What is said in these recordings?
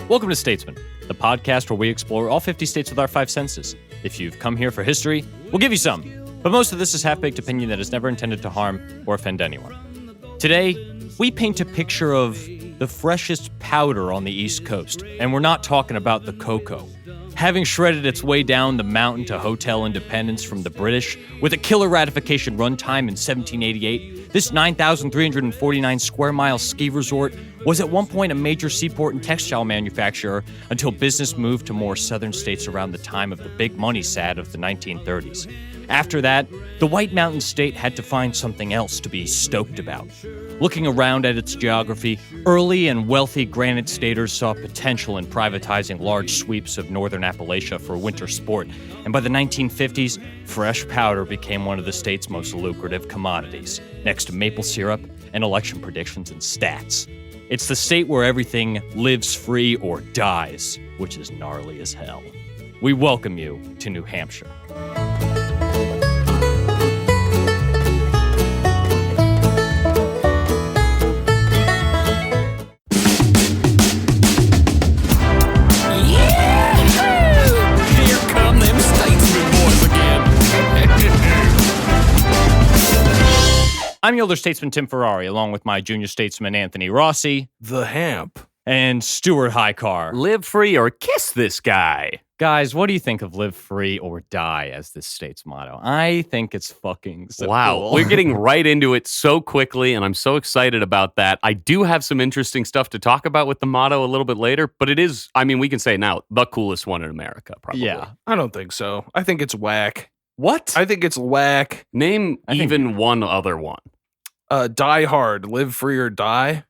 Welcome to Statesman, the podcast where we explore all 50 states with our 5 senses. If you've come here for history, we'll give you some. But most of this is half-baked opinion that is never intended to harm or offend anyone. Today, we paint a picture of the freshest powder on the East Coast, and we're not talking about the cocoa. Having shredded its way down the mountain to hotel independence from the British, with a killer ratification runtime in 1788, this 9,349 square mile ski resort was at one point a major seaport and textile manufacturer until business moved to more southern states around the time of the big money sad of the 1930s. After that, the White Mountain State had to find something else to be stoked about. Looking around at its geography, early and wealthy Granite Staters saw potential in privatizing large sweeps of northern Appalachia for winter sport, and by the 1950s, fresh powder became one of the state's most lucrative commodities, next to maple syrup and election predictions and stats. It's the state where everything lives free or dies, which is gnarly as hell. We welcome you to New Hampshire. I'm your older statesman, Tim Ferrari, along with my junior statesman, Anthony Rossi. The Hamp. And Stuart Highcar. Live free or kiss this guy. Guys, what do you think of live free or die as this state's motto? I think it's fucking so wow. cool. We're getting right into it so quickly, and I'm so excited about that. I do have some interesting stuff to talk about with the motto a little bit later, but it is, I mean, we can say now, the coolest one in America, probably. Yeah. I don't think so. I think it's whack. What? I think it's whack. Name even one other one. Die hard, live free or die.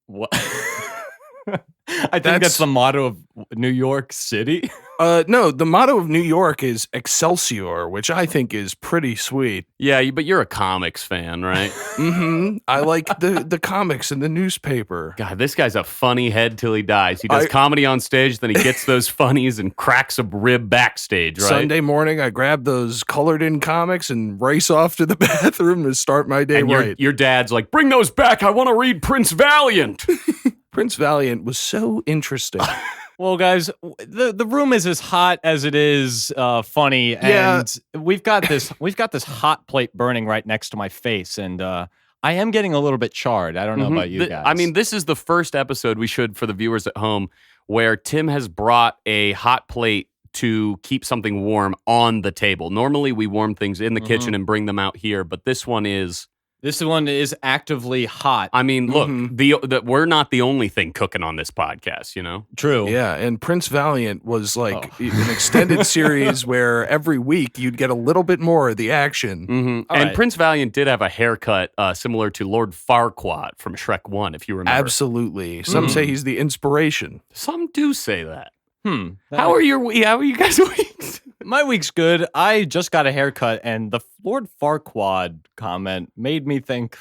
What? I think that's the motto of New York City. No, the motto of New York is Excelsior, which I think is pretty sweet. Yeah, but you're a comics fan, right? Mm-hmm. I like the comics and the newspaper. God, this guy's a funny head till he dies. He does comedy on stage, then he gets those funnies and cracks a rib backstage, right? Sunday morning, I grab those colored-in comics and race off to the bathroom to start my day right. Your dad's like, bring those back. I want to read Prince Valiant. Prince Valiant was so interesting. Well, guys, the room is as hot as it is funny, and we've got this hot plate burning right next to my face, and I am getting a little bit charred. I don't know about you guys. I mean, this is the first episode we should, for the viewers at home, where Tim has brought a hot plate to keep something warm on the table. Normally, we warm things in the kitchen and bring them out here, but this one is actively hot. I mean, look, we're not the only thing cooking on this podcast, you know? True. Yeah, and Prince Valiant was like an extended series where every week you'd get a little bit more of the action. Mm-hmm. And Prince Valiant did have a haircut similar to Lord Farquaad from Shrek 1, if you remember. Absolutely. Some say he's the inspiration. Some do say that. How are you guys' weeks? My week's good. I just got a haircut, and the Lord Farquaad comment made me think,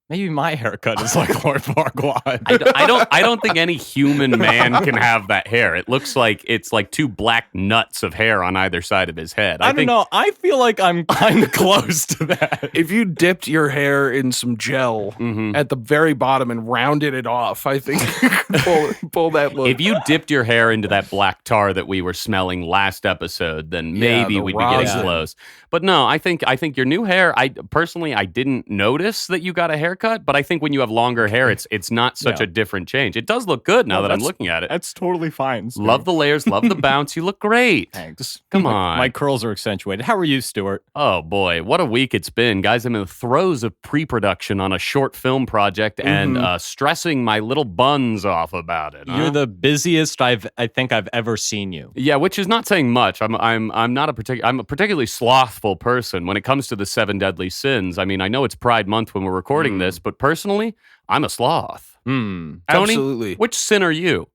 maybe my haircut is like Lord Farquaad. I don't think any human man can have that hair. It looks like it's like two black nuts of hair on either side of his head. I don't know. I feel like I'm kind of close to that. If you dipped your hair in some gel at the very bottom and rounded it off, I think you could pull that look. If you dipped your hair into that black tar that we were smelling last episode, then maybe we'd be getting close. But no, I think your new hair, I didn't notice that you got a haircut, but I think when you have longer hair, it's not such a different change. It does look good now that I'm looking at it. That's totally fine, Stuart. Love the layers, love the bounce. You look great. Thanks. Come on. My curls are accentuated. How are you, Stuart? Oh, boy. What a week it's been. Guys, I'm in the throes of pre-production on a short film project and stressing my little buns off about it. You're the busiest I think I've ever seen you. Yeah, which is not saying much. I'm a particularly slothful person when it comes to the 7 deadly sins. I mean, I know it's Pride Month when we're recording this, but personally, I'm a sloth. Tony, absolutely. Which sin are you?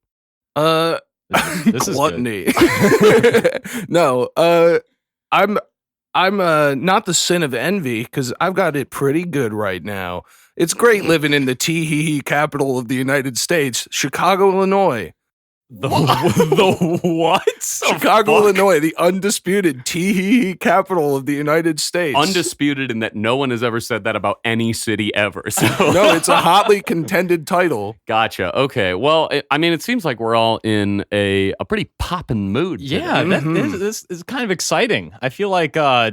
This is gluttony. No, I'm not the sin of envy because I've got it pretty good right now. It's great living in the tee-hee-hee capital of the United States, Chicago, Illinois. The what? Chicago, Illinois, the undisputed tee capital of the United States. Undisputed in that no one has ever said that about any city ever. So No, it's a hotly contended title. Gotcha. Okay. Well, it seems like we're all in a pretty poppin' mood today. Yeah, this is kind of exciting. I feel like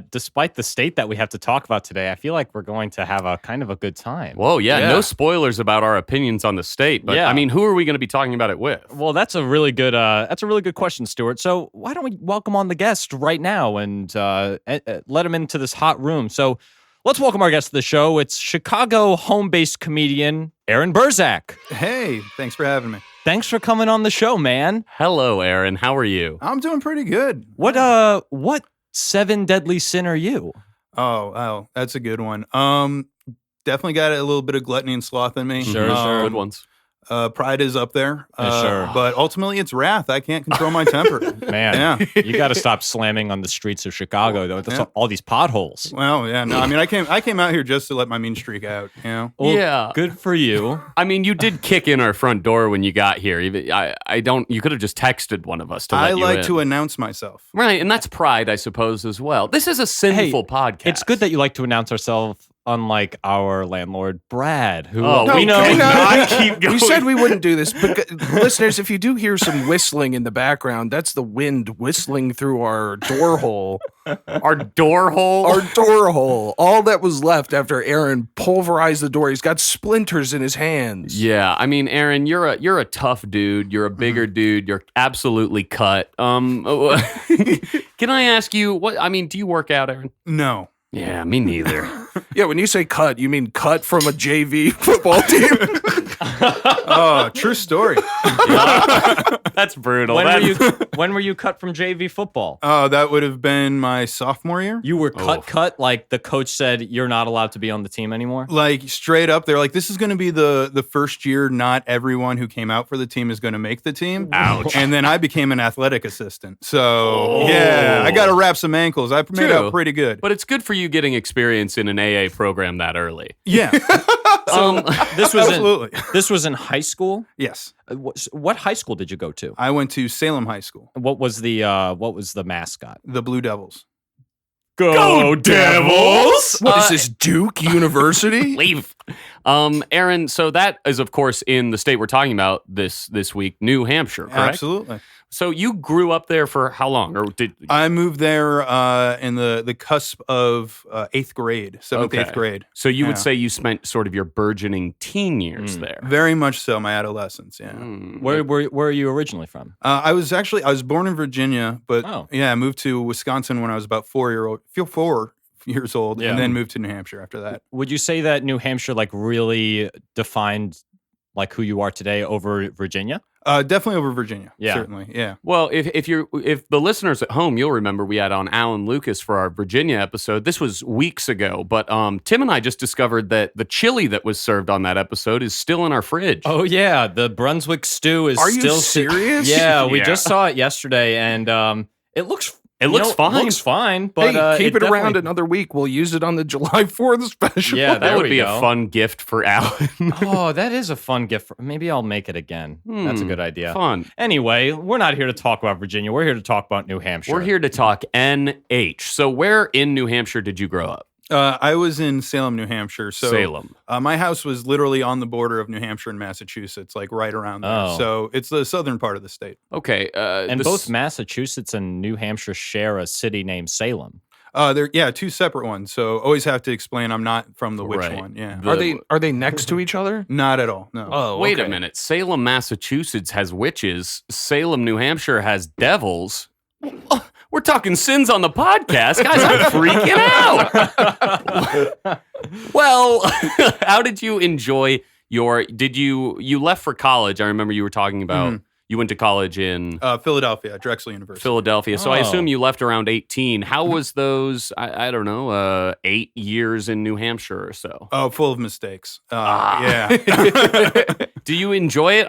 despite the state that we have to talk about today, I feel like we're going to have a kind of a good time. Whoa, yeah. No spoilers about our opinions on the state, but who are we going to be talking about it with? Well, that's a really good question, Stuart. So why don't we welcome on the guest right now and let him into this hot room? So let's welcome our guest to the show. It's Chicago home-based comedian Aaron Burzak. Hey, thanks for having me. Thanks for coming on the show, man. Hello, Aaron. How are you? I'm doing pretty good. What 7 deadly sin are you? Oh, that's a good one. Definitely got a little bit of gluttony and sloth in me. Sure. Good ones. Pride is up there. Sure. But ultimately, it's wrath. I can't control my temper. Man, you got to stop slamming on the streets of Chicago, though. That's all these potholes. Well, yeah. No, I came out here just to let my mean streak out. You know. Well, yeah. Good for you. You did kick in our front door when you got here. You could have just texted one of us to let I you like in. to announce myself. Right, and that's pride, I suppose, as well. This is a sinful podcast. It's good that you like to announce ourselves, unlike our landlord, Brad, who we know. Keep going. We said we wouldn't do this, but listeners, if you do hear some whistling in the background, that's the wind whistling through our door hole. Our door hole? Our door hole. All that was left after Aaron pulverized the door. He's got splinters in his hands. Yeah, Aaron, you're a tough dude. You're a bigger dude. You're absolutely cut. Can I ask you do you work out, Aaron? No. Yeah, me neither. Yeah, when you say cut, you mean cut from a JV football team? Oh, true story. That's brutal. When were you cut from JV football? Oh, that would have been my sophomore year. You were cut, like the coach said you're not allowed to be on the team anymore? Like straight up, they're like, this is going to be the first year not everyone who came out for the team is going to make the team. Ouch. And then I became an athletic assistant. So, yeah, I got to wrap some ankles. I made out pretty good. But it's good for you getting experience in an AA program that early. Yeah. This was in high school? Yes. What high school did you go to? I went to Salem High School. What was the mascot? The Blue Devils. Go Devils! What is this, Duke University? Leave. Aaron, so that is, of course, in the state we're talking about this week, New Hampshire, correct? Absolutely. So you grew up there for how long? Or did I moved there in the cusp of 8th grade, 7th, 8th grade. So you would say you spent sort of your burgeoning teen years there. Very much so, my adolescence, yeah. Where are you originally from? I was born in Virginia, but I moved to Wisconsin when I was about 4 years old, and then moved to New Hampshire after that. Would you say that New Hampshire really defined who you are today over Virginia? Definitely over Virginia. Yeah. Certainly. Yeah. Well, if the listeners at home, you'll remember we had on Alan Lucas for our Virginia episode. This was weeks ago, but Tim and I just discovered that the chili that was served on that episode is still in our fridge. Oh yeah, the Brunswick stew is Are still you serious? Yeah, we just saw it yesterday, and it looks fine. It looks fine, but hey, keep it around another week. We'll use it on the July 4th special. Yeah, that would be a fun gift for Alan. Oh, that is a fun gift. Maybe I'll make it again. That's a good idea. Fun. Anyway, we're not here to talk about Virginia. We're here to talk about New Hampshire. We're here to talk NH. So where in New Hampshire did you grow up? I was in Salem, New Hampshire. So Salem. My house was literally on the border of New Hampshire and Massachusetts, right around there. Oh. So it's the southern part of the state. Okay. And both Massachusetts and New Hampshire share a city named Salem. They're two separate ones. So always have to explain I'm not from the which one. Yeah. Are they next to each other? Not at all. No. Oh, wait a minute. Salem, Massachusetts has witches. Salem, New Hampshire has devils. Oh, we're talking sins on the podcast. Guys, I'm freaking out. Well, how did you enjoy you left for college? I remember you were talking about you went to college in Philadelphia, Drexel University. Philadelphia. So I assume you left around 18. How was those, I don't know, 8 years in New Hampshire or so? Oh, full of mistakes. Yeah. Do you enjoy it?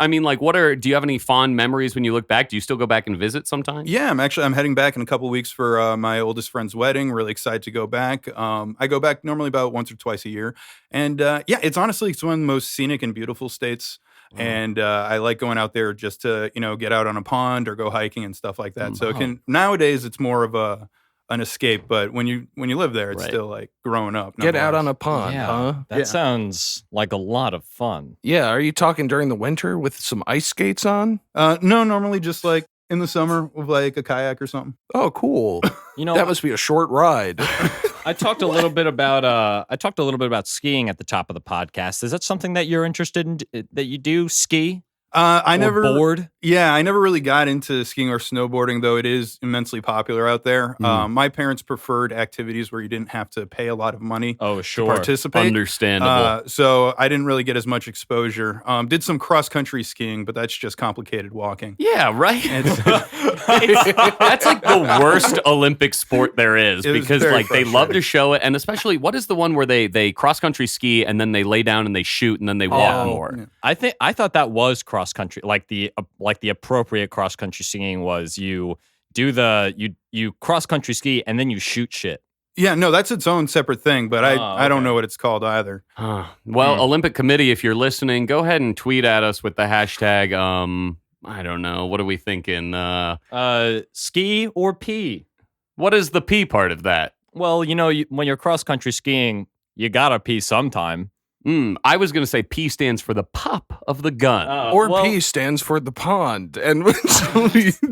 Do you have any fond memories when you look back? Do you still go back and visit sometimes? Yeah, I'm heading back in a couple weeks for my oldest friend's wedding. Really excited to go back. I go back normally about once or twice a year. And it's honestly, it's one of the most scenic and beautiful states and I like going out there just to get out on a pond or go hiking and stuff like that. So nowadays it's more of an escape, but when you live there, it's still like growing up. Get out on a pond, huh? That sounds like a lot of fun. Yeah, are you talking during the winter with some ice skates on? No, normally just like in the summer with like a kayak or something. Oh, cool. That must be a short ride. I talked a little bit about skiing at the top of the podcast. Is that something that you're interested in? That you do ski? I never board. Yeah, I never really got into skiing or snowboarding, though it is immensely popular out there. My parents preferred activities where you didn't have to pay a lot of money to participate. Understandable. So I didn't really get as much exposure. Did some cross-country skiing, but that's just complicated walking. Yeah, right? That's like the worst Olympic sport there is because like they love to show it. And especially, what is the one where they cross-country ski and then they lay down and they shoot and then they walk more? Yeah. I thought that was cross country, like the appropriate cross country skiing was you cross country ski and then you shoot shit. Yeah, no, that's its own separate thing, but I don't know what it's called either. Well, Olympic Committee, if you're listening, go ahead and tweet at us with the hashtag. I don't know. What are we thinking? Ski or pee? What is the pee part of that? Well, when you're cross country skiing, you gotta pee sometime. I was going to say P stands for the pop of the gun. P stands for the pond. And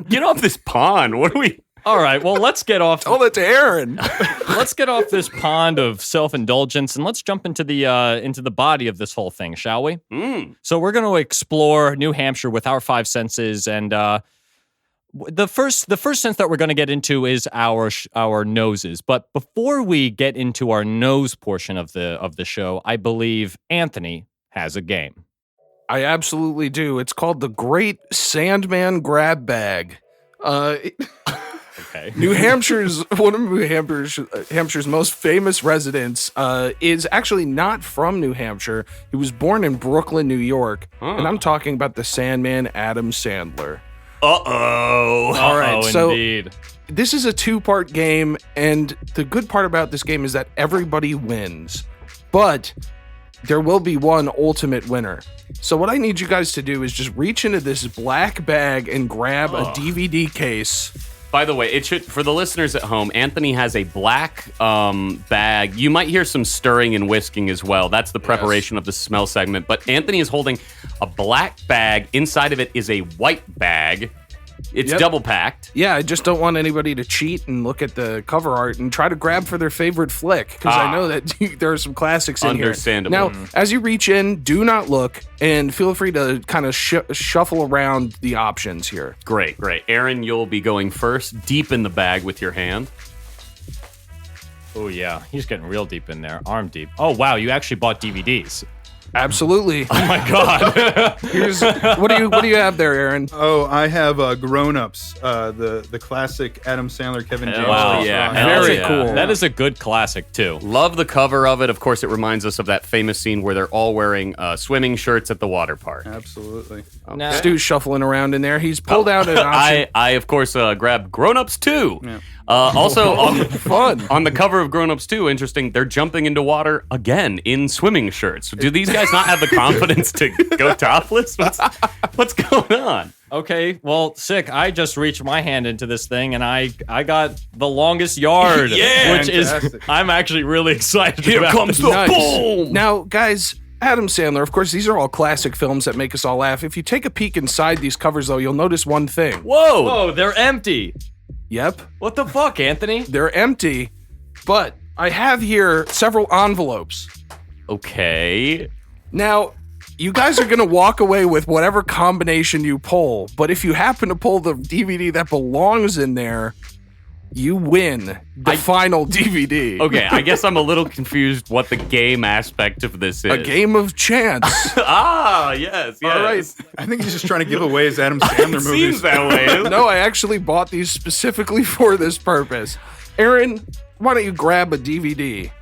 get off this pond. What are we? All right, well, let's get off. Tell that to Aaron. Let's get off this pond of self-indulgence and let's jump into the body of this whole thing, shall we? So we're going to explore New Hampshire with our five senses, and the first sense that we're going to get into is our noses. But before we get into our nose portion of the show, I believe Anthony has a game. I absolutely do. It's called the Great Sandman Grab Bag. Okay. New Hampshire's one of New Hampshire's most famous residents is actually not from New Hampshire. He was born in Brooklyn, New York, and I'm talking about the Sandman Adam Sandler. All right, so indeed. This is a two-part game, and the good part about this game is that everybody wins, but there will be one ultimate winner. So what I need you guys to do is just reach into this black bag and grab a DVD case. By the way, it should, for the listeners at home, Anthony has a black bag. You might hear some stirring and whisking as well. That's the preparation of the smell segment. But Anthony is holding a black bag. Inside of it is a white bag. It's double packed. Yeah, I just don't want anybody to cheat and look at the cover art and try to grab for their favorite flick, because I know that there are some classics in here. Understandable. Now, as you reach in, do not look, and feel free to kind of shuffle around the options here. Great. Aaron, you'll be going first, deep in the bag with your hand. Oh, yeah. He's getting real deep in there. Arm deep. Oh, wow. You actually bought DVDs. Absolutely. Oh my God. What do you have there, Aaron? Oh, I have Grown Ups, the classic Adam Sandler, Kevin James. Wow, yeah. Very cool. That is a good classic, too. Love the cover of it. Of course, it reminds us of that famous scene where they're all wearing swimming shirts at the water park. Absolutely. Now, Stu's shuffling around in there. He's pulled out an option. I of course, grabbed Grown Ups 2. Yeah. Also, on the cover of Grown Ups 2, interesting, they're jumping into water again in swimming shirts. Do these guys not have the confidence to go topless? What's going on? Okay, well, sick. I just reached my hand into this thing, and I got the longest yard, which is I'm actually really excited about. Here comes the boom! Now, guys, Adam Sandler, of course, these are all classic films that make us all laugh. If you take a peek inside these covers, though, you'll notice one thing. Whoa, they're empty. Yep. What the fuck, Anthony? They're empty, but I have here several envelopes. Okay. Now, you guys are going to walk away with whatever combination you pull, but if you happen to pull the DVD that belongs in there, you win the final DVD. Okay, I guess I'm a little confused what the game aspect of this is. A game of chance. Yes. All right. I think he's just trying to give away his Adam Sandler movies. Seems that way. No, I actually bought these specifically for this purpose. Aaron, why don't you grab a DVD?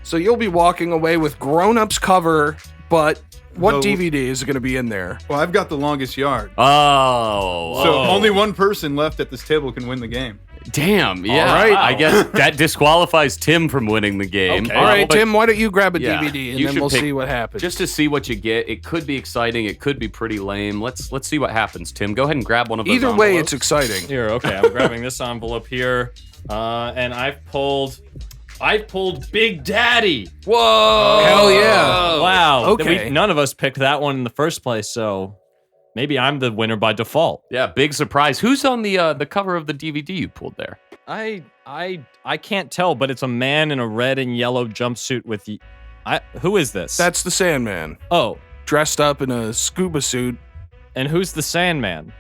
So you'll be walking away with Grown Ups cover, but what DVD is going to be in there? Well, I've got the longest yard. Oh. So only one person left at this table can win the game. Damn, yeah. All right. I guess that disqualifies Tim from winning the game. Okay. All right, but Tim, why don't you grab a yeah, DVD and you then should we'll pick- see what happens. Just to see what you get. It could be exciting. It could be pretty lame. Let's see what happens, Tim. Go ahead and grab one of those Either way, envelopes. it's exciting. Here, okay, I'm grabbing this envelope here, and I pulled Big Daddy. Whoa! Hell yeah. Wow. Okay. None of us picked that one in the first place, so maybe I'm the winner by default. Yeah, big surprise. Who's on the cover of the DVD you pulled there? I can't tell, but it's a man in a red and yellow jumpsuit with. Who is this? That's the Sandman, oh, dressed up in a scuba suit. and who's the Sandman?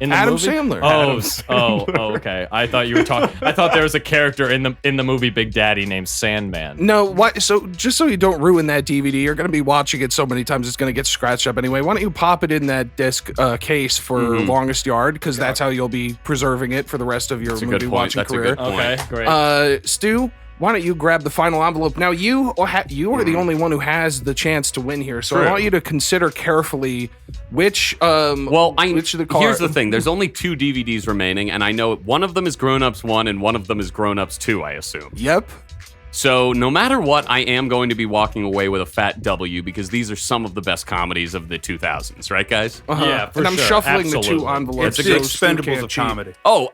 In the Adam movie? Sandler. Oh, okay. I thought you were talking. I thought there was a character in the movie Big Daddy named Sandman. No, why? So just so you don't ruin that DVD, you're going to be watching it so many times it's going to get scratched up anyway. Why don't you pop it in that disc case for Longest Yard? Because that's how you'll be preserving it for the rest of your That's a good movie point. watching That's a career. good point. Okay, great. Stu, why don't you grab the final envelope? Now you are the only one who has the chance to win here, so True. I want you to consider carefully which which of the here's the thing. There's only 2 DVDs remaining, and I know one of them is Grown Ups 1 and one of them is Grown Ups 2, I assume. Yep. So no matter what, I am going to be walking away with a fat W because these are some of the best comedies of the 2000s, right, guys? Yeah, for and I'm sure. shuffling the Absolutely. 2 envelopes. It's the so Stu Expendables can't of cheat. comedy. Oh,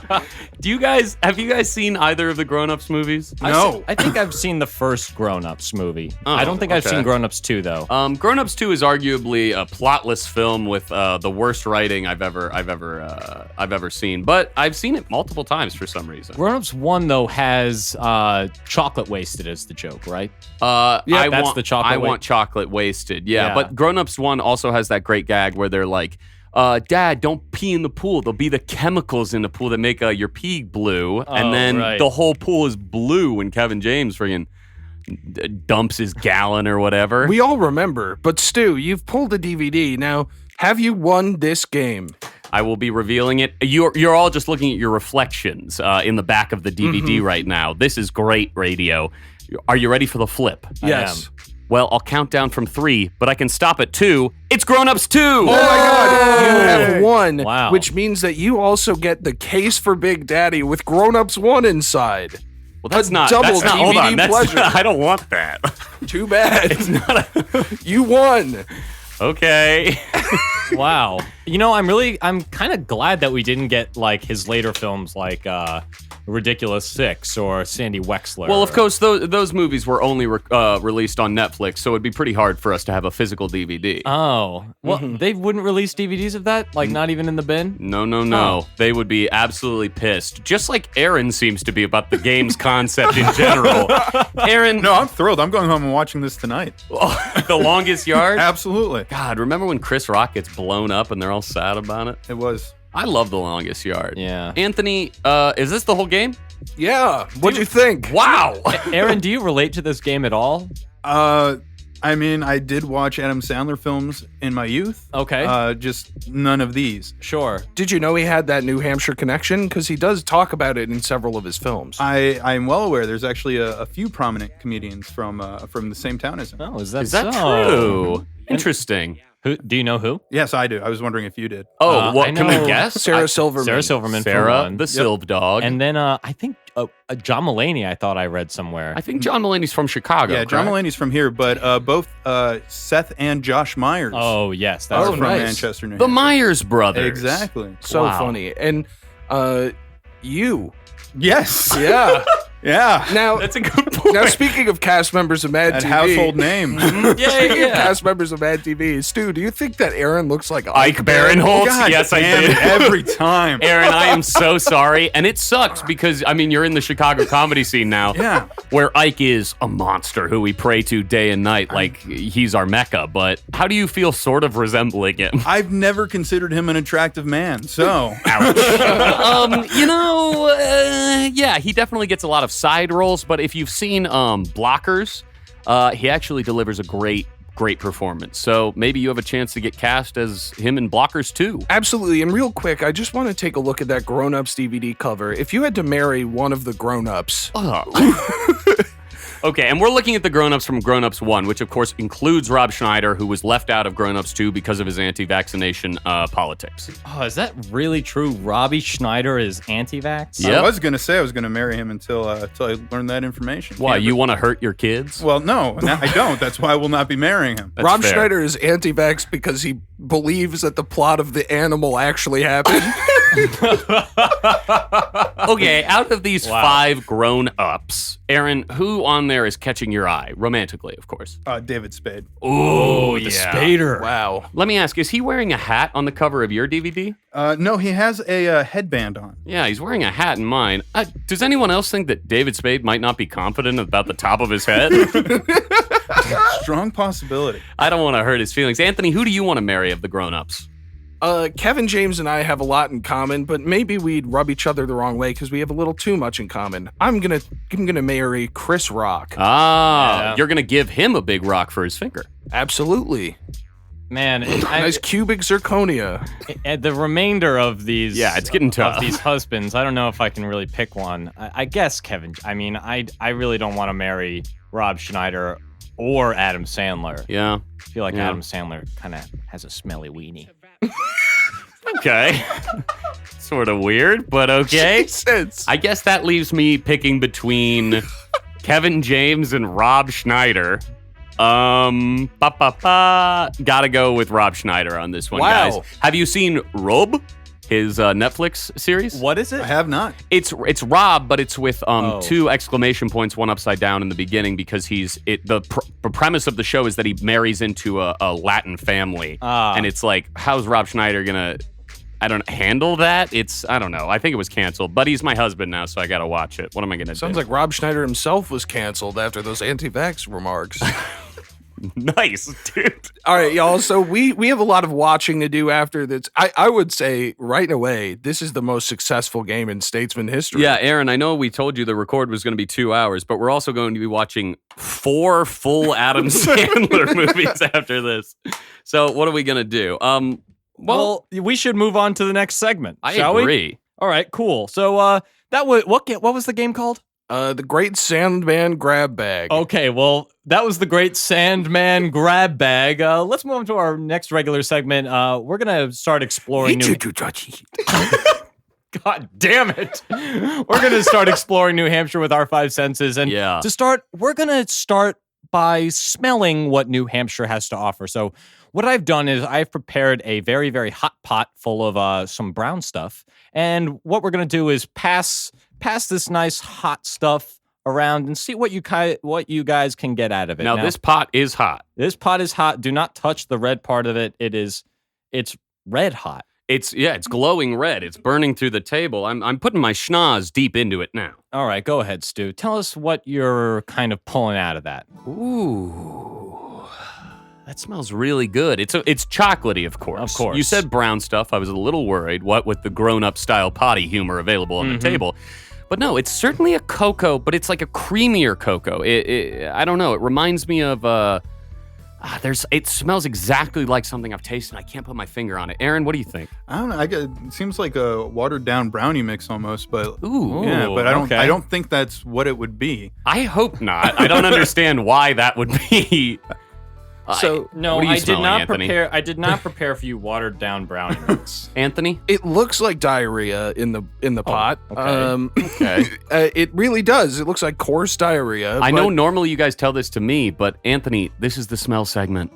have you guys seen either of the Grown Ups movies? No. I think I've seen the first Grown Ups movie. Oh, I don't think I've okay. seen Grown Ups 2 though. Grown Ups 2 is arguably a plotless film with the worst writing I've ever seen, but I've seen it multiple times for some reason. Grown Ups 1 though has chocolate wasted as the joke, right? Yeah, that's the chocolate I wa- want chocolate wasted. Yeah, Yeah. but Grown Ups 1 also has that great gag where they're like, Dad, don't pee in the pool. There'll be the chemicals in the pool that make your pee blue. And then right. the whole pool is blue when Kevin James friggin' dumps his gallon or whatever. We all remember, but Stu, you've pulled a DVD. Now, have you won this game? I will be revealing it. You're all just looking at your reflections in the back of the DVD right now. This is great radio. Are you ready for the flip? Yes. Well, I'll count down from 3, but I can stop at 2. It's Grown Ups 2! Oh my God, you have won, Wow. which means that you also get the case for Big Daddy with Grown Ups 1 inside. Well, that's A not double that's not, hold DVD on. That's pleasure. not, I don't want that. Too bad. You won. Okay. Wow. You know, I'm kind of glad that we didn't get like his later films like Ridiculous 6 or Sandy Wexler. Well, of course, those movies were only released on Netflix, so it'd be pretty hard for us to have a physical DVD. Oh. Well, they wouldn't release DVDs of that? Like not even in the bin? No. Oh. They would be absolutely pissed. Just like Aaron seems to be about the game's concept in general. Aaron, No, I'm thrilled. I'm going home and watching this tonight. The Longest Yard? Absolutely. God, remember when Chris Rock gets blown up and they're all sad about it? It was. I love The Longest Yard. Yeah. Anthony, is this the whole game? Yeah. What'd you think? Wow. Aaron, do you relate to this game at all? I mean, I did watch Adam Sandler films in my youth. Okay. Just none of these. Sure. Did you know he had that New Hampshire connection? Because he does talk about it in several of his films. I'm well aware. There's actually a few prominent comedians from the same town as him. Oh, is that Is that so? true? Interesting. Who, do you know who? Yes, I do. I was wondering if you did. Oh, I what can know we guess? Sarah Silverman. Sarah Silverman for Sarah, one. the Silv dog. And then I think John Mulaney, I thought I read somewhere. I think John Mulaney's from Chicago. Yeah, John correct? Mulaney's from here, but both Seth and Josh Myers Oh, yes. are That's from nice. Manchester, New The Hampshire. Myers brothers. Exactly. So Wow. funny. And you. Yes. Yeah. Yeah. Now, That's a good point. now speaking of cast members of Mad That TV. household name. yeah. Cast members of Mad TV. Stu, do you think that Aaron looks like Ike Barinholtz. God Yes, I damn did. it, every time. Aaron, I am so sorry. And it sucks because, I mean, you're in the Chicago comedy scene now. Yeah. Where Ike is a monster who we pray to day and night like he's our mecca. But how do you feel sort of resembling him? I've never considered him an attractive man, so Yeah, he definitely gets a lot of side roles. But if you've seen Blockers, he actually delivers a great performance. So maybe you have a chance to get cast as him in Blockers too. Absolutely. And real quick, I just want to take a look at that Grown Ups DVD cover. If you had to marry one of the Grown Ups, Okay, and we're looking at the Grown Ups from Grown Ups 1, which of course includes Rob Schneider, who was left out of Grown Ups 2 because of his anti-vaccination politics. Oh, is that really true? Robbie Schneider is anti-vax? Yep. I was going to say I was going to marry him until I learned that information. Why, you want to hurt your kids? Well, no, I don't. That's why I will not be marrying him. That's Rob fair. Schneider is anti-vax because he believes that the plot of The Animal actually happened. Okay, out of these Wow. 5 grown-ups, Aaron, who on there is catching your eye? Romantically, of course. David Spade. Oh, The Spader. Wow. Let me ask, is he wearing a hat on the cover of your DVD? No, he has a headband on. Yeah, he's wearing a hat in mine. Does anyone else think that David Spade might not be confident about the top of his head? Strong possibility. I don't want to hurt his feelings. Anthony, who do you want to marry of the grown-ups? Kevin James and I have a lot in common, but maybe we'd rub each other the wrong way because we have a little too much in common. I'm gonna marry Chris Rock. Ah, you're going to give him a big rock for his finger. Absolutely. Man, Nice cubic zirconia. the remainder of these, Yeah, it's getting tough. Of these husbands, I don't know if I can really pick one. I guess Kevin. I mean, I really don't want to marry Rob Schneider or Adam Sandler. Yeah. I feel like Yeah. Adam Sandler kind of has a smelly weenie. Okay. Sort of weird, but okay. Jesus. I guess that leaves me picking between Kevin James and Rob Schneider. Gotta go with Rob Schneider on this one, Wow. guys. Have you seen Rob? His Netflix series? What is it? I have not. It's Rob, but it's with Oh. 2 exclamation points, one upside down in the beginning because the premise of the show is that he marries into a Latin family, and it's like, how's Rob Schneider gonna handle that? I don't know. I think it was canceled, but he's my husband now, so I gotta watch it. What am I gonna do? Sounds like Rob Schneider himself was canceled after those anti-vax remarks. nice, dude. All right, y'all. So we have a lot of watching to do after this. I would say right away, this is the most successful game in Statesman history. Yeah, Aaron, I know we told you the record was going to be 2 hours, but we're also going to be watching 4 full Adam Sandler movies after this. So what are we going to do? Well, we should move on to the next segment. I shall agree. We? All right, cool. So that was what was the game called? The Great Sandman Grab Bag. Okay, well, that was the Great Sandman Grab Bag. Let's move on to our next regular segment. We're gonna start exploring new. God damn it! We're gonna start exploring New Hampshire with our 5 senses, and Yeah. to start, we're gonna start by smelling what New Hampshire has to offer. So, what I've done is I've prepared a very, very hot pot full of some brown stuff, and what we're gonna do is pass this nice hot stuff around and see what you guys can get out of it. Now, this pot is hot. This pot is hot. Do not touch the red part of it. It's red hot. It's glowing red. It's burning through the table. I'm putting my schnoz deep into it now. All right, go ahead, Stu. Tell us what you're kind of pulling out of that. Ooh, that smells really good. It's chocolatey, of course. Of course. You said brown stuff. I was a little worried. What with the grown-up style potty humor available on the table. But no, it's certainly a cocoa, but it's like a creamier cocoa. I don't know. It reminds me of it smells exactly like something I've tasted. I can't put my finger on it. Aaron, what do you think? I don't know. It seems like a watered down brownie mix almost, but Ooh. yeah. But okay. I don't think that's what it would be. I hope not. I don't understand why that would be. So No, what are you I did smelling, not Anthony? prepare. I did not prepare for you watered down brownie mix. Anthony? it looks like diarrhea in the pot. okay. Okay. It really does. It looks like coarse diarrhea. I but know normally you guys tell this to me, but Anthony, this is the smell segment,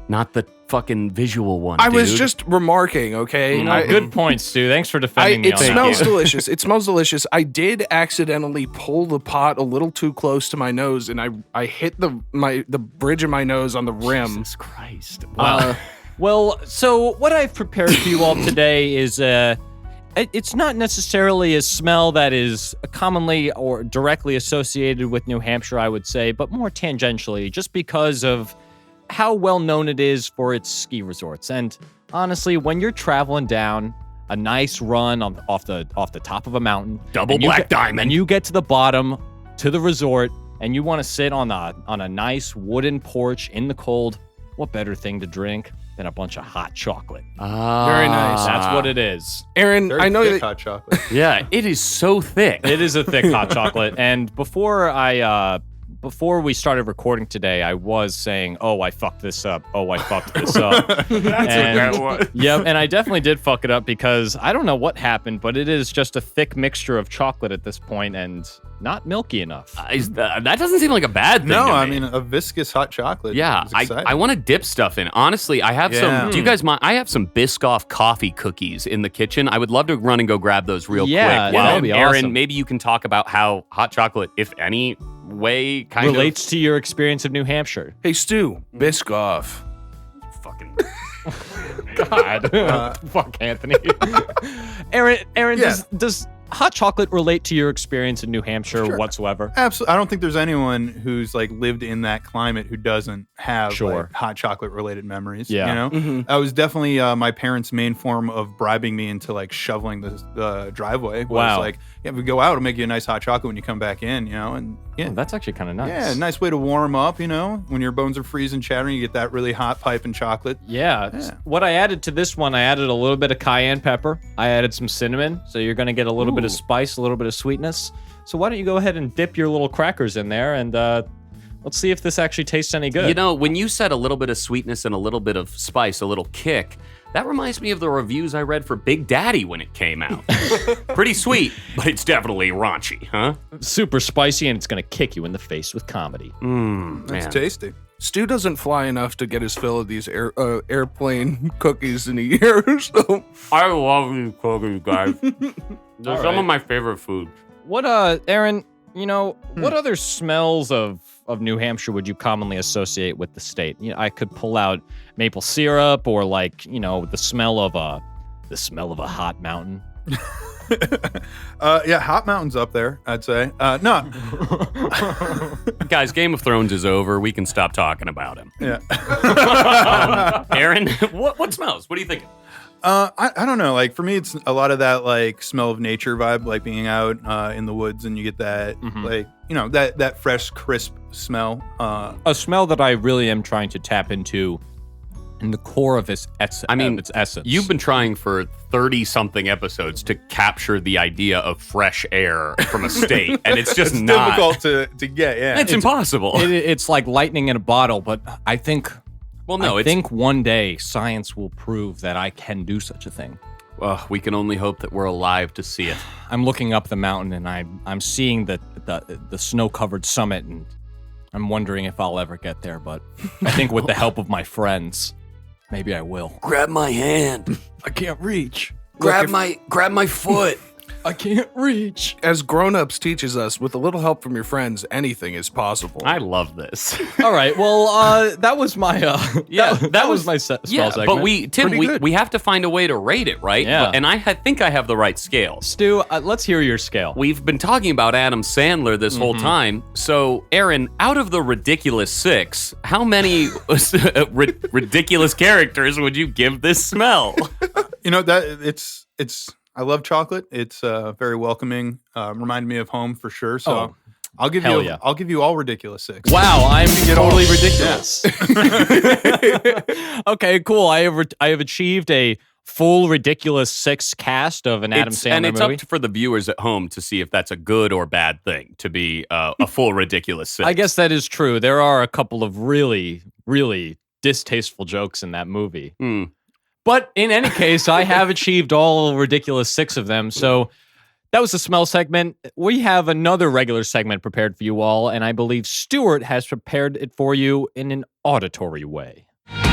not the fucking visual one. I was dude. just remarking. Okay. Good point, Stu. Thanks for defending me It on that smells one. delicious. It smells delicious. I did accidentally pull the pot a little too close to my nose, and I hit the bridge of my nose on the rim. Jesus Christ. Well, so what I've prepared for you all today is it's not necessarily a smell that is commonly or directly associated with New Hampshire, I would say, but more tangentially, just because of how well known it is for its ski resorts. And honestly, when you're traveling down a nice run off the top of a mountain, Double and you black get- diamond. and you get to the bottom to the resort, and you want to sit on a nice wooden porch in the cold, what better thing to drink than a bunch of hot chocolate? Very nice. That's what it is. Aaron, Very I know thick that hot chocolate. Yeah, it is so thick. It is a thick hot chocolate. And before I before we started recording today, I was saying, "Oh, I fucked this up. Oh, I fucked this up." Yep, and I definitely did fuck it up because I don't know what happened, but it is just a thick mixture of chocolate at this point and not milky enough. That doesn't seem like a bad thing. No, to I me. mean a viscous hot chocolate. Yeah, I want to dip stuff in. Honestly, I have some. Do you guys mind? I have some Biscoff coffee cookies in the kitchen. I would love to run and go grab those real quick. Yeah, that'd be Aaron, awesome. maybe you can talk about how hot chocolate, if any way, kind Relates to your experience of New Hampshire. Hey, Stu, Biscoff. of fucking. God, fuck Anthony. Aaron, does hot chocolate relate to your experience in New Hampshire whatsoever? Absolutely. I don't think there's anyone who's like lived in that climate who doesn't have like, hot chocolate related memories. Yeah. You know, that was definitely my parents' main form of bribing me into like shoveling the driveway. Was like, yeah, we go out, I'll make you a nice hot chocolate when you come back in. You know, and yeah, that's actually kind of nice. Yeah, nice way to warm up. You know, when your bones are freezing, chattering, you get that really hot piping chocolate. Yeah. What I added to this one, I added a little bit of cayenne pepper. I added some cinnamon, so you're gonna get a little bit of spice, a little bit of sweetness. So why don't you go ahead and dip your little crackers in there and let's see if this actually tastes any good. You know, when you said a little bit of sweetness and a little bit of spice, a little kick, that reminds me of the reviews I read for Big Daddy when it came out. Pretty sweet, but it's definitely raunchy, huh? Super spicy, and it's gonna kick you in the face with comedy. That's tasty. Stu doesn't fly enough to get his fill of these airplane cookies in a year, so... I love these cookies, guys. They're some of my favorite foods. What, Aaron, you know, what other smells of New Hampshire would you commonly associate with the state? You know, I could pull out maple syrup or like, you know, the smell of a hot mountain. Yeah, Hot Mountain's up there, I'd say. No. Guys, Game of Thrones is over. We can stop talking about him. Yeah. Aaron, what smells? What are you thinking? I don't know. Like for me, it's a lot of that like smell of nature vibe, like being out in the woods and you get that like, you know, that fresh, crisp smell. A smell that I really am trying to tap into in the core of its essence. I mean, its essence. You've been trying for 30-something episodes to capture the idea of fresh air from a state, and it's just not difficult to get. Yeah, it's impossible. It's like lightning in a bottle, but I think. Well, no, I think one day science will prove that I can do such a thing. Well, we can only hope that we're alive to see it. I'm looking up the mountain and I'm seeing the snow-covered summit, and I'm wondering if I'll ever get there. But I think with the help of my friends, maybe I will. Grab my hand. I can't reach. Grab my foot. I can't reach. As grown-ups teaches us, with a little help from your friends, anything is possible. I love this. All right. Well, that was my that was my spell segment. But we have to find a way to rate it, right? Yeah. And I think I have the right scale. Stu, let's hear your scale. We've been talking about Adam Sandler this whole time. So, Aaron, out of the ridiculous 6, how many ridiculous characters would you give this smell? You know that it's. I love chocolate. It's very welcoming. Reminded me of home for sure. So I'll give you all ridiculous 6. Wow, I'm totally ridiculous. Okay, cool. I have achieved a full ridiculous 6 cast of an Adam Sandler and it's movie. up for the viewers at home to see if that's a good or bad thing to be a full ridiculous 6. I guess that is true. There are a couple of really, really distasteful jokes in that movie. But in any case, I have achieved all ridiculous 6 of them. So that was the smell segment. We have another regular segment prepared for you all, and I believe Stuart has prepared it for you in an auditory way. Holy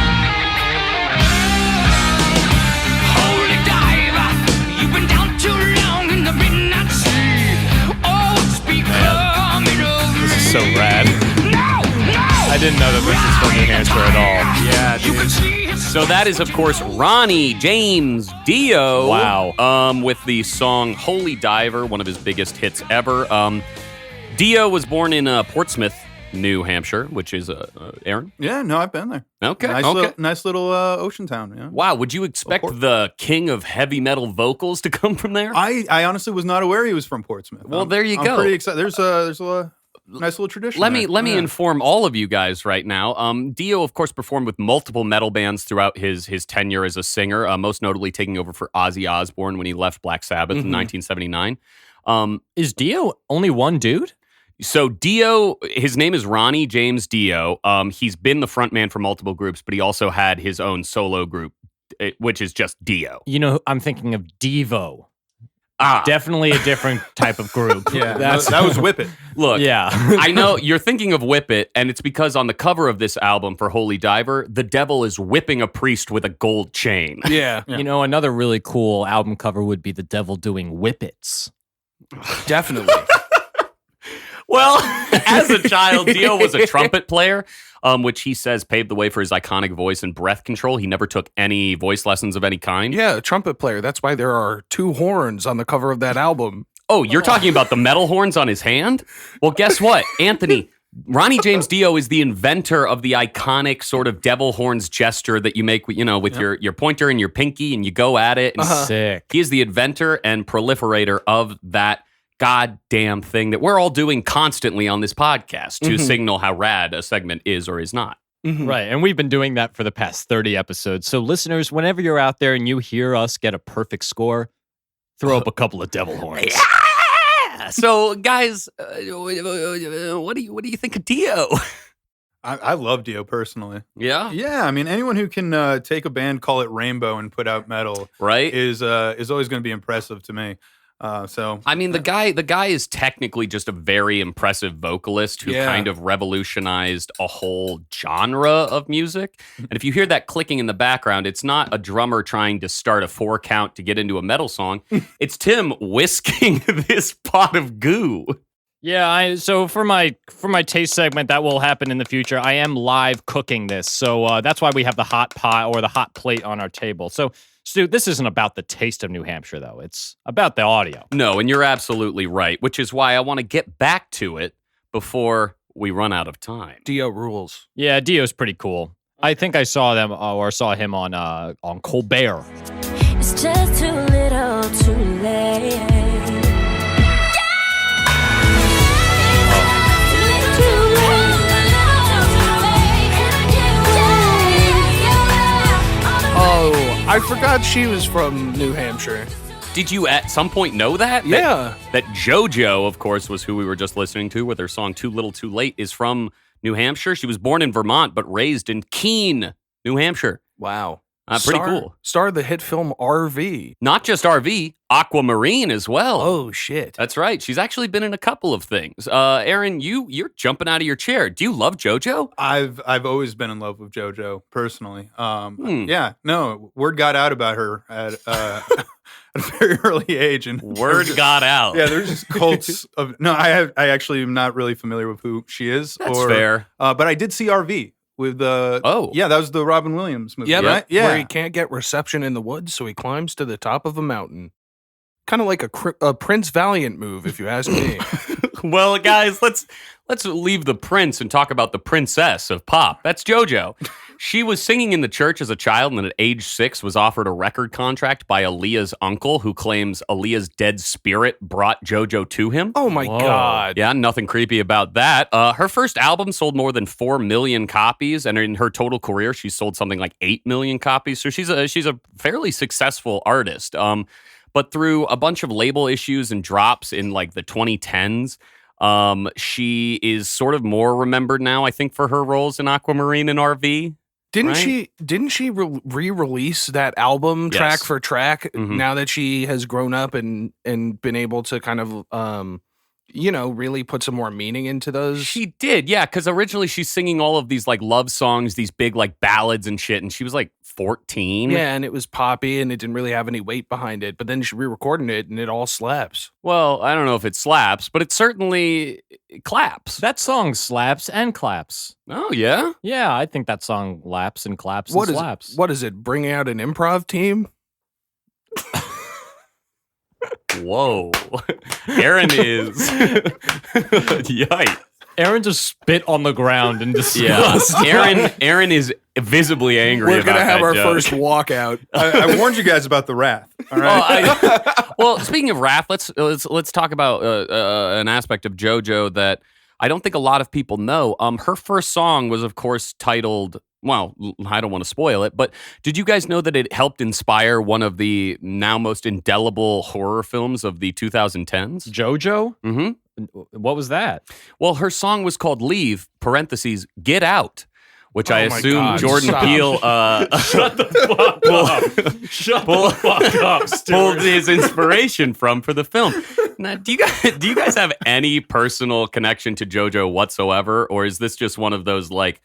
diver, you've been down too long in the midnight sea. Oh, it's becoming over. This is so rad. No! I didn't know that this is from New Hampshire at all. Yeah, dude. So that is, of course, Ronnie James Dio. Wow. With the song Holy Diver, one of his biggest hits ever. Dio was born in Portsmouth, New Hampshire, which is, Aaron? Yeah, no, I've been there. Okay. Nice little ocean town. Yeah. Wow, would you expect the king of heavy metal vocals to come from there? I honestly was not aware he was from Portsmouth. Well, there you go. I'm pretty excited. There's a nice little tradition. Let me inform all of you guys right now. Dio, of course, performed with multiple metal bands throughout his tenure as a singer, most notably taking over for Ozzy Osbourne when he left Black Sabbath in 1979. Is Dio only one dude? So Dio, his name is Ronnie James Dio. He's been the frontman for multiple groups, but he also had his own solo group, which is just Dio. You know, I'm thinking of Devo. Ah, Definitely a different type of group. Yeah, that was Whip It. look, Yeah. I know you're thinking of Whip It, and it's because on the cover of this album for Holy Diver, the devil is whipping a priest with a gold chain. Yeah, You know, another really cool album cover would be the devil doing whippets. definitely. Well, as a child, Dio was a trumpet player, which he says paved the way for his iconic voice and breath control. He never took any voice lessons of any kind. Yeah, a trumpet player. That's why there are 2 horns on the cover of that album. Oh, you're talking about the metal horns on his hand? Well, guess what, Anthony? Ronnie James Dio is the inventor of the iconic sort of devil horns gesture that you make, with your pointer and your pinky, and you go at it. And Sick. He is the inventor and proliferator of that goddamn thing that we're all doing constantly on this podcast to signal how rad a segment is or is not. Right. And we've been doing that for the past 30 episodes. So, listeners, whenever you're out there and you hear us get a perfect score, throw up a couple of devil horns. Yeah! So, guys, what do you think of Dio? I love Dio personally. Yeah, Yeah, I mean, anyone who can take a band, call it Rainbow, and put out metal right. is always going to be impressive to me. So I mean, the guy is technically just a very impressive vocalist who kind of revolutionized a whole genre of music. And if you hear that clicking in the background, it's not a drummer trying to start a 4 count to get into a metal song. It's Tim whisking this pot of goo. Yeah, so for my taste segment, that will happen in the future. I am live cooking this, so that's why we have the hot pot or the hot plate on our table. So, Stu, this isn't about the taste of New Hampshire, though. It's about the audio. No, and you're absolutely right, which is why I want to get back to it before we run out of time. Dio rules. Yeah, Dio's pretty cool. I think I saw them or saw him on Colbert. It's just too little, too late. Oh, I forgot she was from New Hampshire. Did you at some point know that? Yeah. That JoJo, of course, was who we were just listening to with her song Too Little Too Late, is from New Hampshire. She was born in Vermont, but raised in Keene, New Hampshire. Wow. Pretty cool. Star of the hit film RV. Not just RV, Aquamarine as well. Oh, shit. That's right. She's actually been in a couple of things. Aaron, you're jumping out of your chair. Do you love JoJo? I've always been in love with JoJo personally. Yeah, no, word got out about her at a very early age, and Word got out. Yeah, there's just cults of. No, I actually am not really familiar with who she is. That's fair. But I did see RV with the. Yeah, that was the Robin Williams movie. Yeah, right? Yeah, where he can't get reception in the woods, so he climbs to the top of a mountain. Kind of like a Prince Valiant move, if you ask me. Well, guys, let's leave the prince and talk about the princess of pop. That's JoJo. She was singing in the church as a child, and then at age 6 was offered a record contract by Aaliyah's uncle, who claims Aaliyah's dead spirit brought JoJo to him. Oh my God. Yeah, nothing creepy about that. Her first album sold more than 4 million copies, and in her total career, she sold something like 8 million copies. So she's a fairly successful artist. But through a bunch of label issues and drops in like the 2010s, she is sort of more remembered now, I think, for her roles in Aquamarine and RV. Didn't she re-release that album track Yes. for track Mhm. now that she has grown up and been able to kind of really put some more meaning into those? She did, yeah, because originally she's singing all of these like love songs, these big like ballads and shit, and she was like 14. Yeah, and it was poppy and it didn't really have any weight behind it, but then she re-recorded it and it all slaps. Well, I don't know if it slaps, but it certainly claps. That song slaps and claps. Oh, yeah? Yeah, I think that song laps and claps What and is slaps. what is it? Bringing out an improv team? Whoa. Aaron is. Yikes. Aaron just spit on the ground in disgust. Yeah. Aaron is visibly angry We're about gonna have that our joke. first walkout. I warned you guys about the wrath. All right. Well, speaking of wrath, let's talk about an aspect of JoJo that I don't think a lot of people know. Her first song was, of course, titled. Well, I don't want to spoil it, but did you guys know that it helped inspire one of the now most indelible horror films of the 2010s? JoJo? Mm-hmm. What was that? Well, her song was called Leave, parentheses, Get Out, which I Oh my assume God, Jordan stop. Peele Shut the fuck up. Shut the fuck up, pulled Stuart. his inspiration from for the film. Now, do you guys have any personal connection to JoJo whatsoever, or is this just one of those like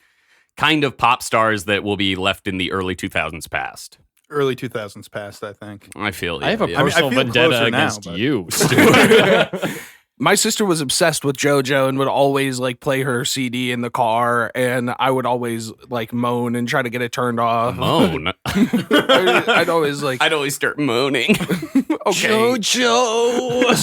kind of pop stars that will be left in the early 2000s past? Early 2000s past, I think. I feel I have a yeah. personal feel vendetta closer now, against but- you, Stuart. My sister was obsessed with JoJo and would always like play her CD in the car, and I would always like moan and try to get it turned off. moan. I'd always like, I'd always start moaning. okay, JoJo.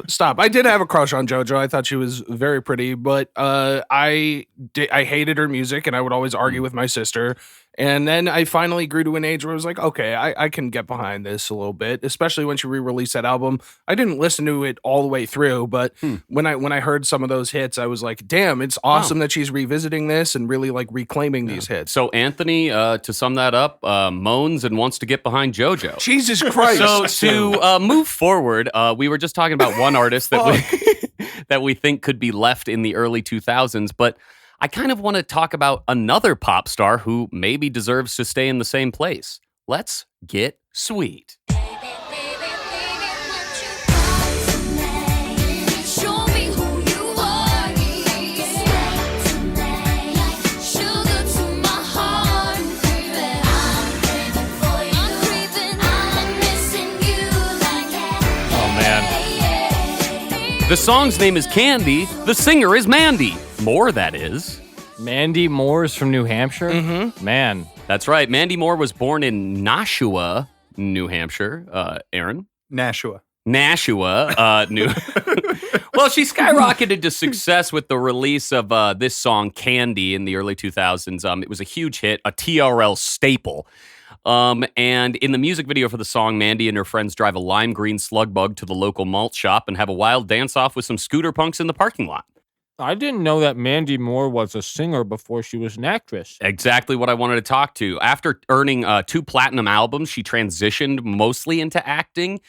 stop. I did have a crush on JoJo. I thought she was very pretty, but I hated her music, and I would always argue with my sister. And then I finally grew to an age where I was like, okay, I can get behind this a little bit, especially when she re-released that album. I didn't listen to it all the way through, but when I heard some of those hits, I was like, damn, it's awesome that she's revisiting this and really like reclaiming these hits. So Anthony, to sum that up, moans and wants to get behind JoJo. Jesus Christ. So to move forward, we were just talking about one artist that we think could be left in the early 2000s, but I kind of want to talk about another pop star who maybe deserves to stay in the same place. Let's get sweet. The song's name is Candy. The singer is Mandy Moore, that is. Mandy Moore is from New Hampshire? Mm-hmm. Man. That's right. Mandy Moore was born in Nashua, New Hampshire. Aaron? Nashua. New. Well, she skyrocketed to success with the release of this song, Candy, in the early 2000s. It was a huge hit, a TRL staple. And in the music video for the song, Mandy and her friends drive a lime green slug bug to the local malt shop and have a wild dance-off with some scooter punks in the parking lot. I didn't know that Mandy Moore was a singer before she was an actress. Exactly what I wanted to talk to. After earning 2 platinum albums, she transitioned mostly into acting.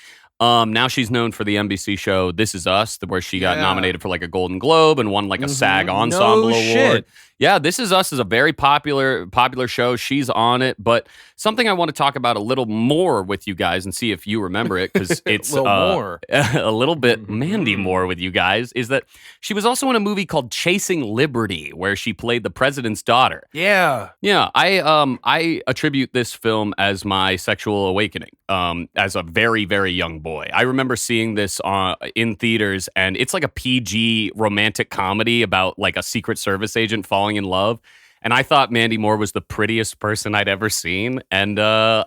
Now she's known for the NBC show This Is Us, where she got nominated for like a Golden Globe and won like a SAG Ensemble Award. Shit. Yeah, This Is Us is a very popular show. She's on it, but something I want to talk about a little more with you guys and see if you remember it, because it's more. a little bit Mandy Moore with you guys, is that she was also in a movie called Chasing Liberty, where she played the president's daughter. Yeah. Yeah, I attribute this film as my sexual awakening as a very, very young boy. I remember seeing this in theaters, and it's like a PG romantic comedy about like a Secret Service agent falling in love. And I thought Mandy Moore was the prettiest person I'd ever seen. And I'm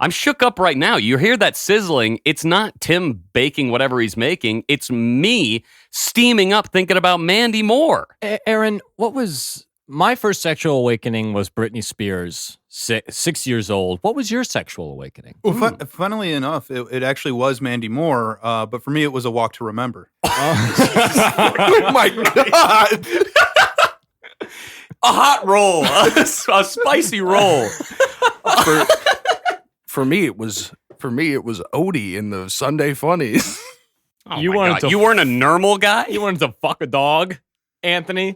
shook up right now. You hear that sizzling. It's not Tim baking whatever he's making. It's me steaming up thinking about Mandy Moore. Aaron, what was my first sexual awakening? Was Britney Spears, 6 years old. What was your sexual awakening? Well, funnily enough, it actually was Mandy Moore, but for me, it was A Walk to Remember. Oh my God. A hot roll, a spicy roll. For me, it was Odie in the Sunday Funnies. Oh You my wanted God. to- You weren't a normal guy? You wanted to fuck a dog, Anthony?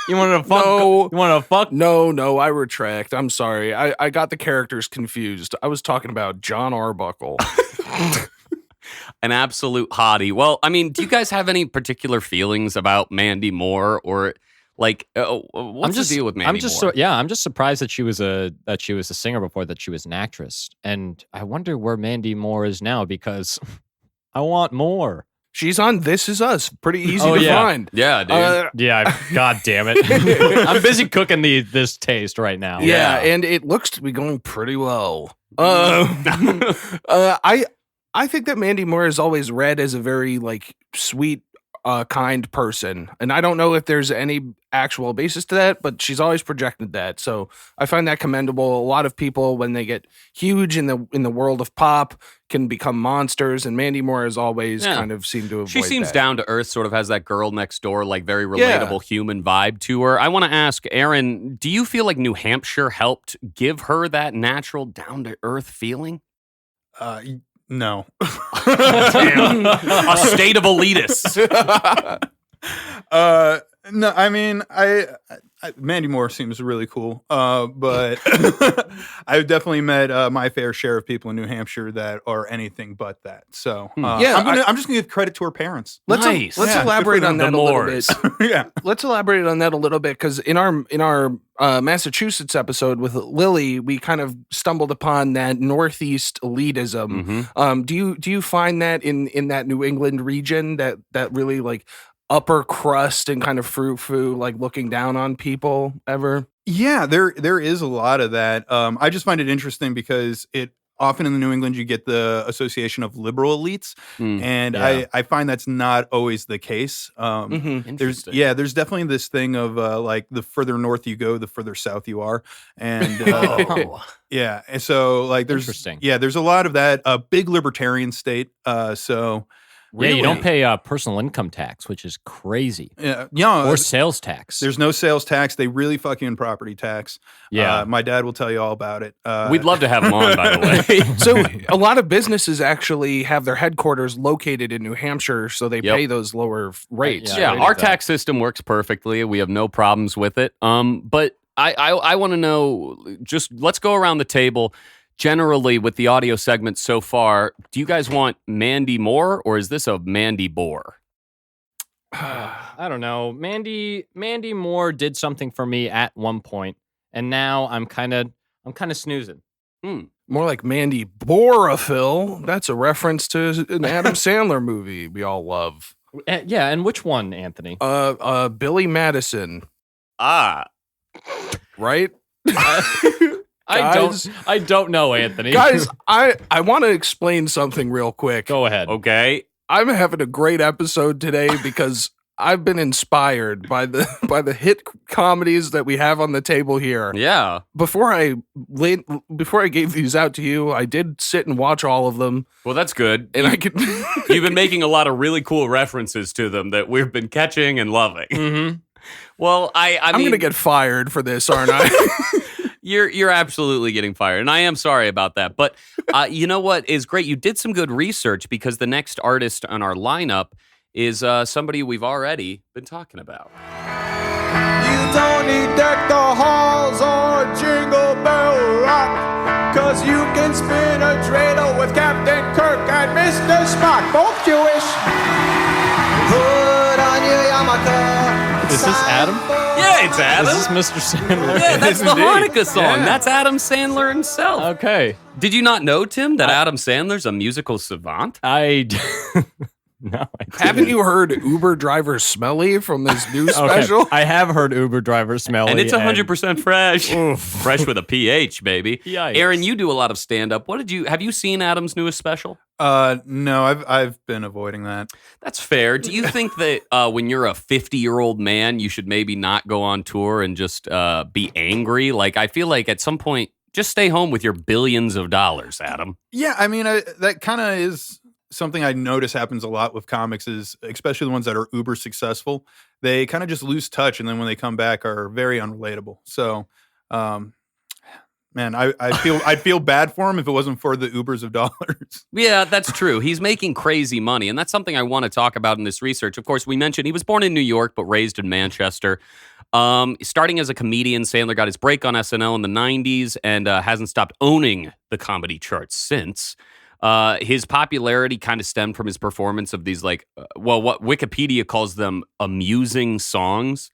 You wanted to fuck? No. You wanted to fuck? No, I retract. I'm sorry. I got the characters confused. I was talking about John Arbuckle. An absolute hottie. Well, I mean, do you guys have any particular feelings about Mandy Moore, or like what's the deal with Mandy Moore? I'm just surprised that she was a singer before that she was an actress, and I wonder where Mandy Moore is now, because I want more. She's on This Is Us. Pretty easy to yeah. find. Yeah, dude. Yeah, God damn it! I'm busy cooking this taste right now. Yeah, and it looks to be going pretty well. I think that Mandy Moore is always read as a very like sweet, kind person, and I don't know if there's any actual basis to that, but she's always projected that. So I find that commendable. A lot of people, when they get huge in the world of pop, can become monsters, and Mandy Moore has always kind of seemed to avoid She seems that. down to earth, sort of has that girl next door, like very relatable human vibe to her. I want to ask Aaron, do you feel like New Hampshire helped give her that natural down to earth feeling? No. Damn. A state of elitists. No, I mean, I Mandy Moore seems really cool, but I've definitely met my fair share of people in New Hampshire that are anything but that. So I'm just gonna give credit to her parents. Let's elaborate on that a little bit. Yeah, let's elaborate on that a little bit because in our Massachusetts episode with Lily, we kind of stumbled upon that Northeast elitism. Mm-hmm. Do you find that in that New England region that really like upper crust and kind of frou-frou, like looking down on people ever? Yeah, there is a lot of that. I just find it interesting because it often in the New England you get the association of liberal elites, and I find that's not always the case. There's definitely this thing of like the further north you go, the further south you are, and yeah, and so like there's a lot of that. A big libertarian state, so. Really? Yeah, you don't pay personal income tax, which is crazy. Yeah, or sales tax. There's no sales tax. They really fuck you in property tax. Yeah, my dad will tell you all about it. We'd love to have him on, by the way. So a lot of businesses actually have their headquarters located in New Hampshire, so they pay those lower rates. Yeah, our tax system works perfectly. We have no problems with it. But I want to know. Just let's go around the table. Generally, with the audio segment so far, do you guys want Mandy Moore or is this a Mandy Bore? I don't know. Mandy Moore did something for me at one point, and now I'm kind of snoozing. More like Mandy Boraphil. That's a reference to an Adam Sandler movie we all love. Yeah, and which one, Anthony? Billy Madison. Right? I don't know, Anthony. Guys, I want to explain something real quick. Go ahead. Okay. I'm having a great episode today because I've been inspired by the hit comedies that we have on the table here. Yeah. Before I gave these out to you, I did sit and watch all of them. Well, that's good. And I could. You've been making a lot of really cool references to them that we've been catching and loving. Mm-hmm. Well, I'm going to get fired for this, aren't I? You're absolutely getting fired, and I am sorry about that. But you know what is great? You did some good research because the next artist on our lineup is somebody we've already been talking about. You don't need deck the halls or jingle bell rock, 'cause you can spin a dreidel with Captain Kirk and Mr. Spock, both Jewish. Put on your yarmulke. Is this Adam? Yeah, it's Adam. Is this Mr. Sandler? Yeah, that's the Hanukkah song. Yeah. That's Adam Sandler himself. Okay. Did you not know, Tim, that Adam Sandler's a musical savant? No, I didn't. Haven't you heard Uber driver Smelly from this new special? Okay. I have heard Uber driver Smelly. And it's 100% fresh. Fresh with a PH, baby. Yikes. Aaron, you do a lot of stand-up. Have you seen Adam's newest special? No, I've been avoiding that. That's fair. Do you think that when you're a 50-year-old man, you should maybe not go on tour and just be angry? Like, I feel like at some point, just stay home with your billions of dollars, Adam. Yeah, I mean, that kind of is something I notice happens a lot with comics, is especially the ones that are uber successful. They kind of just lose touch, and then when they come back, are very unrelatable. So, man, I'd feel bad for him if it wasn't for the Ubers of dollars. Yeah, that's true. He's making crazy money, and that's something I want to talk about in this research. Of course, we mentioned he was born in New York but raised in Manchester. Starting as a comedian, Sandler got his break on SNL in the 90s and hasn't stopped owning the comedy charts since. His popularity kind of stemmed from his performance of these, like, what Wikipedia calls them amusing songs.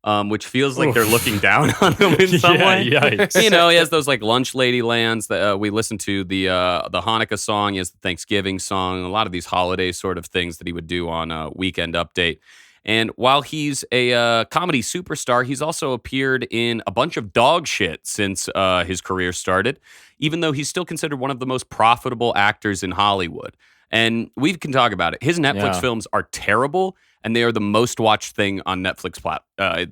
Which feels like they're looking down on him in some way. Yikes. You know, he has those like Lunch Lady Lands that we listened to, the Hanukkah song, he has the Thanksgiving song, a lot of these holiday sort of things that he would do on Weekend Update. And while he's a comedy superstar, he's also appeared in a bunch of dog shit since his career started, even though he's still considered one of the most profitable actors in Hollywood. And we can talk about it. His Netflix films are terrible, and they are the most watched thing on Netflix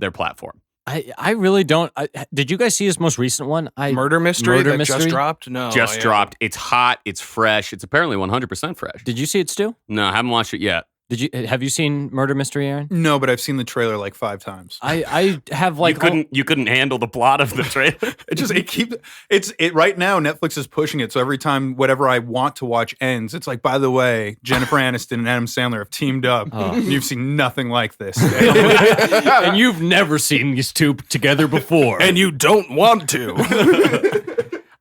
their platform. I really don't. Did you guys see his most recent one? Murder Mystery that just dropped? No. Just dropped. It's hot. It's fresh. It's apparently 100% fresh. Did you see it, Stu? No, I haven't watched it yet. Have you seen Murder Mystery, Aaron? No, but I've seen the trailer like 5 times. I have like you couldn't handle the plot of the trailer. It right now. Netflix is pushing it, so every time whatever I want to watch ends, it's like, by the way, Jennifer Aniston and Adam Sandler have teamed up. And you've seen nothing like this, and you've never seen these two together before, And you don't want to.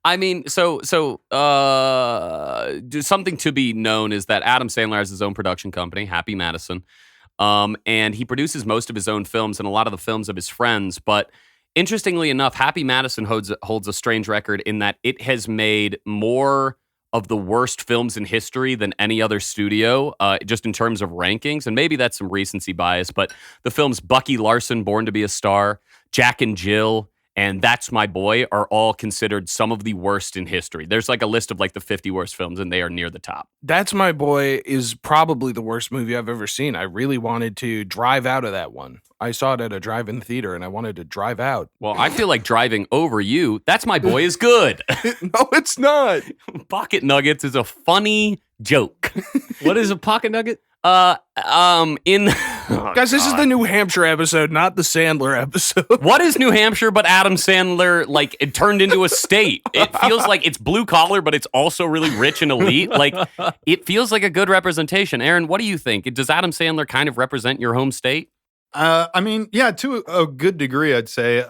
I mean, so something to be known is that Adam Sandler has his own production company, Happy Madison, and he produces most of his own films and a lot of the films of his friends. But interestingly enough, Happy Madison holds a strange record in that it has made more of the worst films in history than any other studio, just in terms of rankings. And maybe that's some recency bias, but the films Bucky Larson, Born to be a Star, Jack and Jill, and That's My Boy are all considered some of the worst in history. There's like a list of like the 50 worst films, and they are near the top. That's My Boy is probably the worst movie I've ever seen. I really wanted to drive out of that one. I saw it at a drive-in theater, and I wanted to drive out. Well, I feel like driving over you. That's My Boy is good. No, it's not. Pocket Nuggets is a funny joke. What is a pocket nugget? Guys, this is the New Hampshire episode, not the Sandler episode. What is New Hampshire but Adam Sandler, like, it turned into a state? It feels like it's blue collar, but it's also really rich and elite. Like, it feels like a good representation. Aaron, what do you think? Does Adam Sandler kind of represent your home state? I mean, yeah, to a good degree, I'd say.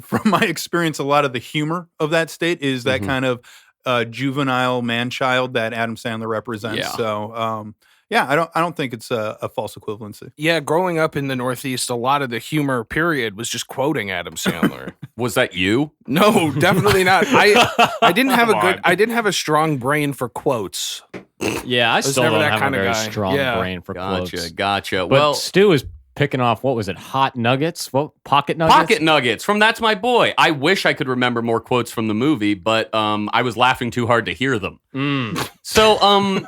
From my experience, a lot of the humor of that state is that kind of juvenile man-child that Adam Sandler represents. Yeah. So, yeah, I don't think it's a false equivalency. Yeah, growing up in the Northeast, a lot of the humor period was just quoting Adam Sandler. Was that you? No, definitely not. I didn't have a strong brain for quotes. Yeah, I still never don't that have a kind of very guy. strong Yeah. brain for quotes. Gotcha. But Well, Stu is picking off, what was it, hot nuggets? What, pocket nuggets? Pocket Nuggets from That's My Boy. I wish I could remember more quotes from the movie, but I was laughing too hard to hear them. So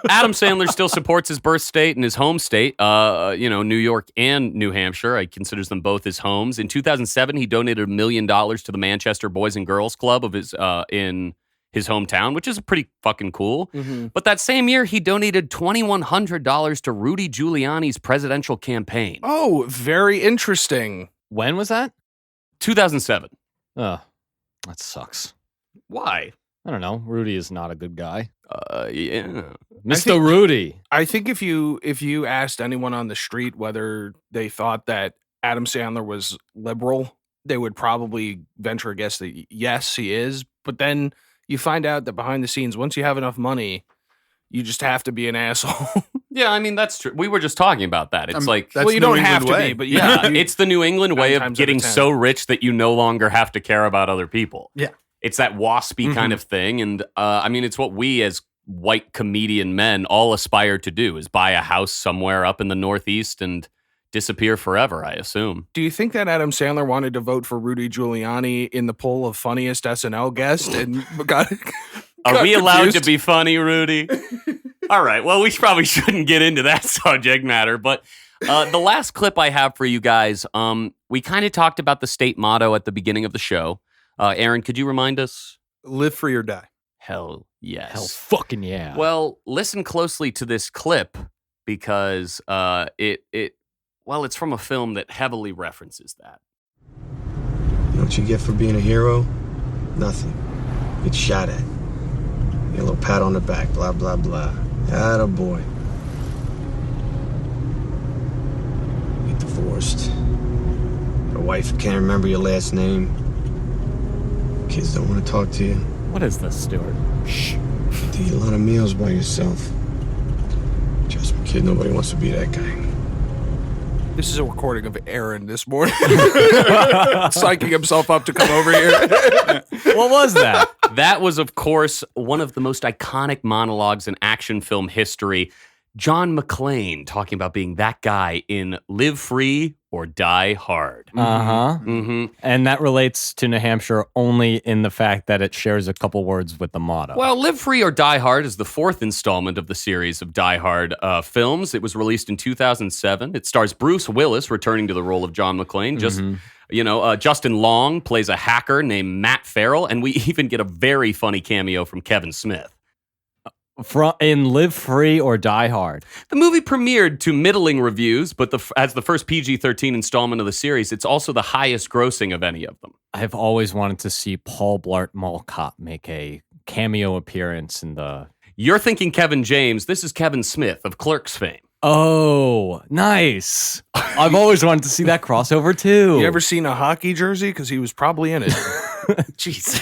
Adam Sandler still supports his birth state and his home state, New York and New Hampshire. He considers them both his homes. In 2007, he donated $1 million to the Manchester Boys and Girls Club of his in his hometown, which is pretty fucking cool. But that same year, he donated $2,100 to Rudy Giuliani's presidential campaign. Oh, very interesting. When was that? 2007. Oh, that sucks. Why? I don't know. Rudy is not a good guy. Yeah. Mr. Rudy. I think if you asked anyone on the street whether they thought that Adam Sandler was liberal, they would probably venture a guess that yes, he is. But then you find out that behind the scenes, once you have enough money, you just have to be an asshole. Yeah, I mean, that's true. We were just talking about that. It's like, that's well, you New don't England have to way. be, but yeah, it's the New England way 9 of times out of getting 10. so rich that you no longer have to care about other people. Yeah. It's that waspy kind of thing. And I mean, it's what we as white comedian men all aspire to do, is buy a house somewhere up in the Northeast and disappear forever, I assume. Do you think that Adam Sandler wanted to vote for Rudy Giuliani in the poll of funniest SNL guest and got Are we allowed confused? to be funny, Rudy? All right. Well, we probably shouldn't get into that subject matter. But the last clip I have for you guys, we kind of talked about the state motto at the beginning of the show. Aaron, could you remind us? Live free or die. Hell yes. Hell fucking yeah. Well, listen closely to this clip because it's from a film that heavily references that. You know what you get for being a hero? Nothing. Get shot at. Get a little pat on the back, blah, blah, blah. Atta boy. Get divorced. Got a wife who can't remember your last name. Kids don't want to talk to you. What is this, Stuart? Shh. You eat a lot of meals by yourself. Trust me, kid, nobody wants to be that guy. This is a recording of Aaron this morning, psyching himself up to come over here. What was that? That was, of course, one of the most iconic monologues in action film history. John McClane talking about being that guy in Live Free or Die Hard. Uh-huh. Mm-hmm. And that relates to New Hampshire only in the fact that it shares a couple words with the motto. Well, Live Free or Die Hard is the fourth installment of the series of Die Hard films. It was released in 2007. It stars Bruce Willis returning to the role of John McClane. Justin Long plays a hacker named Matt Farrell, and we even get a very funny cameo from Kevin Smith. in Live Free or Die Hard. The movie premiered to middling reviews, but as the first PG-13 installment of the series, it's also the highest grossing of any of them. I've always wanted to see Paul Blart Mall Cop make a cameo appearance in the... You're thinking Kevin James. This is Kevin Smith of Clerks fame. Oh, nice. I've always wanted to see that crossover too. You ever seen a hockey jersey? Because he was probably in it. Jesus.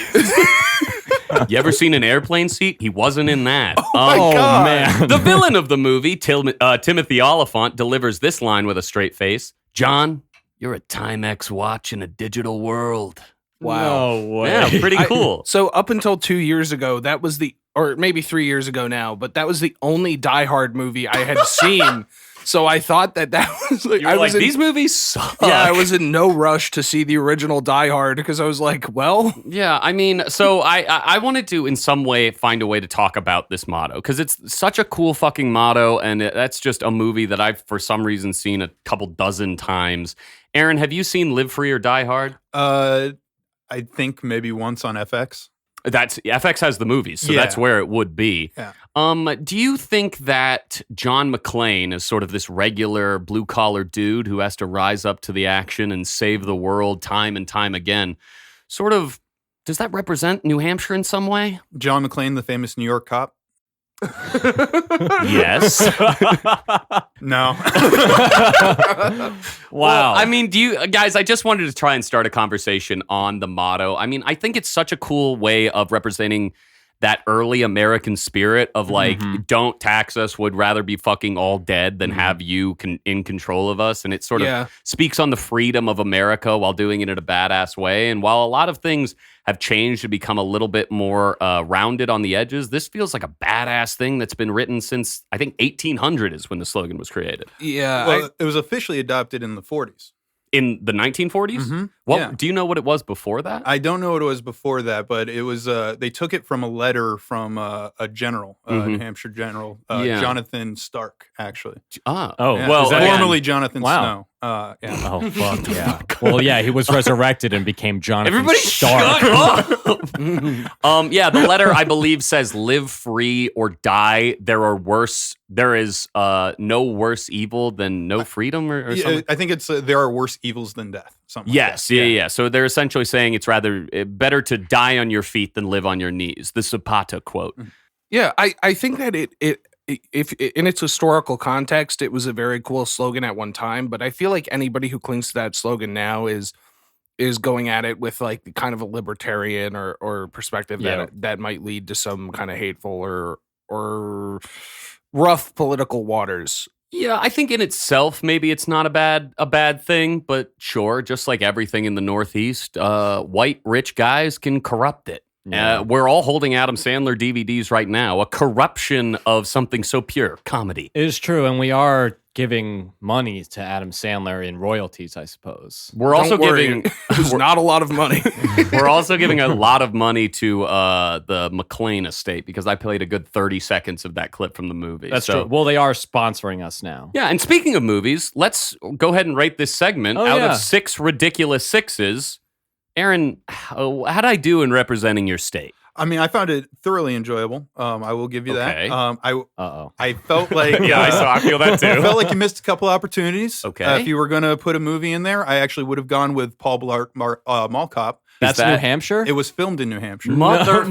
You ever seen an airplane seat? He wasn't in that. Oh, God. Man. The villain of the movie, Timothy Oliphant, delivers this line with a straight face. John, you're a Timex watch in a digital world. Wow. No way. Yeah, pretty cool. So up until 2 years ago, that was or maybe 3 years ago now, but that was the only Die Hard movie I had seen. So I thought that was like, These movies suck. Yeah, I was in no rush to see the original Die Hard because I was like, well, yeah, I mean, so I wanted to in some way find a way to talk about this motto because it's such a cool fucking motto, and that's just a movie that I've for some reason seen a couple dozen times. Aaron, have you seen Live Free or Die Hard? I think maybe once on FX. FX has the movies, so Yeah. that's where it would be. Yeah. Do you think that John McClane is sort of this regular blue collar dude who has to rise up to the action and save the world time and time again? Sort of, does that represent New Hampshire in some way? John McClane, the famous New York cop. Yes. No. Wow. Well, I mean, do you guys? I just wanted to try and start a conversation on the motto. I mean, I think it's such a cool way of representing that early American spirit of like, don't tax us, would rather be fucking all dead than have you in control of us. And it sort of speaks on the freedom of America while doing it in a badass way. And while a lot of things have changed to become a little bit more rounded on the edges, this feels like a badass thing that's been written since, I think, 1800 is when the slogan was created. yeah. Well, it was officially adopted in the 40s. In the 1940s? What do you know what it was before that? I don't know what it was before that, but it was they took it from a letter from a general, New Hampshire general, Jonathan Stark, actually. Oh, Yeah. well, formerly Jonathan Wow. Snow. Yeah. Oh, fuck, yeah. Well, yeah, he was resurrected and became Jonathan everybody Stark. shut up. Yeah, the letter I believe says live free or die. There is no worse evil than no freedom or Yeah, something. I think it's there are worse evils than death. Something like Yes, that. yeah. So they're essentially saying it's rather better to die on your feet than live on your knees. The Zapata quote. Yeah, I think that if in its historical context, it was a very cool slogan at one time, but I feel like anybody who clings to that slogan now is going at it with like kind of a libertarian or perspective that might lead to some kind of hateful or rough political waters. Yeah, I think in itself, maybe it's not a bad thing, but sure, just like everything in the Northeast, white rich guys can corrupt it. Yeah. We're all holding Adam Sandler DVDs right now. A corruption of something so pure, comedy. It is true, and we are giving money to Adam Sandler in royalties, I suppose. We're also Don't worry, giving there's not a lot of money. we're also giving a lot of money to the McClane estate because I played a good 30 seconds of that clip from the movie. That's true. Well, they are sponsoring us now. Yeah, and speaking of movies, let's go ahead and rate this segment out of 6 ridiculous sixes. Aaron, how'd I do in representing your state? I mean, I found it thoroughly enjoyable. I will give you Okay. that. I felt like I feel that too. I felt like you missed a couple opportunities. Okay. If you were going to put a movie in there, I actually would have gone with Paul Blart Mall Cop. That's that- New Hampshire? It was filmed in New Hampshire. Motherfucker!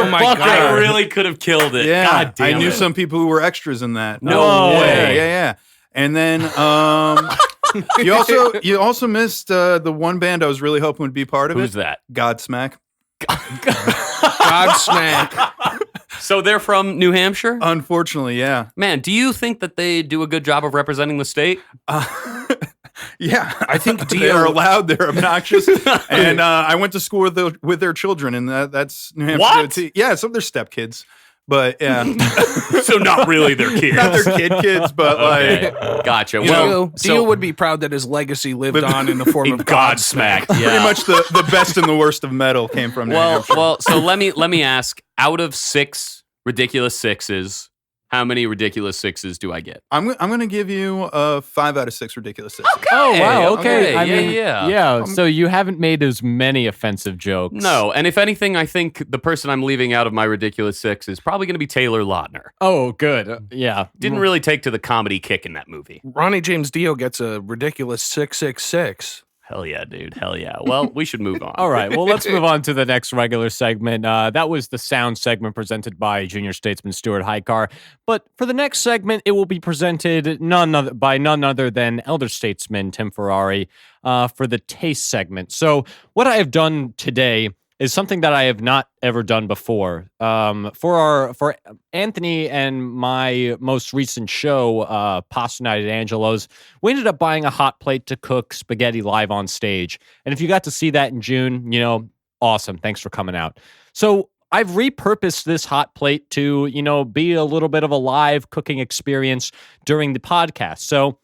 Oh my God. I really could have killed it. Yeah, God damn I knew it. some people who were extras in that. No way. Yeah. And then you also missed the one band I was really hoping would be part of Who's it. that? Godsmack. Godsmack. So they're from New Hampshire? Unfortunately, yeah. Man, do you think that they do a good job of representing the state? Yeah, I think they are loud. They're obnoxious, and I went to school with their children, and that's New Hampshire. What? DOT. Yeah, some of their stepkids, but yeah, So not really their kids. not their kids, but Okay. like Gotcha. Dio would be proud that his legacy lived on in the form of Godsmack. Godsmack. Yeah. pretty much the best and the worst of metal came from New Hampshire. Well. So let me ask. Out of 6 ridiculous sixes, How many ridiculous 6s do I get? I'm going to give you a 5 out of 6 ridiculous 6s. Okay. Oh, wow. Okay. I Yeah, mean, yeah. yeah. So you haven't made as many offensive jokes. No, and if anything, I think the person I'm leaving out of my ridiculous 6 is probably going to be Taylor Lautner. Oh, good. Yeah. Didn't really take to the comedy kick in that movie. Ronnie James Dio gets a ridiculous 666. Hell yeah, dude. Hell yeah. Well, we should move on. All right. Well, let's move on to the next regular segment. That was the sound segment presented by Junior Statesman Stuart Highcar. But for the next segment, it will be presented by none other than Elder Statesman Tim Ferrari for the taste segment. So what I have done today is something that I have not ever done before. For Anthony and my most recent show, Pasta Night at Angelo's, we ended up buying a hot plate to cook spaghetti live on stage. And if you got to see that in June, awesome. Thanks for coming out. So I've repurposed this hot plate to, be a little bit of a live cooking experience during the podcast. So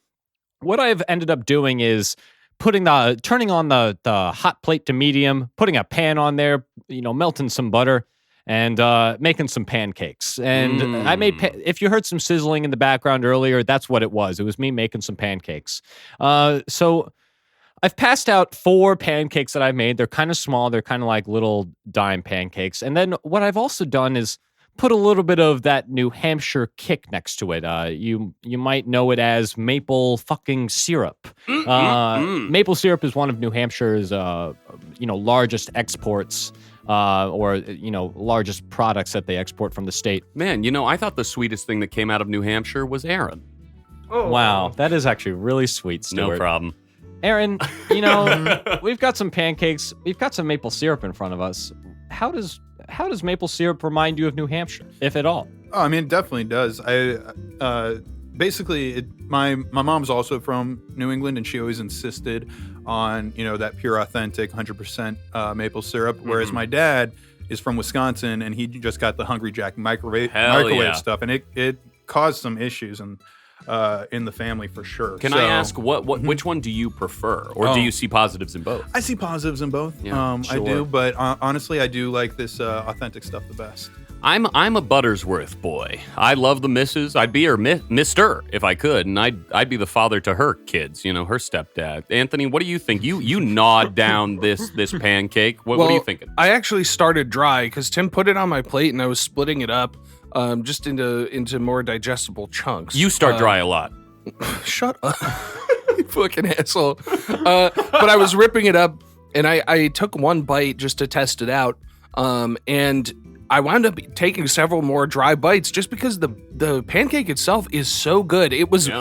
what I've ended up doing is turning on the hot plate to medium, putting a pan on there, melting some butter, and making some pancakes. And I made, if you heard some sizzling in the background earlier, that's what it was. It was me making some pancakes. So I've passed out 4 pancakes that I made. They're kind of small. They're kind of like little dime pancakes. And then what I've also done is put a little bit of that New Hampshire kick next to it. You might know it as maple fucking syrup. Maple syrup is one of New Hampshire's largest exports or largest products that they export from the state. Man, I thought the sweetest thing that came out of New Hampshire was Aaron. Oh, wow, that is actually really sweet, Stuart. No problem. Aaron, we've got some pancakes. We've got some maple syrup in front of us. How does maple syrup remind you of New Hampshire, if at all? Oh, I mean, it definitely does. My mom's also from New England, and she always insisted on that pure, authentic, 100% maple syrup. Whereas my dad is from Wisconsin, and he just got the Hungry Jack microwave stuff, and it caused some issues in the family for sure. Can I ask which one do you prefer, or do you see positives in both? I see positives in both. Yeah, I do, but honestly, I do like this authentic stuff the best. I'm a Buttersworth boy. I love the missus. I'd be her mister if I could, and I'd be the father to her kids. Her stepdad. Anthony, what do you think? You gnawed down this pancake. What are you thinking? I actually started dry because Tim put it on my plate, and I was splitting it up just into more digestible chunks. You start dry a lot. Shut up, you fucking asshole. But I was ripping it up, and I took one bite just to test it out, and I wound up taking several more dry bites just because the pancake itself is so good. It was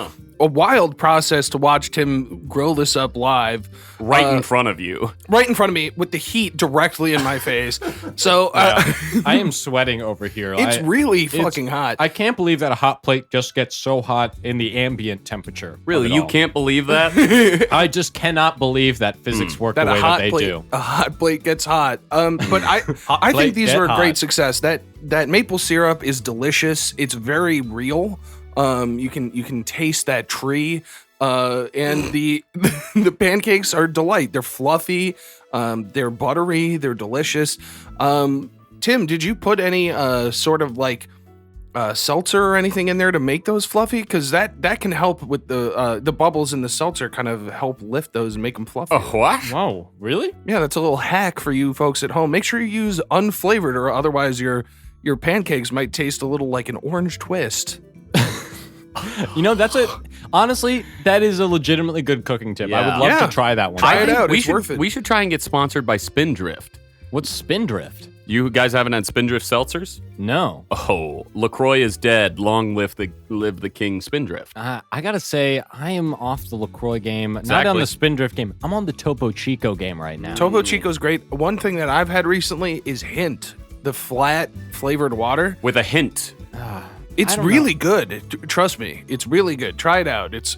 a wild process to watch Tim grill this up live. Right in front of you. Right in front of me with the heat directly in my face. So I am sweating over here. It's really fucking hot. I can't believe that a hot plate just gets so hot in the ambient temperature. Really? You can't believe that? I just cannot believe that physics work the way that they do. A hot plate gets hot. But I think these were a great success. That maple syrup is delicious. It's very real. You can taste that tree, and the pancakes are delight. They're fluffy, they're buttery, they're delicious. Tim, did you put any sort of like seltzer or anything in there to make those fluffy? Because that can help with the bubbles in the seltzer, kind of help lift those and make them fluffy. Oh, what? Whoa, really? Yeah, that's a little hack for you folks at home. Make sure you use unflavored, or otherwise your pancakes might taste a little like an orange twist. Honestly, that is a legitimately good cooking tip. Yeah. I would love to try that one. Try it out. We It's should, worth it. We should try and get sponsored by Spindrift. What's Spindrift? You guys haven't had Spindrift seltzers? No. Oh, LaCroix is dead. Long live the king Spindrift. I gotta say, I am off the LaCroix game. Not Exactly. on the Spindrift game. I'm on the Topo Chico game right now. Topo Chico's great. One thing that I've had recently is Hint, the flat flavored water. With a hint. It's I don't really good. Trust me, it's really good. Try it out. It's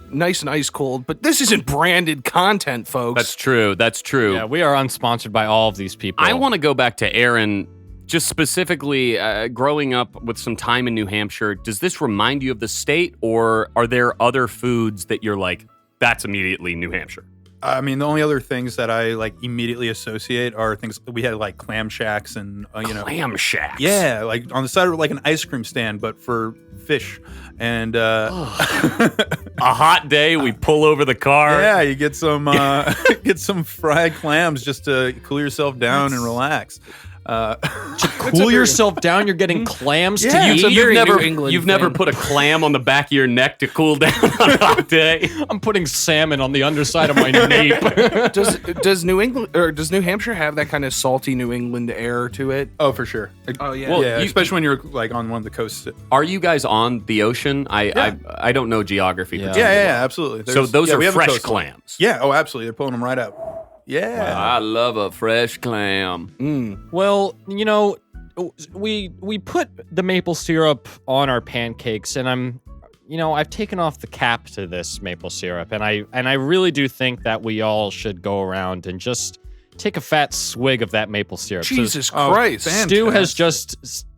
nice and ice cold, but this isn't branded content, folks. That's true. That's true. Yeah, we are unsponsored by all of these people. I want to go back to Aaron, just specifically growing up with some time in New Hampshire. Does this remind you of the state, or are there other foods that you're like, that's immediately New Hampshire? I mean, the only other things that I like immediately associate are things we had like clam shacks and Clam shacks. yeah, like on the side of like an ice cream stand, but for fish. And a hot day, we pull over the car. Yeah, you get some get some fried clams just to cool yourself down and relax. Cool yourself down. You're getting clams to eat. So New you've never put a clam on the back of your neck to cool down on a hot day. I'm putting salmon on the underside of my nape. Does New England or does New Hampshire have that kind of salty New England air to it? Oh, for sure. Oh yeah. Well, Yeah, especially when you're like on one of the coasts. Are you guys on the ocean? I don't know geography. Yeah. particularly. Absolutely. So those are we have a fresh coastline. clams. Yeah, oh, absolutely. They're pulling them right out. Yeah. I love a fresh clam. Well, you know, we put the maple syrup on our pancakes, and I've taken off the cap to this maple syrup, and I really do think that we all should go around and just take a fat swig of that maple syrup. Jesus Oh, Christ. fantastic.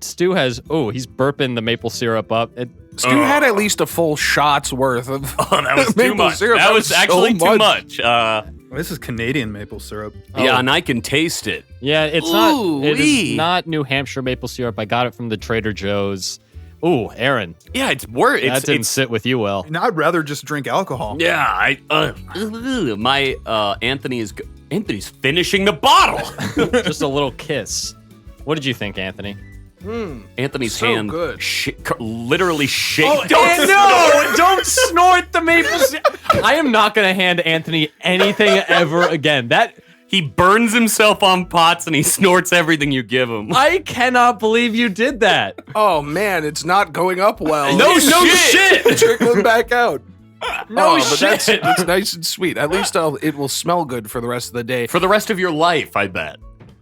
Stu has he's burping the maple syrup up. Stu had at least a full shot's worth of That was too maple much. syrup. That was so actually too much. This is Canadian maple syrup. Yeah, and I can taste it. Yeah, it Ooh-wee. is not New Hampshire maple syrup. I got it from the Trader Joe's. Ooh, Aaron, Yeah, it's worth. that didn't sit with you well. Now, I'd rather just drink alcohol. Yeah, Anthony's finishing the bottle. Just a little kiss. What did you think, Anthony? Anthony's So hand good. literally shake. Don't snort the maple syrup. I am not going to hand Anthony anything ever again. He burns himself on pots and he snorts everything you give him. I cannot believe you did that. Oh man, it's not going up well. No shit. Trickling back out. No But shit. that's nice and sweet. At least it will smell good for the rest of the day. For the rest of your life, I bet.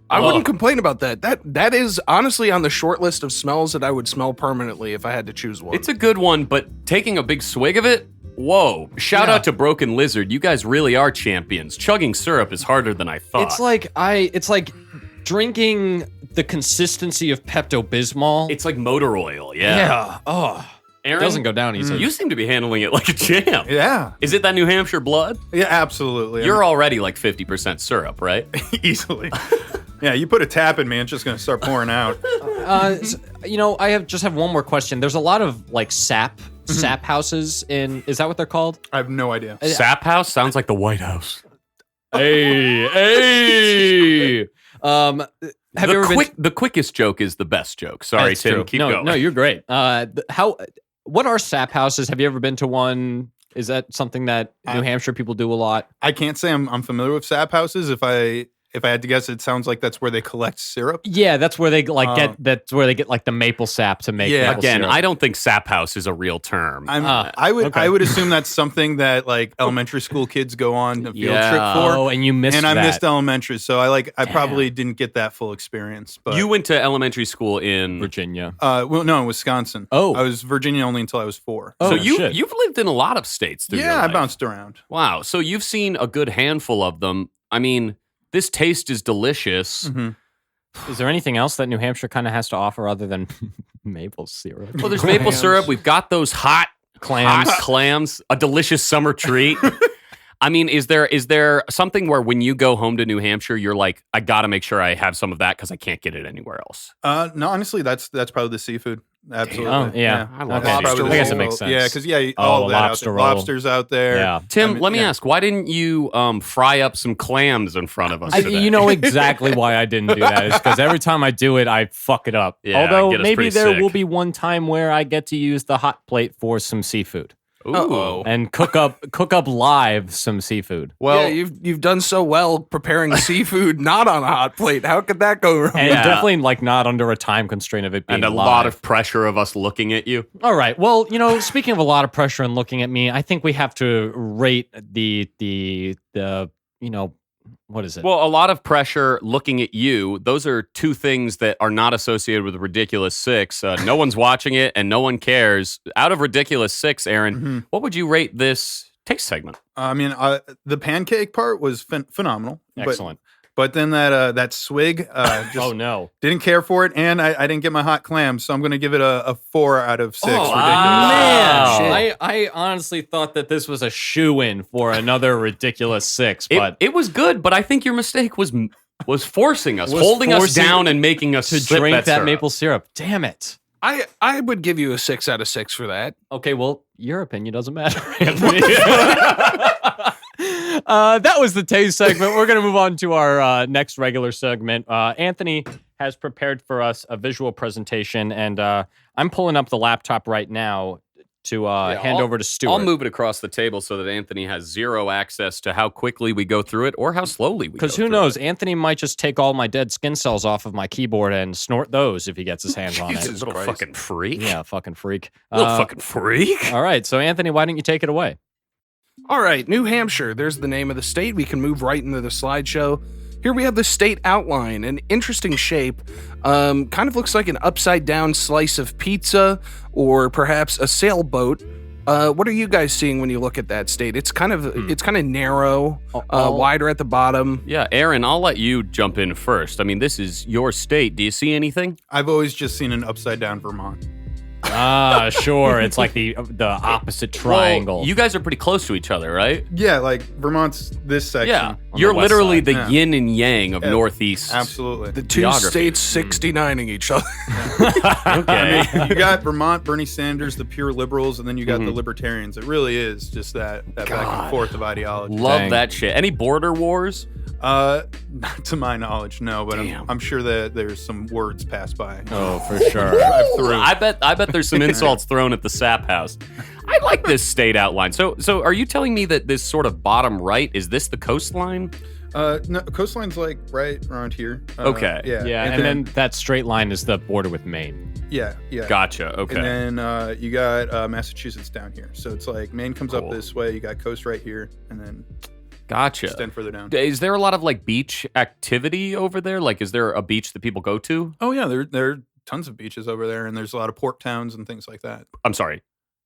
I wouldn't complain about that. That is honestly on the short list of smells that I would smell permanently if I had to choose one. It's a good one, but taking a big swig of it, whoa. Shout out to Broken Lizard. You guys really are champions. Chugging syrup is harder than I thought. It's like drinking the consistency of Pepto-Bismol. It's like motor oil, yeah. Oh. Aaron, It doesn't go down easy. You seem to be handling it like a champ. Yeah. Is it that New Hampshire blood? Yeah, absolutely. You're already like 50% syrup, right? easily. Yeah, you put a tap in me, it's just going to start pouring out. I have one more question. There's a lot of like sap houses is that what they're called? I have no idea. Sap House sounds like the White House. Hey. Have you ever been? The quickest joke is the best joke. Sorry, That's Tim. true. Keep no, going. No, you're great. What are sap houses? Have you ever been to one? Is that something that New Hampshire people do a lot? I can't say I'm familiar with sap houses. If I had to guess, it sounds like that's where they collect syrup. Yeah, that's where they that's where they get like the maple sap to make. Yeah. maple Again, syrup. I don't think Sap House is a real term. I would assume that's something that like elementary school kids go on a field trip for. Oh, and you missed I that. missed elementary, so I probably didn't get that full experience. But You went to elementary school in Virginia. well, no, in Wisconsin. Oh. I was Virginia only until I was 4. Oh, so shit. you've lived in a lot of states through your Yeah, I life. bounced around. Wow. So you've seen a good handful of them. I mean, this taste is delicious. Mm-hmm. Is there anything else that New Hampshire kind of has to offer other than maple syrup? Well, there's maple syrup. We've got those hot Clams. clams, a delicious summer treat. I mean, is there something where when you go home to New Hampshire, you're like, I got to make sure I have some of that because I can't get it anywhere else? No, honestly, that's probably the seafood. Absolutely. Oh, yeah. I love That's it. probably the I guess it seafood. makes sense. Yeah, because Oh, all a that out lobster there. roll. Lobsters out there. Yeah. Tim, I mean, let me yeah. ask, why didn't you fry up some clams in front of us today? You know exactly why I didn't do that. Is because every time I do it, I fuck it up. Yeah, Although get us maybe pretty there sick. will be one time where I get to use the hot plate for some seafood Ooh. and cook up live some seafood. Well, yeah, you've done so well preparing seafood not on a hot plate. How could that go wrong? And Yeah. definitely like not under a time constraint of it being and a live. lot of pressure of us looking at you. All right. Well, speaking of a lot of pressure and looking at me, I think we have to rate the what is it? Well, a lot of pressure looking at you. Those are two things that are not associated with Ridiculous Six. No one's watching it and no one cares. Out of Ridiculous Six, Aaron, what would you rate this taste segment? I mean, the pancake part was phenomenal. Excellent. But then that swig, just Oh no. didn't care for it, and I didn't get my hot clams, so I'm going to give it a 4 out of 6. Ridiculous. Man, I honestly thought that this was a shoe-in for another Ridiculous Six, but It was good, but I think your mistake was forcing us, Was holding us forcing down and making us to sip drink that syrup. maple syrup. Damn it. I would give you a 6 out of 6 for that. Okay, well, your opinion doesn't matter, Anthony. That was the taste segment. We're going to move on to our next regular segment. Anthony has prepared for us a visual presentation, and I'm pulling up the laptop right now to hand over to Stuart. I'll move it across the table so that Anthony has zero access to how quickly we go through it or how slowly we go through it. Because who knows, Anthony might just take all my dead skin cells off of my keyboard and snort those if he gets his hands on it. Jesus Christ. Fucking freak. Yeah, fucking freak. Little fucking freak. All right, so Anthony, why don't you take it away? All right, New Hampshire. There's the name of the state. We can move right into the slideshow. Here we have the state outline, an interesting shape. Kind of looks like an upside down slice of pizza or perhaps a sailboat. What are you guys seeing when you look at that state? It's kind of narrow, wider at the bottom. Yeah, Aaron, I'll let you jump in first. I mean, this is your state. Do you see anything? I've always just seen an upside down Vermont. Ah, sure. It's like the opposite triangle. Well, you guys are pretty close to each other, right? Yeah, like Vermont's this section. Yeah, On you're the west literally side. the Yeah. yin and yang of Northeast. Absolutely. The two Geography. states 69ing each other. Okay. You got Vermont, Bernie Sanders, the pure liberals, and then you got the libertarians. It really is just that back and forth of ideology. Love Dang. that shit. Any border wars? Not to my knowledge, no, but Damn. I'm sure that there's some words passed by. Oh, for sure. Drive through. I bet there's some insults thrown at the sap house. I like this state outline. So are you telling me that this sort of bottom right, is this the coastline? No, coastline's like right around here. Okay. Yeah. Yeah, and then that straight line is the border with Maine. Yeah. Gotcha. Okay. And then you got Massachusetts down here. So it's like Maine comes up this way. You got coast right here, and then Gotcha. extend further down. Is there a lot of like beach activity over there? Like, is there a beach that people go to? Oh yeah, there are tons of beaches over there, and there's a lot of port towns and things like that. I'm sorry,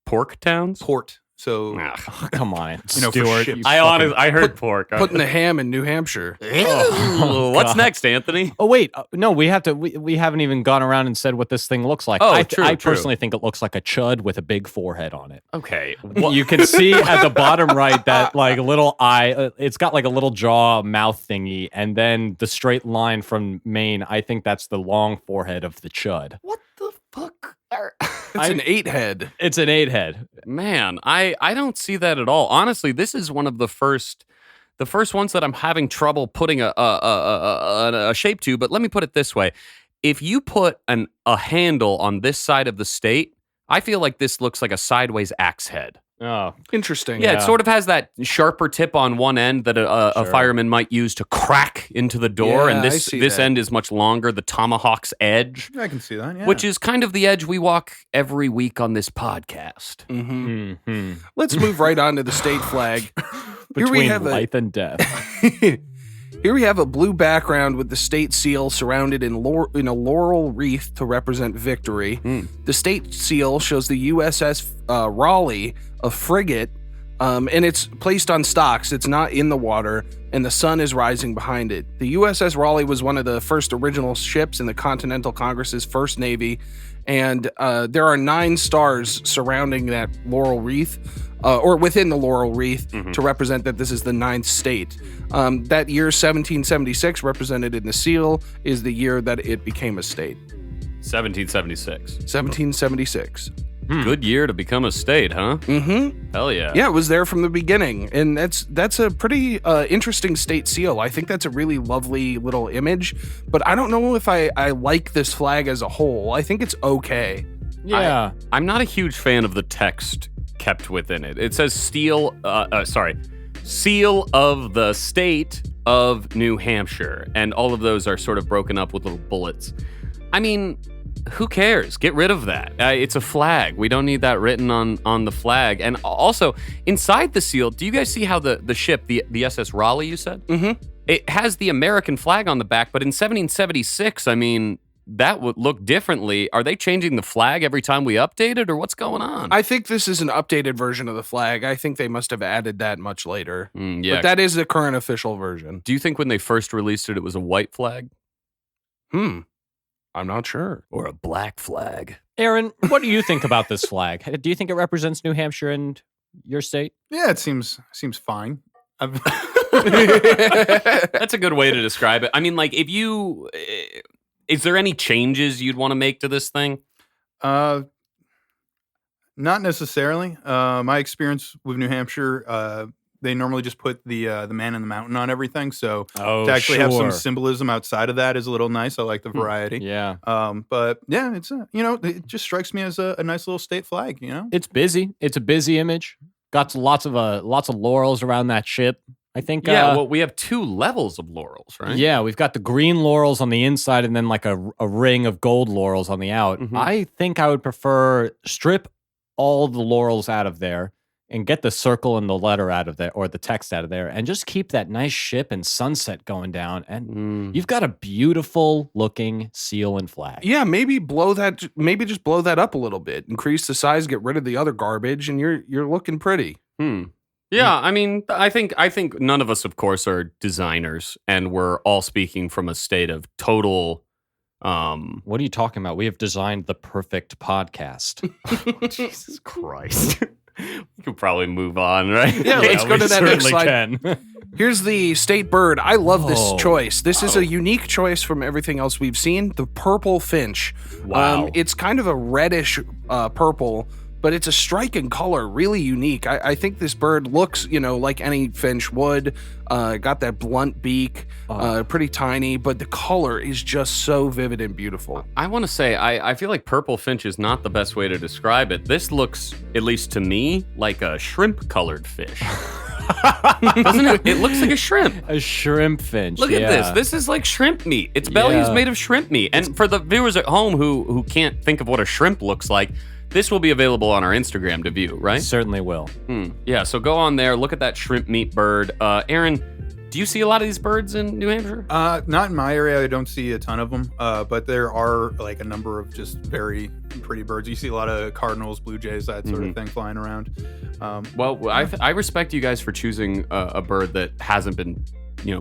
pork towns? Port. So Oh, come on, You know, for Stuart. ships. you I fucking- heard pork. Putting the ham in New Hampshire. What's God. next, Anthony? Oh wait, no, we have to. We haven't even gone around and said what this thing looks like. Oh, I true. personally think it looks like a chud with a big forehead on it. Okay. You can see at the bottom right that like little eye. It's got like a little jaw mouth thingy, and then the straight line from Maine. I think that's the long forehead of the chud. What the fuck? It's an 8 head. It's an 8 head. Man, I don't see that at all. Honestly, this is one of the first ones that I'm having trouble putting a shape to. But let me put it this way: if you put a handle on this side of the state, I feel like this looks like a sideways axe head. Oh, Interesting. Yeah, Yeah. it sort of has that sharper tip on one end that a Sure. fireman might use to crack into the door, Yeah, and I this see this that. end is much longer, the tomahawk's edge, I can see that. Yeah. which is kind of the edge we walk every week on this podcast. mm-hmm. Let's move right on to the state flag. Here we Between have life and death. Here we have a blue background with the state seal surrounded in a laurel wreath to represent victory. The state seal shows the USS Raleigh, a frigate, and it's placed on stocks. It's not in the water, and the sun is rising behind it. The USS Raleigh was one of the first original ships in the Continental Congress's First Navy, and there are 9 stars surrounding that laurel wreath, or within the laurel wreath, to represent that this is the 9th state. That year, 1776, represented in the seal, is the year that it became a state. 1776. 1776. Good year to become a state, huh? Mm-hmm. Hell yeah. Yeah, it was there from the beginning, and that's a pretty interesting state seal. I think that's a really lovely little image, but I don't know if I like this flag as a whole. I think it's okay. Yeah. I'm not a huge fan of the text kept within it. It says seal of the state of New Hampshire, and all of those are sort of broken up with little bullets. I mean, who cares? Get rid of that. It's a flag. We don't need that written on the flag. And also, inside the seal, do you guys see how the ship, the SS Raleigh, you said? Mm-hmm. It has the American flag on the back, but in 1776, I mean, that would look differently. Are they changing the flag every time we update it, or what's going on? I think this is an updated version of the flag. I think they must have added that much later. Yeah. But that is the current official version. Do you think when they first released it, it was a white flag? I'm not sure. Or a black flag? Aaron, what do you think about this flag? Do you think it represents New Hampshire and your state? Yeah, it seems fine. That's a good way to describe it. I mean, like, if you... Is there any changes you'd want to make to this thing? Not necessarily. My experience with New Hampshire, they normally just put the man in the mountain on everything. So to actually have some symbolism outside of that is a little nice. I like the variety. Yeah. But yeah, it's it just strikes me as a nice little state flag. It's busy. It's a busy image. Got lots of laurels around that ship. I think. Yeah. Well, we have 2 levels of laurels, right? Yeah, we've got the green laurels on the inside, and then like a ring of gold laurels on the out. Mhm. I think I would prefer strip all the laurels out of there and get the circle and the letter out of there, or the text out of there, and just keep that nice ship and sunset going down. And you've got a beautiful looking seal and flag. Yeah, maybe just blow that up a little bit, increase the size, get rid of the other garbage, and you're looking pretty. Yeah, I mean, I think none of us, of course, are designers, and we're all speaking from a state of total. What are you talking about? We have designed the perfect podcast. Jesus Christ. We could probably move on, right? Yeah, let's go to that next slide. Can. Here's the state bird. I love this choice. This is a unique choice from everything else we've seen. The purple finch. Wow. It's kind of a reddish purple, but it's a striking color, really unique. I think this bird looks, like any finch would. Got that blunt beak, pretty tiny, but the color is just so vivid and beautiful. I want to say, I feel like purple finch is not the best way to describe it. This looks, at least to me, like a shrimp-colored fish. Doesn't it? It looks like a shrimp. A shrimp finch. Look at this. This is like shrimp meat. Its belly is made of shrimp meat. And for the viewers at home who can't think of what a shrimp looks like, this will be available on our Instagram to view, right? Certainly will. Yeah, so go on there, look at that shrimp meat bird. Aaron, do you see a lot of these birds in New Hampshire? Not in my area. I don't see a ton of them, but there are like a number of just very pretty birds. You see a lot of cardinals, blue jays, that sort of thing flying around. I respect you guys for choosing a bird that hasn't been,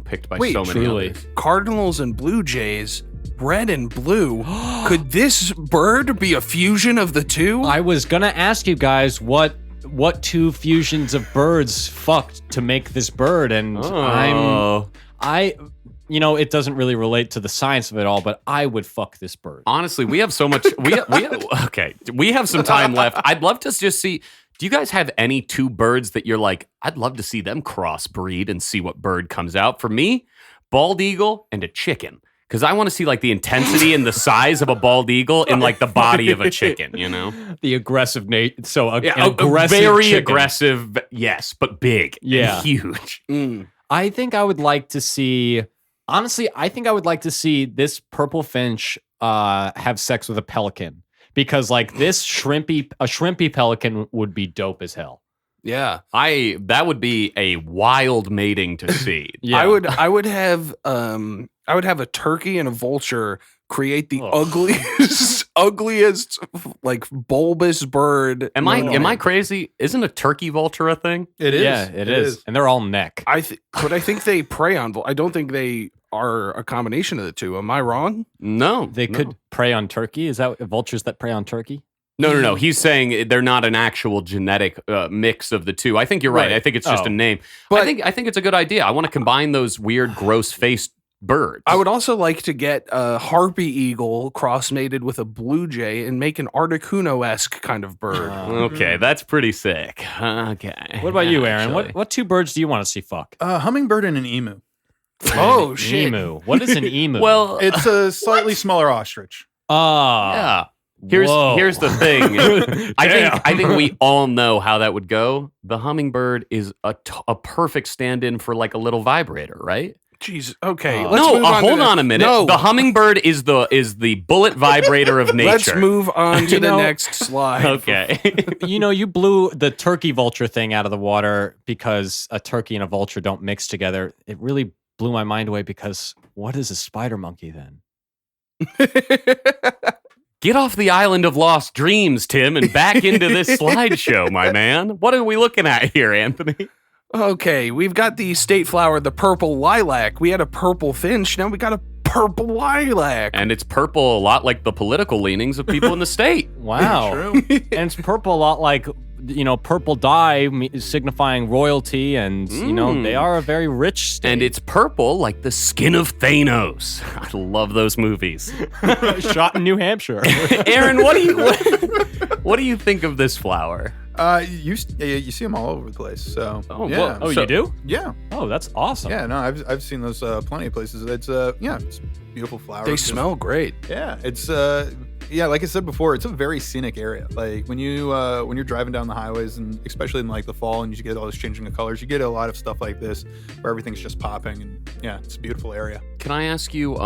picked by so many others. Cardinals and blue jays, red and blue. Could this bird be a fusion of the two? I was gonna ask you guys what 2 fusions of birds fucked to make this bird, and it doesn't really relate to the science of it all, but I would fuck this bird. Honestly, we have so much. We have some time left. I'd love to just see. Do you guys have any 2 birds that you're like, I'd love to see them crossbreed and see what bird comes out? For me, bald eagle and a chicken. Because I want to see like the intensity and the size of a bald eagle in like the body of a chicken, The aggressive aggressive, very chicken. Aggressive, yes, but big, and huge. I think I would like to see. Honestly, I think I would like to see this purple finch have sex with a pelican, because like a shrimpy pelican would be dope as hell. Yeah, that would be a wild mating to see. Yeah. I would have a turkey and a vulture create the ugliest like bulbous bird. Am I crazy? Isn't a turkey vulture a thing? It is. Yeah, it is. And they're all neck. But I think they prey on. I don't think they are a combination of the two. Am I wrong? No, they could prey on turkey. Is that vultures that prey on turkey? No. He's saying they're not an actual genetic mix of the two. I think you're right. I think it's just a name. But I think it's a good idea. I want to combine those weird, gross-faced birds. I would also like to get a harpy eagle cross-mated with a blue jay and make an Articuno-esque kind of bird. Okay, that's pretty sick. Okay. What about you, Aaron? What 2 birds do you want to see fuck? Hummingbird and an emu. Oh, shit. Emu. What is an emu? Well, it's a slightly smaller ostrich. Yeah. Here's the thing. I think we all know how that would go. The hummingbird is a perfect stand-in for like a little vibrator, right? Jeez. Okay. Hold on a minute. No. The hummingbird is the bullet vibrator of nature. Let's move on to the next slide. Okay. You blew the turkey vulture thing out of the water because a turkey and a vulture don't mix together. It really blew my mind away, because what is a spider monkey then? Get off the island of lost dreams, Tim, and back into this slideshow, my man. What are we looking at here, Anthony? Okay, we've got the state flower, the purple lilac. We had a purple finch. Now we got a purple lilac. And it's purple a lot like the political leanings of people in the state. Wow. True. And it's purple a lot like purple dye signifying royalty, and they are a very rich state. And it's purple like the skin of Thanos. I love those movies. Shot in New Hampshire. Aaron, what do you think of this flower? You see them all over the place. So you do? Yeah. Oh, that's awesome. Yeah, no, I've seen those plenty of places. It's it's beautiful flowers. They smell great. Yeah, it's like I said before, it's a very scenic area. Like when you're driving down the highways, and especially in like the fall, and you get all this changing of colors, you get a lot of stuff like this where everything's just popping, and yeah, it's a beautiful area. Can I ask you,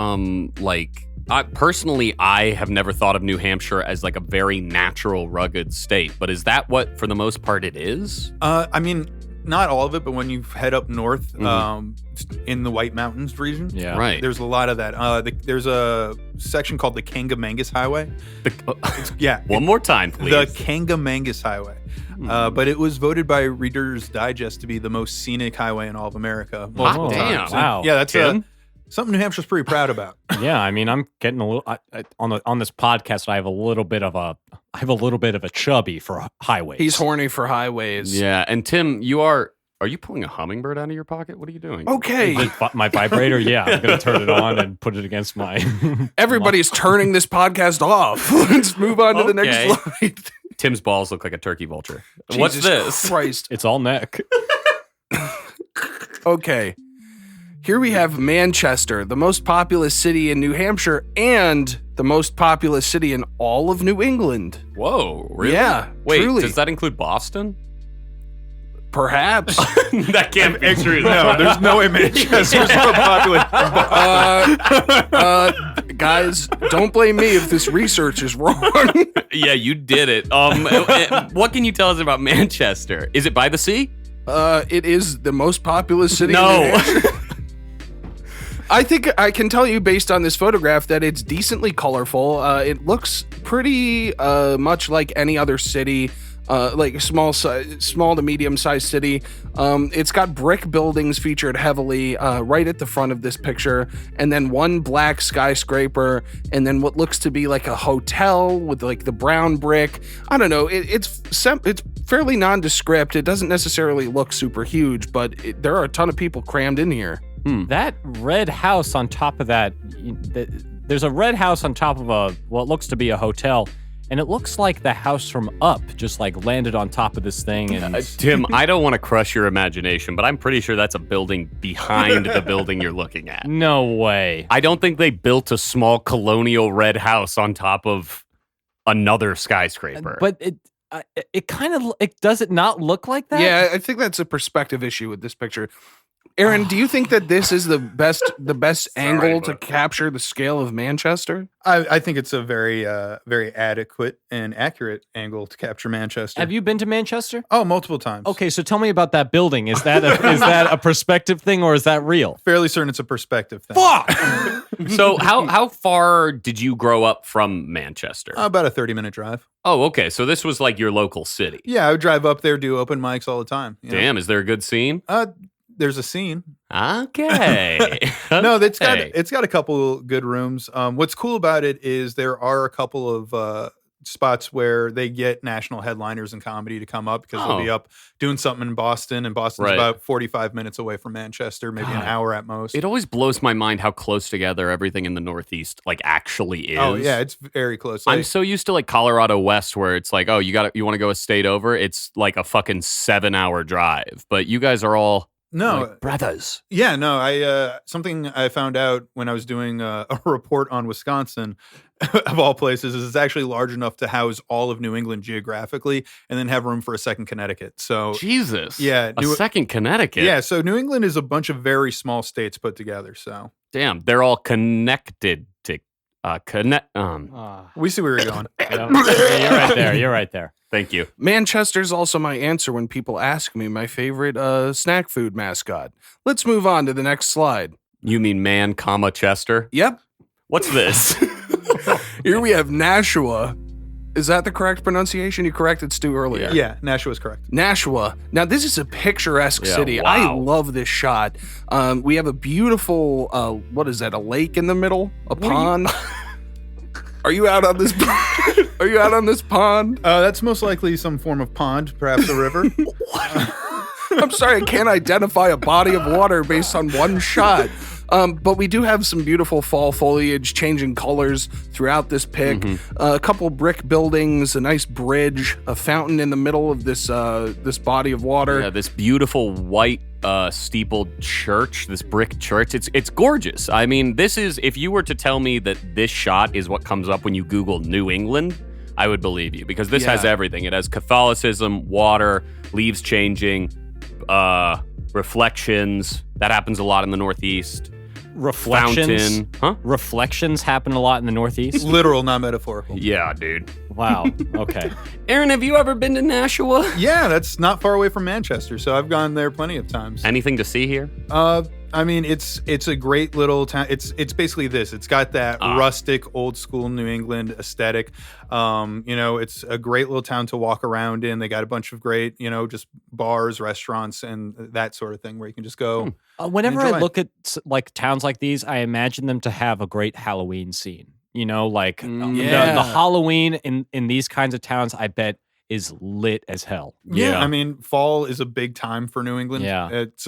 I have never thought of New Hampshire as like a very natural, rugged state, but is that what, for the most part, it is? I mean, not all of it, but when you head up north, in the White Mountains region, right, there's a lot of that. There's a section called the Kangamangas Highway. One more time, please. The Kangamangas Highway. But it was voted by Reader's Digest to be the most scenic highway in all of America. Hot damn! Wow. Yeah, that's something New Hampshire's pretty proud about. Yeah, I mean, I'm getting a little on this podcast. I have a little bit of a chubby for highways. He's horny for highways. Yeah, and Tim, are you pulling a hummingbird out of your pocket? What are you doing? Okay. My vibrator. Yeah, I'm gonna turn it on and put it against my. Everybody's turning this podcast off. Let's move on to the next slide. Tim's balls look like a turkey vulture. Jesus What's this? Christ. It's all neck. Okay. Here we have Manchester, the most populous city in New Hampshire and the most populous city in all of New England. Whoa, really? Yeah, Wait, truly. Does that include Boston? Perhaps. That can't be true. No, there's no way Manchester's so popular. Guys, don't blame me if this research is wrong. Yeah, you did it. What can you tell us about Manchester? Is it by the sea? It is the most populous city in No. New Hampshire. I think I can tell you based on this photograph that it's decently colorful. It looks pretty much like any other city, like a small to medium sized city. It's got brick buildings featured heavily right at the front of this picture, and then one black skyscraper, and then what looks to be like a hotel with like the brown brick. I don't know. It's fairly nondescript. It doesn't necessarily look super huge, but there are a ton of people crammed in here. That red house on top of that, there's a red house on top of what looks to be a hotel, and it looks like the house from Up just like landed on top of this thing. And Tim, I don't want to crush your imagination, but I'm pretty sure that's a building behind the building you're looking at. No way. I don't think they built a small colonial red house on top of another skyscraper. But it kind of, does it not look like that? Yeah, I think that's a perspective issue with this picture. Aaron, do you think that this is the best angle to capture the scale of Manchester? I think it's a very very adequate and accurate angle to capture Manchester. Have you been to Manchester? Oh, multiple times. Okay, so tell me about that building. Is that a perspective thing or is that real? Fairly certain it's a perspective thing. Fuck! So how far did you grow up from Manchester? About a 30-minute drive. Oh, okay. So this was like your local city. Yeah, I would drive up there, do open mics all the time. Damn, is there a good scene? There's a scene. Okay. No, it's got a couple good rooms. What's cool about it is there are a couple of spots where they get national headliners in comedy to come up because they'll be up doing something in Boston, and Boston's about 45 minutes away from Manchester, maybe an hour at most. It always blows my mind how close together everything in the Northeast like actually is. Oh yeah, it's very close. I'm so used to like Colorado West where it's like, oh, you want to go a state over? It's like a fucking 7-hour drive. But you guys are all like brothers. Yeah, no, something I found out when I was doing a report on Wisconsin, of all places, is it's actually large enough to house all of New England geographically and then have room for a second Connecticut. So Jesus. Yeah. A second Connecticut. Yeah, so New England is a bunch of very small states put together. So damn, they're all connected to we see where you're going. You're right there. Thank you. Manchester's also my answer when people ask me my favorite snack food mascot. Let's move on to the next slide. You mean man, Chester? Yep. What's this? Here we have Nashua. Is that the correct pronunciation? You corrected Stu earlier. Yeah, Nashua is correct. Nashua. Now, this is a picturesque city. Wow. I love this shot. We have a beautiful, what is that, a lake in the middle? A pond? Are you out on this? Are you out on this pond? That's most likely some form of pond, perhaps a river. I'm sorry, I can't identify a body of water based on one shot. But we do have some beautiful fall foliage changing colors throughout this pic. A couple brick buildings, a nice bridge, a fountain in the middle of this this body of water. Yeah, this beautiful white steepled church, this brick church. It's gorgeous. I mean, this is, if you were to tell me that this shot is what comes up when you Google New England, I would believe you, because this has everything. It has Catholicism, water, leaves changing, reflections. That happens a lot in the Northeast. Reflections? Fountain. Huh? Reflections happen a lot in the Northeast? Literal, not metaphorical. Yeah, dude. Wow. Okay. Aaron, have you ever been to Nashua? Yeah, that's not far away from Manchester, so I've gone there plenty of times. Anything to see here? I mean, it's a great little town. It's basically this. It's got that rustic, old school New England aesthetic. It's a great little town to walk around in. They got a bunch of great, just bars, restaurants, and that sort of thing where you can just go. Whenever I look at like towns like these, I imagine them to have a great Halloween scene. The Halloween in these kinds of towns, I bet, is lit as hell. Yeah, I mean, fall is a big time for New England. Yeah. It's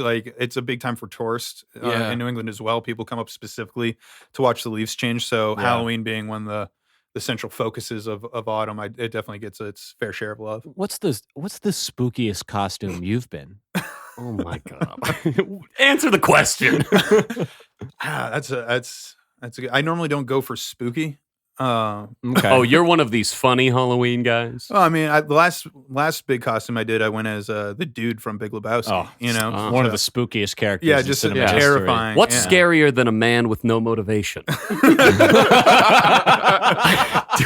a big time for tourists in New England as well. People come up specifically to watch the leaves change. So Halloween being one of the central focuses of autumn, it definitely gets its fair share of love. What's the spookiest costume you've been? Oh my God. Answer the question. That's a good. I normally don't go for spooky. Okay. Oh, you're one of these funny Halloween guys. Well, I mean, the last big costume I did, I went as the dude from Big Lebowski. One of the spookiest characters. Yeah, in just cinema terrifying. What's scarier than a man with no motivation? Do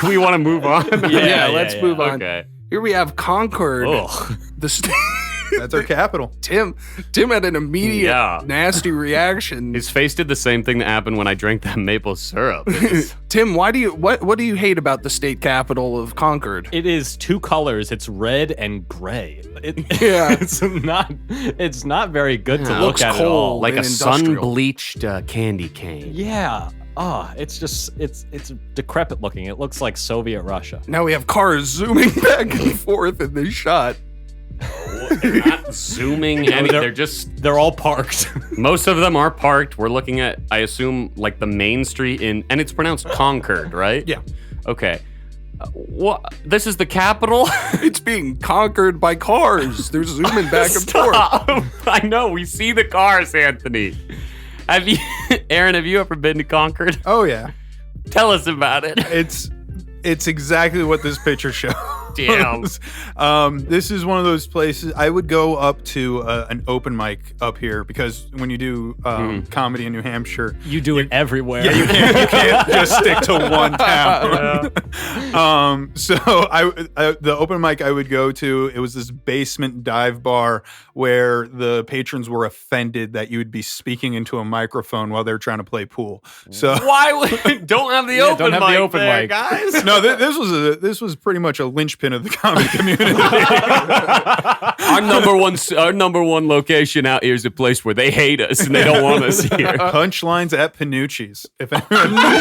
we want to move on? Let's move on. Okay. Here we have Concord. The state. That's our capital. Tim had an immediate nasty reaction. His face did the same thing that happened when I drank that maple syrup. Tim, what do you hate about the state capital of Concord? It is two colors. It's red and gray. It's not very good to look at at all. Like a sun-bleached candy cane. Yeah. It's decrepit looking. It looks like Soviet Russia. Now we have cars zooming back and forth in this shot. They're not zooming. They're all parked. Most of them are parked. We're looking at, I assume, like the main street and it's pronounced Concord, right? Yeah. Okay. What? This is the capital? It's being conquered by cars. They're zooming back and forth. I know. We see the cars, Anthony. Aaron, have you ever been to Concord? Oh yeah. Tell us about it. It's exactly what this picture shows. Damn. This is one of those places. I would go up to an open mic up here because when you do comedy in New Hampshire, you do it everywhere. Yeah, you can't just stick to one town. So the open mic I would go to, it was this basement dive bar where the patrons were offended that you would be speaking into a microphone while they're trying to play pool. So why would don't have the open mic, guys? No, this was pretty much a linchpin of the comedy community. Our number one location out here is a place where they hate us and they don't want us here. Punchlines at Panucci's. Oh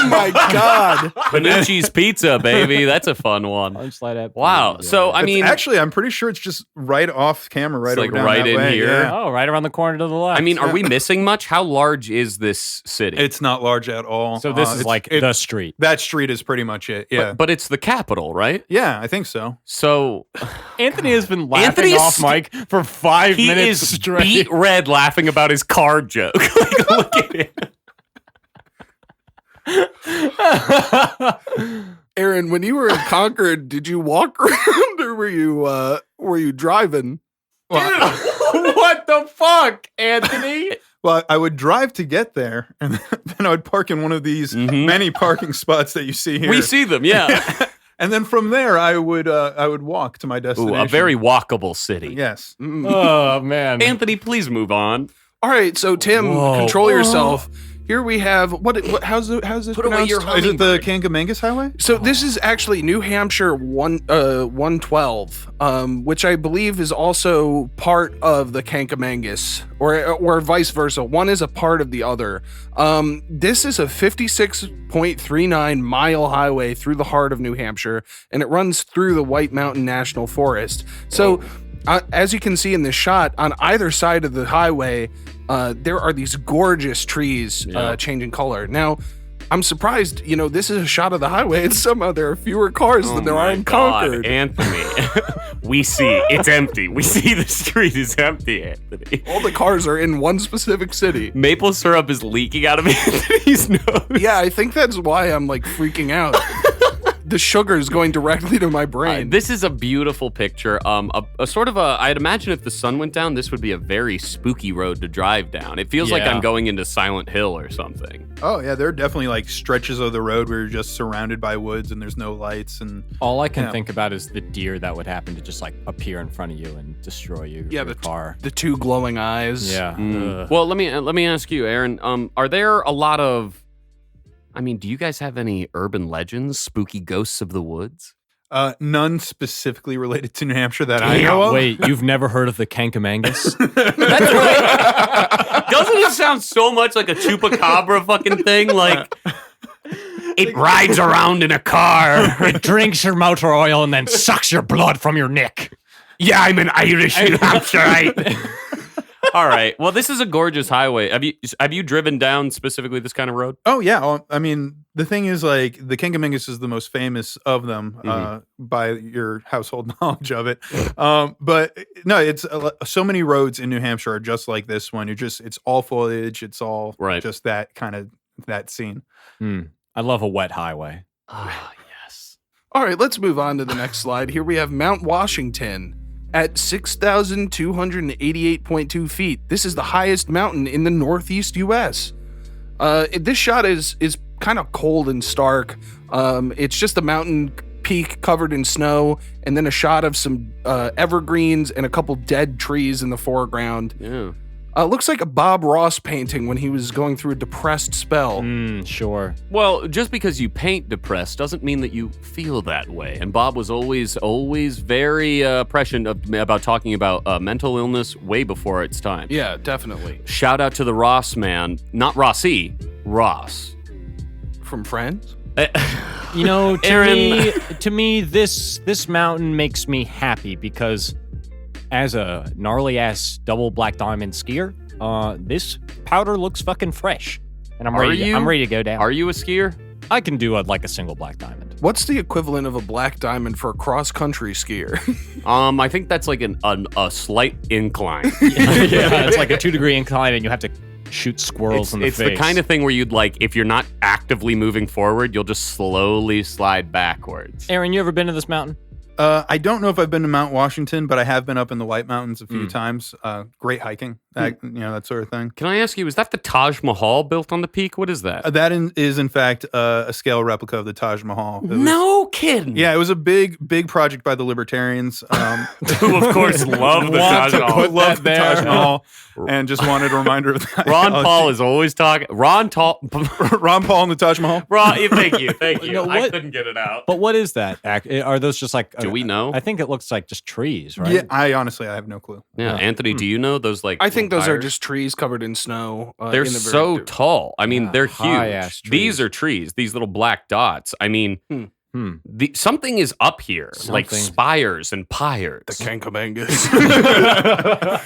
my God, Panucci's Pizza, baby, that's a fun one. Punchline at wow. So I mean, actually, I'm pretty sure it's just right off camera, right over like down right that in way. here. Yeah. Oh, right around the corner to the left. I mean, are we missing much? How large is this city? It's not large at all. So this is like the street. That street is pretty much it. Yeah, but it's the capital, right? Yeah, I think so. So Anthony has been laughing off mic for 5 minutes straight. He is beet red laughing about his car joke. Like, look at him. Aaron, when you were in Concord, did you walk around or were you driving? Dude, what the fuck, Anthony? Well, I would drive to get there, and then I would park in one of these many parking spots that you see here. We see them, yeah. And then from there, I would walk to my destination. Ooh, a very walkable city. Yes. Oh man, Anthony, please move on. All right, so Tim, control yourself. Here we have how's this Put away pronounced? your Is it the Kankamangas Highway? So this is actually New Hampshire 112, which I believe is also part of the Kankamangas, or vice versa. One is a part of the other. This is a 56.39 mile highway through the heart of New Hampshire, and it runs through the White Mountain National Forest. So, as you can see in this shot, on either side of the highway, there are these gorgeous trees changing color. Now, I'm surprised, this is a shot of the highway and somehow there are fewer cars than there are in Concord. Anthony, we see it's empty. We see the street is empty, Anthony. All the cars are in one specific city. Maple syrup is leaking out of Anthony's nose. Yeah, I think that's why I'm like freaking out. The sugar is going directly to my brain. This is a beautiful picture. A sort of I'd imagine if the sun went down, this would be a very spooky road to drive down. It feels like I'm going into Silent Hill or something. Oh yeah, there are definitely like stretches of the road where you're just surrounded by woods and there's no lights and all I can think about is the deer that would happen to just like appear in front of you and destroy you. Yeah, your car. The two glowing eyes. Yeah. Well, let me ask you, Aaron. Are there a lot of? I mean, do you guys have any urban legends, spooky ghosts of the woods? None specifically related to New Hampshire that I know of. Wait, you've never heard of the Kankamangas? That's right. Doesn't it sound so much like a chupacabra fucking thing? Like it rides around in a car. It drinks your motor oil and then sucks your blood from your neck. Yeah, I'm an Irish New Hampshireite. All right. Well, this is a gorgeous highway. Have you driven down specifically this kind of road? Oh yeah. Well, I mean, the thing is, like, the Kankamangas is the most famous of them by your household knowledge of it. But no, it's so many roads in New Hampshire are just like this one. It's all foliage. It's all just that kind of that scene. I love a wet highway. Ah, yes. All right, let's move on to the next slide. Here we have Mount Washington at 6,288.2 feet. This is the highest mountain in the Northeast U.S. This shot is kind of cold and stark. It's just a mountain peak covered in snow, and then a shot of some evergreens and a couple dead trees in the foreground. Yeah. Looks like a Bob Ross painting when he was going through a depressed spell. Sure. Well, just because you paint depressed doesn't mean that you feel that way. And Bob was always very prescient about talking about mental illness way before its time. Yeah, definitely. Shout out to the Ross man, not Rossi, Ross. From Friends? To me, this mountain makes me happy because as a gnarly ass double black diamond skier, this powder looks fucking fresh, and I'm ready to go down. Are you a skier? I can do a single black diamond. What's the equivalent of a black diamond for a cross country skier? I think that's like a slight incline. Yeah, it's like a 2-degree incline, and you have to shoot squirrels in the face. It's the kind of thing where you'd like, if you're not actively moving forward, you'll just slowly slide backwards. Aaron, you ever been to this mountain? I don't know if I've been to Mount Washington, but I have been up in the White Mountains a few times. Great hiking, that sort of thing. Can I ask you, is that the Taj Mahal built on the peak? What is that? That is, in fact, a scale replica of the Taj Mahal. No kidding. Yeah, it was a big project by the libertarians. Who, of course, love the Taj Mahal. Loved the Taj Mahal and just wanted a reminder of that. Ron Paul is always talking. Ron Paul and the Taj Mahal. Thank you. I couldn't get it out. But what is that? Are those just like... Do we know? I think it looks like just trees, right? Yeah, I have no clue. Yeah, Anthony, do you know those like... I think those are just trees covered in snow. They're so tall. I mean, they're high-ass huge. trees. These are trees. These little black dots. I mean, something is up here, like spires and pyres. The Kankamangas.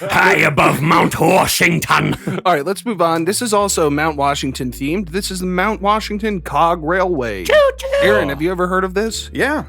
High above Mount Washington. All right, let's move on. This is also Mount Washington themed. This is the Mount Washington Cog Railway. Aaron, have you ever heard of this? Yeah.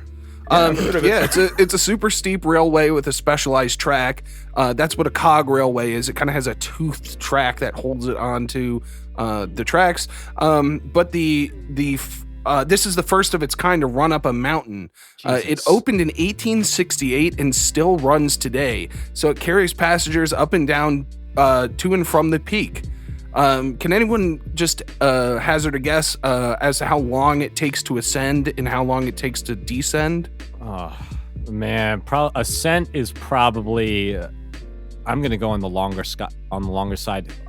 It's a super steep railway with a specialized track. That's what a cog railway is. It kind of has a toothed track that holds it onto the tracks. But this is the first of its kind to run up a mountain. It opened in 1868 and still runs today. So it carries passengers up and down to and from the peak. Can anyone just hazard a guess as to how long it takes to ascend and how long it takes to descend? Oh, man. Ascent is probably I'm gonna go on the longer side.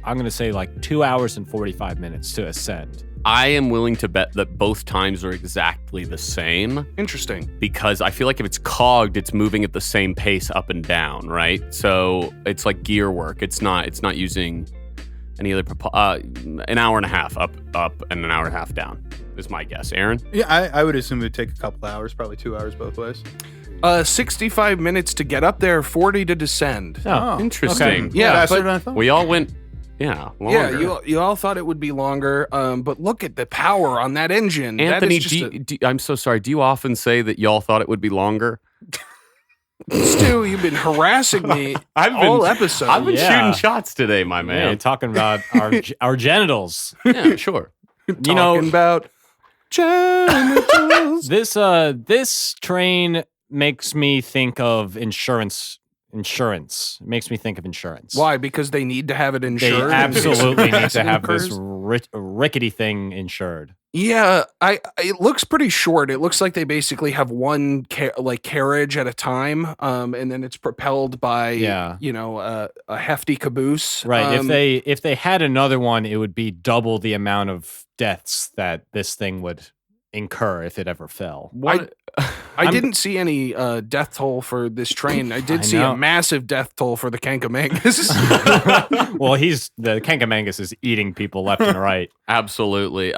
I'm gonna say like 2 hours and 45 minutes to ascend. I am willing to bet that both times are exactly the same. Interesting. Because I feel like if it's cogged, it's moving at the same pace up and down, right? So it's like gear work. It's not using any other an hour and a half up and an hour and a half down is my guess. Aaron? Yeah, I would assume it would take a couple hours, probably 2 hours both ways. 65 minutes to get up there, 40 to descend. Oh, interesting. Okay. Yeah, faster but- than I thought. We all went, longer. Yeah, you all thought it would be longer, but look at the power on that engine. Anthony, that is just I'm so sorry. Do you often say that y'all thought it would be longer? Stu, you've been harassing me all episode. I've been Yeah. shooting shots today, my Yeah, man. talking about our genitals. Yeah, sure. talking about genitals. This train makes me think of insurance. It makes me think of insurance. Why? Because they need to have it They insured. absolutely need to Accident have this occurs? rickety thing insured. Yeah, it looks pretty short. It looks like they basically have one carriage at a time, and then it's propelled by a hefty caboose. Right. If they had another one, it would be double the amount of deaths that this thing would incur if it ever fell. I didn't see any death toll for this train. I did see a massive death toll for the Kankamangas. Well, the Kankamangas is eating people left and right. Absolutely.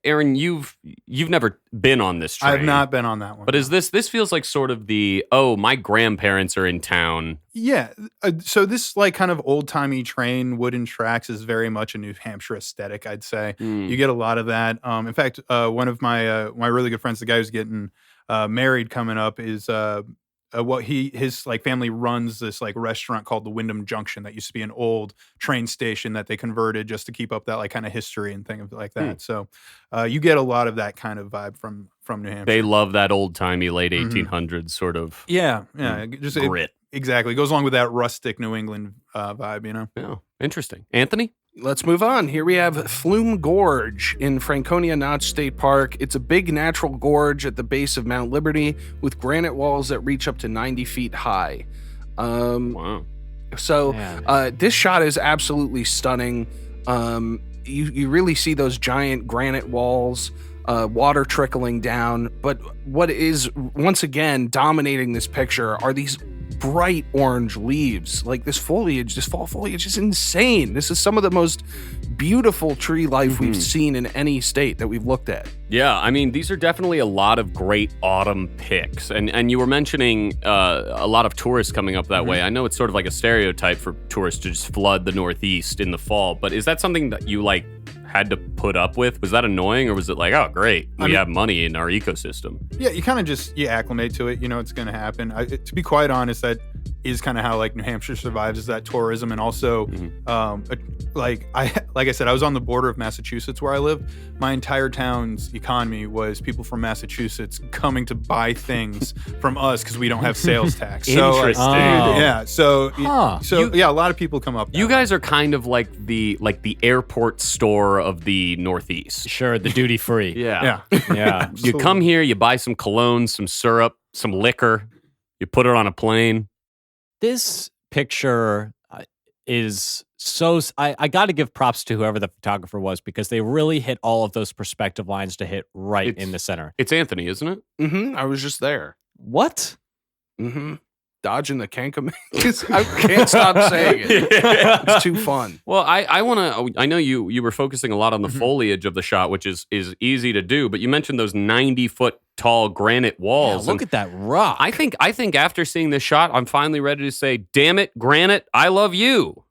Aaron, you've never been on this train. I've not been on that one. But is this feels like sort of the, my grandparents are in town. Yeah. So this like kind of old timey train, wooden tracks is very much a New Hampshire aesthetic, I'd say. You get a lot of that. In fact, one of my really good friends, the guy who's getting married coming up, is his like family runs this like restaurant called the Wyndham Junction that used to be an old train station that they converted just to keep up that like kind of history and things like that. So you get a lot of that kind of vibe from New Hampshire. They love that old timey late 1800s sort of just grit. Exactly. It goes along with that rustic New England vibe, you know? Yeah. Interesting. Anthony? Let's move on. Here we have Flume Gorge in Franconia Notch State Park. It's a big natural gorge at the base of Mount Liberty with granite walls that reach up to 90 feet high. Wow. So this shot is absolutely stunning. You really see those giant granite walls, water trickling down. But what is once again dominating this picture are these bright orange leaves. Like this fall foliage is insane. This is some of the most beautiful tree life we've seen in any state that we've looked at. Yeah, I mean, these are definitely a lot of great autumn picks. And you were mentioning a lot of tourists coming up that way. I know it's sort of like a stereotype for tourists to just flood the Northeast in the fall, but is that something that you like had to put up with? Was that annoying, or was it like, oh, great, we have money in our ecosystem? Yeah, you kind of just acclimate to it. You know it's going to happen. To be quite honest, that is kind of how like New Hampshire survives, is that tourism. And also like I said, I was on the border of Massachusetts where I live. My entire town's economy was people from Massachusetts coming to buy things from us because we don't have sales tax. Interesting. Yeah, so Huh. a lot of people come up that You way. guys are kind of like the airport store of the Northeast. Sure, the duty free. Yeah. Yeah. You come here, you buy some cologne, some syrup, some liquor, you put it on a plane. This picture is so. I got to give props to whoever the photographer was, because they really hit all of those perspective lines to hit right in the center. It's Anthony, isn't it? I was just there. What? Dodging the Kankamangas. I can't stop saying it. It's too fun. Well, I know you were focusing a lot on the foliage of the shot, which is easy to do, but you mentioned those 90-foot tall granite walls. Yeah, look at that rock. I think after seeing this shot, I'm finally ready to say, damn it, granite, I love you.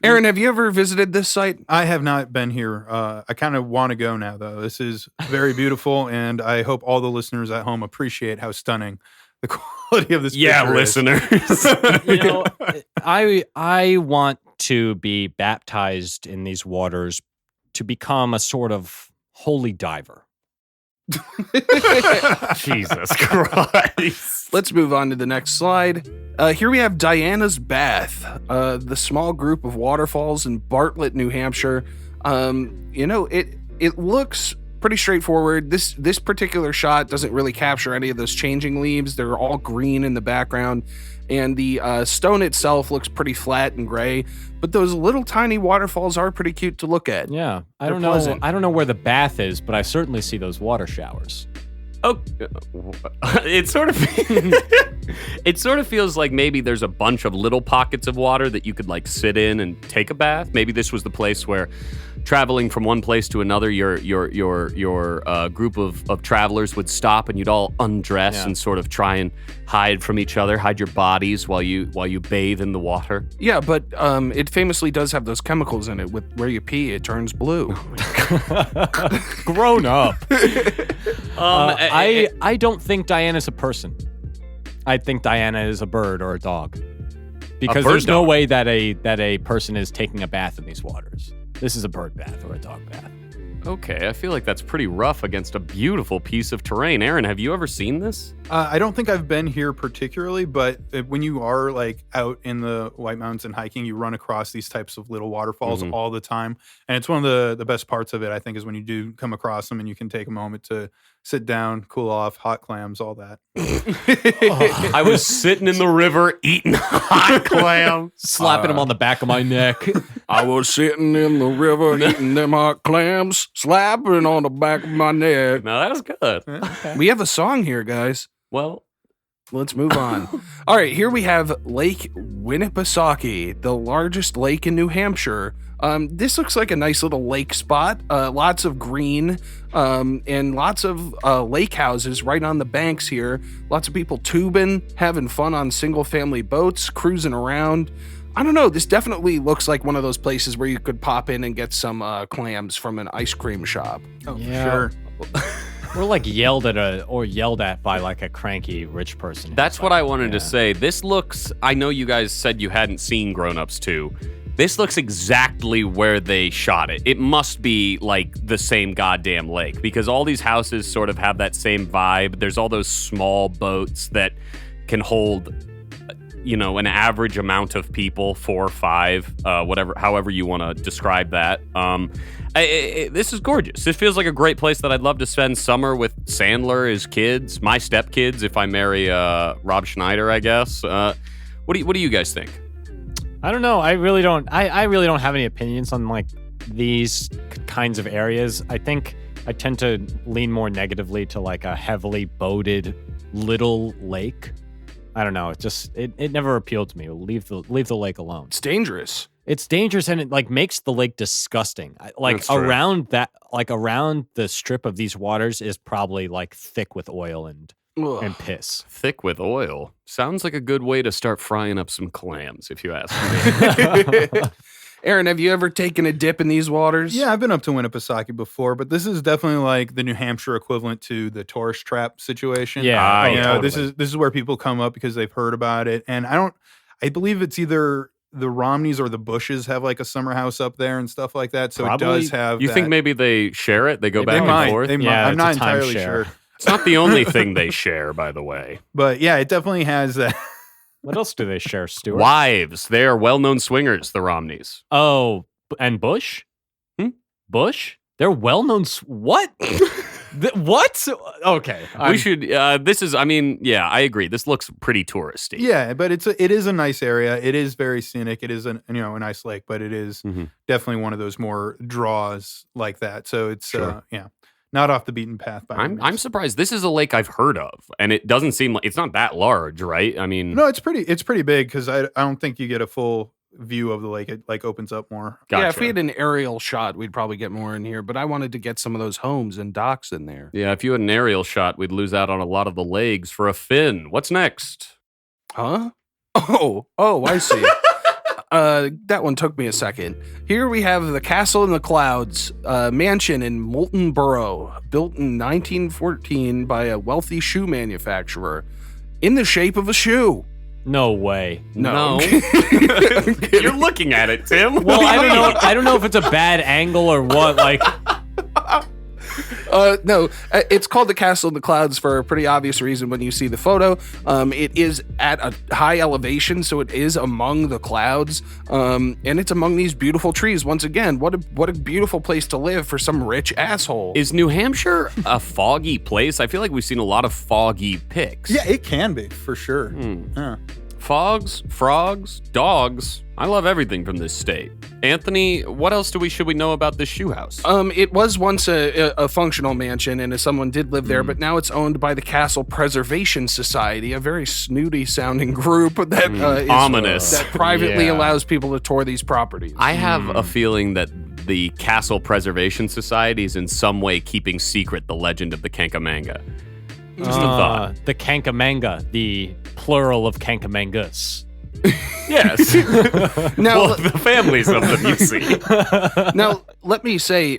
Aaron, have you ever visited this site? I have not been here. I kind of want to go now, though. This is very beautiful, and I hope all the listeners at home appreciate how stunning the quality of this picture is. listeners. You know, I want to be baptized in these waters to become a sort of holy diver. Jesus Christ. Let's move on to the next slide. Here we have Diana's Bath, the small group of waterfalls in Bartlett, New Hampshire. It looks pretty straightforward. This particular shot doesn't really capture any of those changing leaves. They're all green in the background, and the stone itself looks pretty flat and gray. But those little tiny waterfalls are pretty cute to look at. Yeah, I They're don't know. pleasant. I don't know where the bath is, but I certainly see those water showers. Oh, it sort of feels like maybe there's a bunch of little pockets of water that you could like sit in and take a bath. Maybe this was the place where, traveling from one place to another, your group of travelers would stop and you'd all undress and sort of try and hide from each other, hide your bodies while you bathe in the water. Yeah, but it famously does have those chemicals in it. With where you pee, it turns blue. Grown up. I don't think Diana's a person. I think Diana is a bird or a dog. Because there's no way that a person is taking a bath in these waters. This is a bird bath or a dog bath. Okay, I feel like that's pretty rough against a beautiful piece of terrain. Aaron, have you ever seen this? I don't think I've been here particularly, but when you are like out in the White Mountains and hiking, you run across these types of little waterfalls all the time. And it's one of the best parts of it, I think, is when you do come across them and you can take a moment to sit down, cool off, hot clams, all that. I was sitting in the river eating hot clams. Slapping him on the back of my neck. I was sitting in the river eating them hot clams, slapping on the back of my neck. No, that was good. We have a song here, guys. Well, let's move on. All right, here we have Lake Winnipesaukee, the largest lake in New Hampshire. This looks like a nice little lake spot. Lots of green and lots of lake houses right on the banks here. Lots of people tubing, having fun on single-family boats, cruising around. I don't know. This definitely looks like one of those places where you could pop in and get some clams from an ice cream shop. Oh, Yeah. sure. We're like yelled at by like a cranky rich person. that's what I wanted to say. This looks, I know you guys said you hadn't seen Grown Ups 2. This looks exactly where they shot it. It must be like the same goddamn lake because all these houses sort of have that same vibe. There's all those small boats that can hold, an average amount of people, 4 or 5, however you want to describe that. This is gorgeous. This feels like a great place that I'd love to spend summer with Sandler, his kids, my stepkids, if I marry Rob Schneider, I guess. What do you guys think? I don't know. I really don't have any opinions on like these kinds of areas. I think I tend to lean more negatively to like a heavily boated little lake. I don't know. It never appealed to me. Leave the lake alone. It's dangerous. It's dangerous and it like makes the lake disgusting. Like around the strip of these waters is probably like thick with oil and piss. Thick with oil. Sounds like a good way to start frying up some clams, if you ask me. Aaron, have you ever taken a dip in these waters? Yeah, I've been up to Winnipesaukee before, but this is definitely like the New Hampshire equivalent to the tourist trap situation. Yeah, totally. This is where people come up because they've heard about it, and I believe it's either the Romneys or the Bushes have like a summer house up there and stuff like that. So Probably. it does have. You think maybe they share it? They go back and forth? They might. Yeah, I'm it's not a entirely timeshare. sure. It's not the only thing they share, by the way. But yeah, it definitely has that. What else do they share, Stuart? Wives. They are well-known swingers, the Romneys. Oh, and Bush? Bush? They're well-known. What? What? Okay. We should. I agree. This looks pretty touristy. Yeah, but it is a nice area. It is very scenic. It is a nice lake, but it is definitely one of those more draws like that. So it's not off the beaten path. I'm surprised. This is a lake I've heard of, and it doesn't seem like it's not that large, right? I mean, no, it's pretty big because I don't think you get a full view of the lake. It like opens up more. Gotcha. Yeah, if we had an aerial shot, we'd probably get more in here, but I wanted to get some of those homes and docks in there. Yeah, if you had an aerial shot, we'd lose out on a lot of the legs for a fin. What's next? Huh? Oh, I see. That one took me a second. Here we have the Castle in the Clouds, mansion in Moulton Borough, built in 1914 by a wealthy shoe manufacturer, in the shape of a shoe. No way. No. You're looking at it, Tim. Well, I don't know if it's a bad angle or what. Like, No, it's called the Castle in the Clouds for a pretty obvious reason when you see the photo. It is at a high elevation, so it is among the clouds, and it's among these beautiful trees. Once again, what a beautiful place to live for some rich asshole. Is New Hampshire a foggy place? I feel like we've seen a lot of foggy pics. Yeah, it can be for sure. Yeah. Fogs, frogs, dogs. I love everything from this state. Anthony, what else should we know about this shoe house? It was once a functional mansion, and someone did live there, but now it's owned by the Castle Preservation Society, a very snooty sounding group that is ominous. that privately allows people to tour these properties. I have a feeling that the Castle Preservation Society is in some way keeping secret the legend of the Kankamanga. Just a thought. The Kankamanga, the plural of Kankamangas. Yes. Now, well, the families of them, you see. Now, let me say,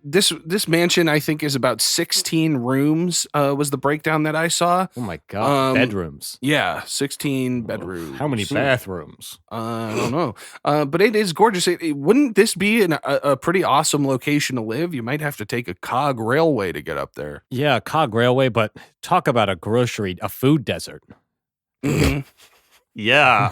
this mansion, I think, is about 16 rooms, was the breakdown that I saw. Oh my God. Bedrooms. Yeah, 16 bedrooms. How many bathrooms? I don't know. But it is gorgeous. Wouldn't this be a pretty awesome location to live? You might have to take a cog railway to get up there. Yeah, cog railway, but talk about a food desert. Mm-hmm. Yeah.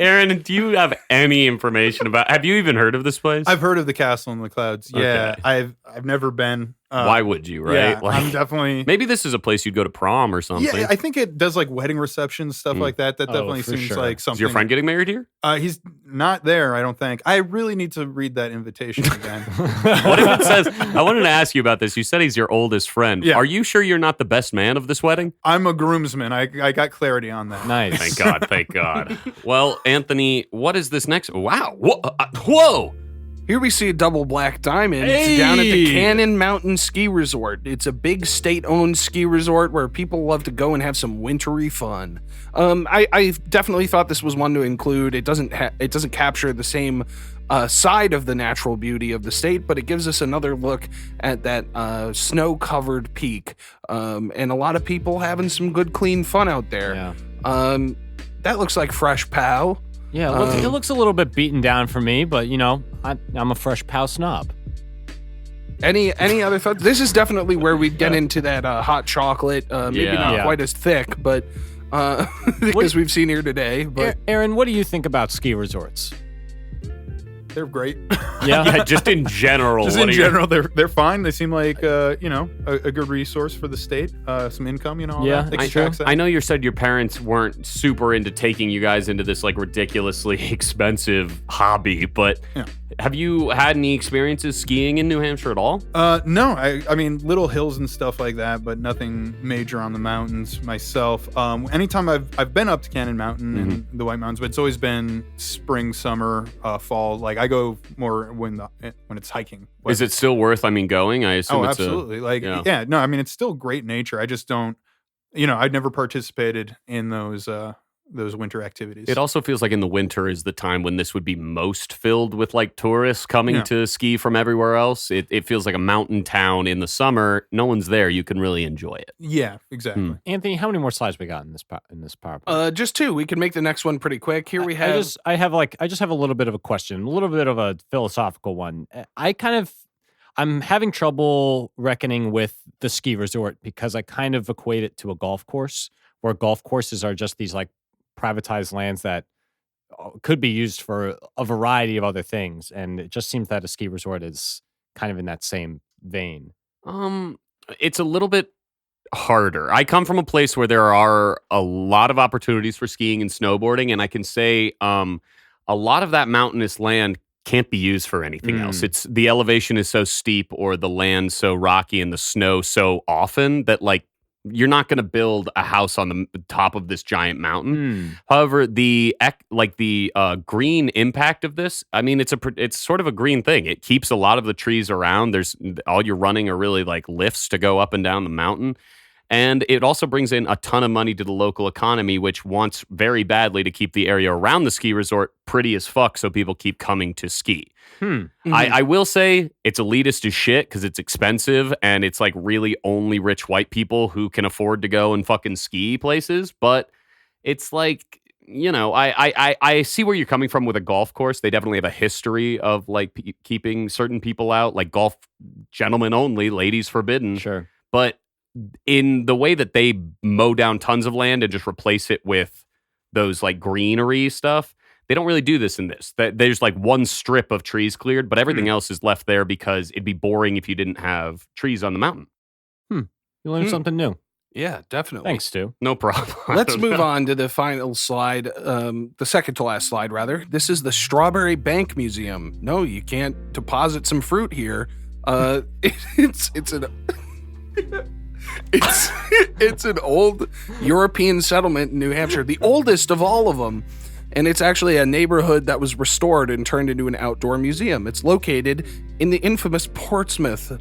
Aaron, do you have any information have you even heard of this place? I've heard of the Castle in the Clouds. Yeah, Okay. I've never been. Why would you, right? Yeah, I'm definitely. Maybe this is a place you'd go to prom or something. Yeah, I think it does like wedding receptions, stuff like that. That definitely for seems sure. like something. Is your friend getting married here? He's not there, I don't think. I really need to read that invitation again. What if it says, I wanted to ask you about this. You said he's your oldest friend. Yeah. Are you sure you're not the best man of this wedding? I'm a groomsman. I got clarity on that. Nice. Thank God. Thank God. Well, Anthony, what is this next? Wow. Whoa. Here we see a double black diamond down at the Cannon Mountain Ski Resort. It's a big state-owned ski resort where people love to go and have some wintry fun. I definitely thought this was one to include. It doesn't capture the same side of the natural beauty of the state, but it gives us another look at that snow-covered peak, and a lot of people having some good, clean fun out there. Yeah. That looks like fresh pow. Yeah, it looks a little bit beaten down for me, but I'm a fresh pow snob. Any other thoughts? This is definitely where we get into that hot chocolate. Maybe not quite as thick, but because we've seen here today. But Aaron, what do you think about ski resorts? They're great. Yeah, just in general. Just in general, they're fine. They seem like a good resource for the state. Some income, all Yeah, that. it's true. I know you said your parents weren't super into taking you guys into this like ridiculously expensive hobby, but have you had any experiences skiing in New Hampshire at all? No, I mean little hills and stuff like that, but nothing major on the mountains myself. Anytime I've been up to Cannon Mountain and the White Mountains, but it's always been spring, summer, fall. Like I go more when it's hiking. Is it still worth? Going? I assume. Oh, it's absolutely. No, I mean it's still great nature. I just don't. I'd never participated in those winter activities. It also feels like in the winter is the time when this would be most filled with like tourists coming to ski from everywhere else. It feels like a mountain town in the summer. No one's there. You can really enjoy it. Yeah, exactly. Anthony, how many more slides we got in this PowerPoint? just two. We can make the next one pretty quick. Here we have. I just have a little bit of a question, a little bit of a philosophical one. I'm having trouble reckoning with the ski resort because I kind of equate it to a golf course, where golf courses are just these like privatized lands that could be used for a variety of other things, and it just seems that a ski resort is kind of in that same vein. It's a little bit harder. I come from a place where there are a lot of opportunities for skiing and snowboarding, and I can say a lot of that mountainous land can't be used for anything else. It's the elevation is so steep or the land so rocky and the snow so often that like you're not going to build a house on the top of this giant mountain. However, the green impact of this, I mean, it's sort of a green thing. It keeps a lot of the trees around. There's all you're running are really like lifts to go up and down the mountain. And it also brings in a ton of money to the local economy, which wants very badly to keep the area around the ski resort pretty as fuck so people keep coming to ski. I will say it's elitist as shit because it's expensive and it's like really only rich white people who can afford to go and fucking ski places. But it's like, I see where you're coming from with a golf course. They definitely have a history of like keeping certain people out. Like golf gentlemen only, ladies forbidden. Sure. But in the way that they mow down tons of land and just replace it with those like greenery stuff, they don't really do this in this. There's like one strip of trees cleared, but everything else is left there because it'd be boring if you didn't have trees on the mountain. You learned something new. Yeah, definitely. Thanks, Stu. No problem. Let's move on to the final slide, the second to last slide, rather. This is the Strawberry Bank Museum. No, you can't deposit some fruit here. It's an old European settlement in New Hampshire, the oldest of all of them. And it's actually a neighborhood that was restored and turned into an outdoor museum. It's located in the infamous Portsmouth,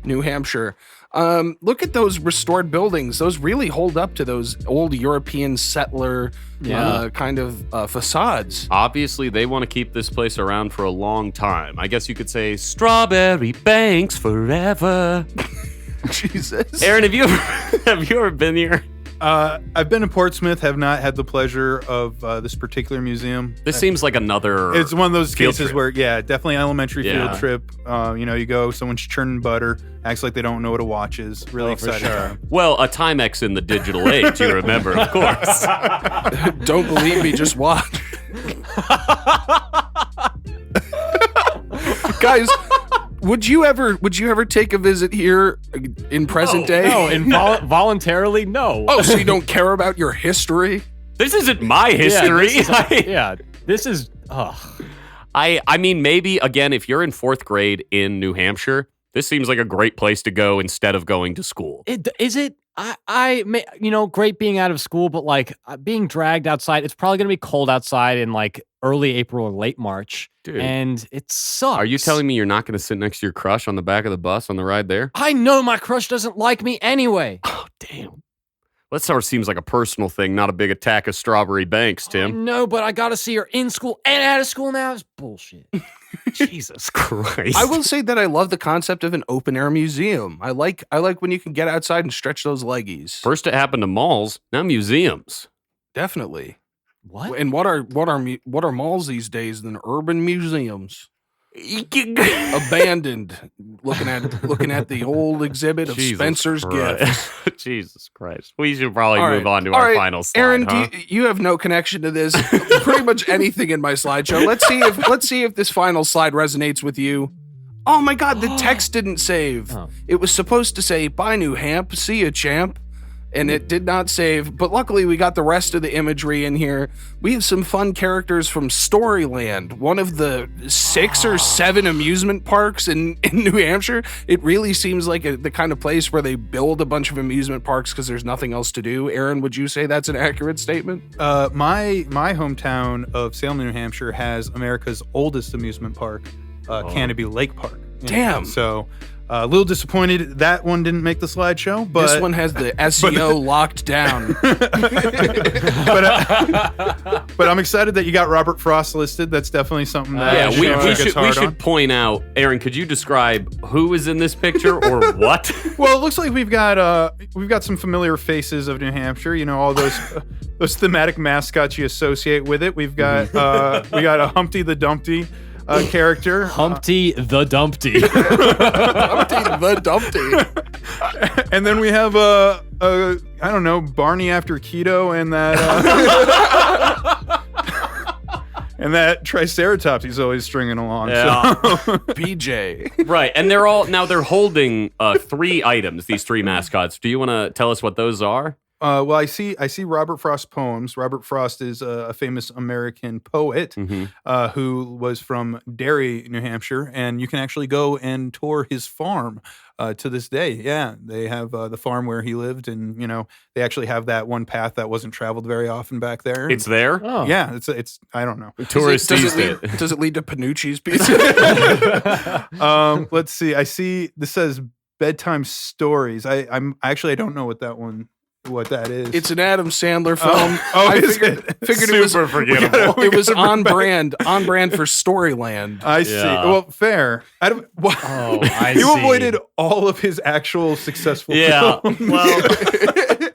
New Hampshire. Look at those restored buildings. Those really hold up to those old European settler kind of facades. Obviously, they want to keep this place around for a long time. I guess you could say Strawberry Banks forever. Jesus. Aaron, have you ever been here? I've been to Portsmouth, have not had the pleasure of this particular museum. This seems like another. It's one of those field cases trip. where, definitely elementary Yeah. field trip. You go, someone's churning butter, acts like they don't know what a watch is. Really excited. Time. Well, a Timex in the digital age, you remember, of course. Don't believe me, just watch. Guys, would you ever take a visit here in present day? No, voluntarily, no. Oh, so you don't care about your history? This isn't my history. This is. I mean, maybe, again, if you're in 4th grade in New Hampshire, this seems like a great place to go instead of going to school. Is it? Great being out of school, but like being dragged outside. It's probably going to be cold outside in like early April or late March. Dude. And it sucks. Are you telling me you're not going to sit next to your crush on the back of the bus on the ride there? I know my crush doesn't like me anyway. Oh, damn. That sort of seems like a personal thing, not a big attack of Strawberry Banks, Tim. No, but I got to see her in school and out of school now. It's bullshit. Jesus Christ. I will say that I love the concept of an open air museum. I like when you can get outside and stretch those leggies. First it happened to malls, now museums. Definitely. What? And what are malls these days than urban museums? Abandoned. Looking at the old exhibit of Jesus Spencer's Christ. gifts. Jesus Christ. We should probably All move right. on to All our right. final slide. Aaron, huh? you have no connection to this. Pretty much anything in my slideshow. Let's see if this final slide resonates with you. Oh my God, the text didn't save. Oh. It was supposed to say, "Bye, New Hamp. See ya, champ." And it did not save, but luckily we got the rest of the imagery in here. We have some fun characters from Storyland, one of the 6 or 7 amusement parks in New Hampshire. It really seems like the kind of place where they build a bunch of amusement parks because there's nothing else to do. Aaron, would you say that's an accurate statement? My hometown of Salem, New Hampshire has America's oldest amusement park, Canopy Lake Park. Damn. So a little disappointed that one didn't make the slideshow, but This one has the SEO locked down. but I'm excited that you got Robert Frost listed. That's definitely something that we should point out. Aaron, could you describe who is in this picture or what? Well, it looks like we've got some familiar faces of New Hampshire. You know, all those thematic mascots you associate with it. We've got we got a Humpty the Dumpty character. Humpty the Dumpty. Humpty the Dumpty. And then we have I don't know, Barney after keto and that and that Triceratops he's always stringing along. Yeah. So. PJ. Right, and they're holding 3 items, these 3 mascots. Do you want to tell us what those are? Well, I see Robert Frost poems. Robert Frost is a famous American poet who was from Derry, New Hampshire, and you can actually go and tour his farm to this day. Yeah, they have the farm where he lived, and they actually have that one path that wasn't traveled very often back there. It's there? Oh. Yeah, it's I don't know. Tourists Does it lead to Panucci's pizza? Let's see. I see this says bedtime stories. I don't know what that is. It's an Adam Sandler film. I figured it was super forgettable. It was on brand for Storyland. I see. Yeah. Well, fair. I don't. Well, I you see. avoided all of his actual successful. Yeah. films. Well,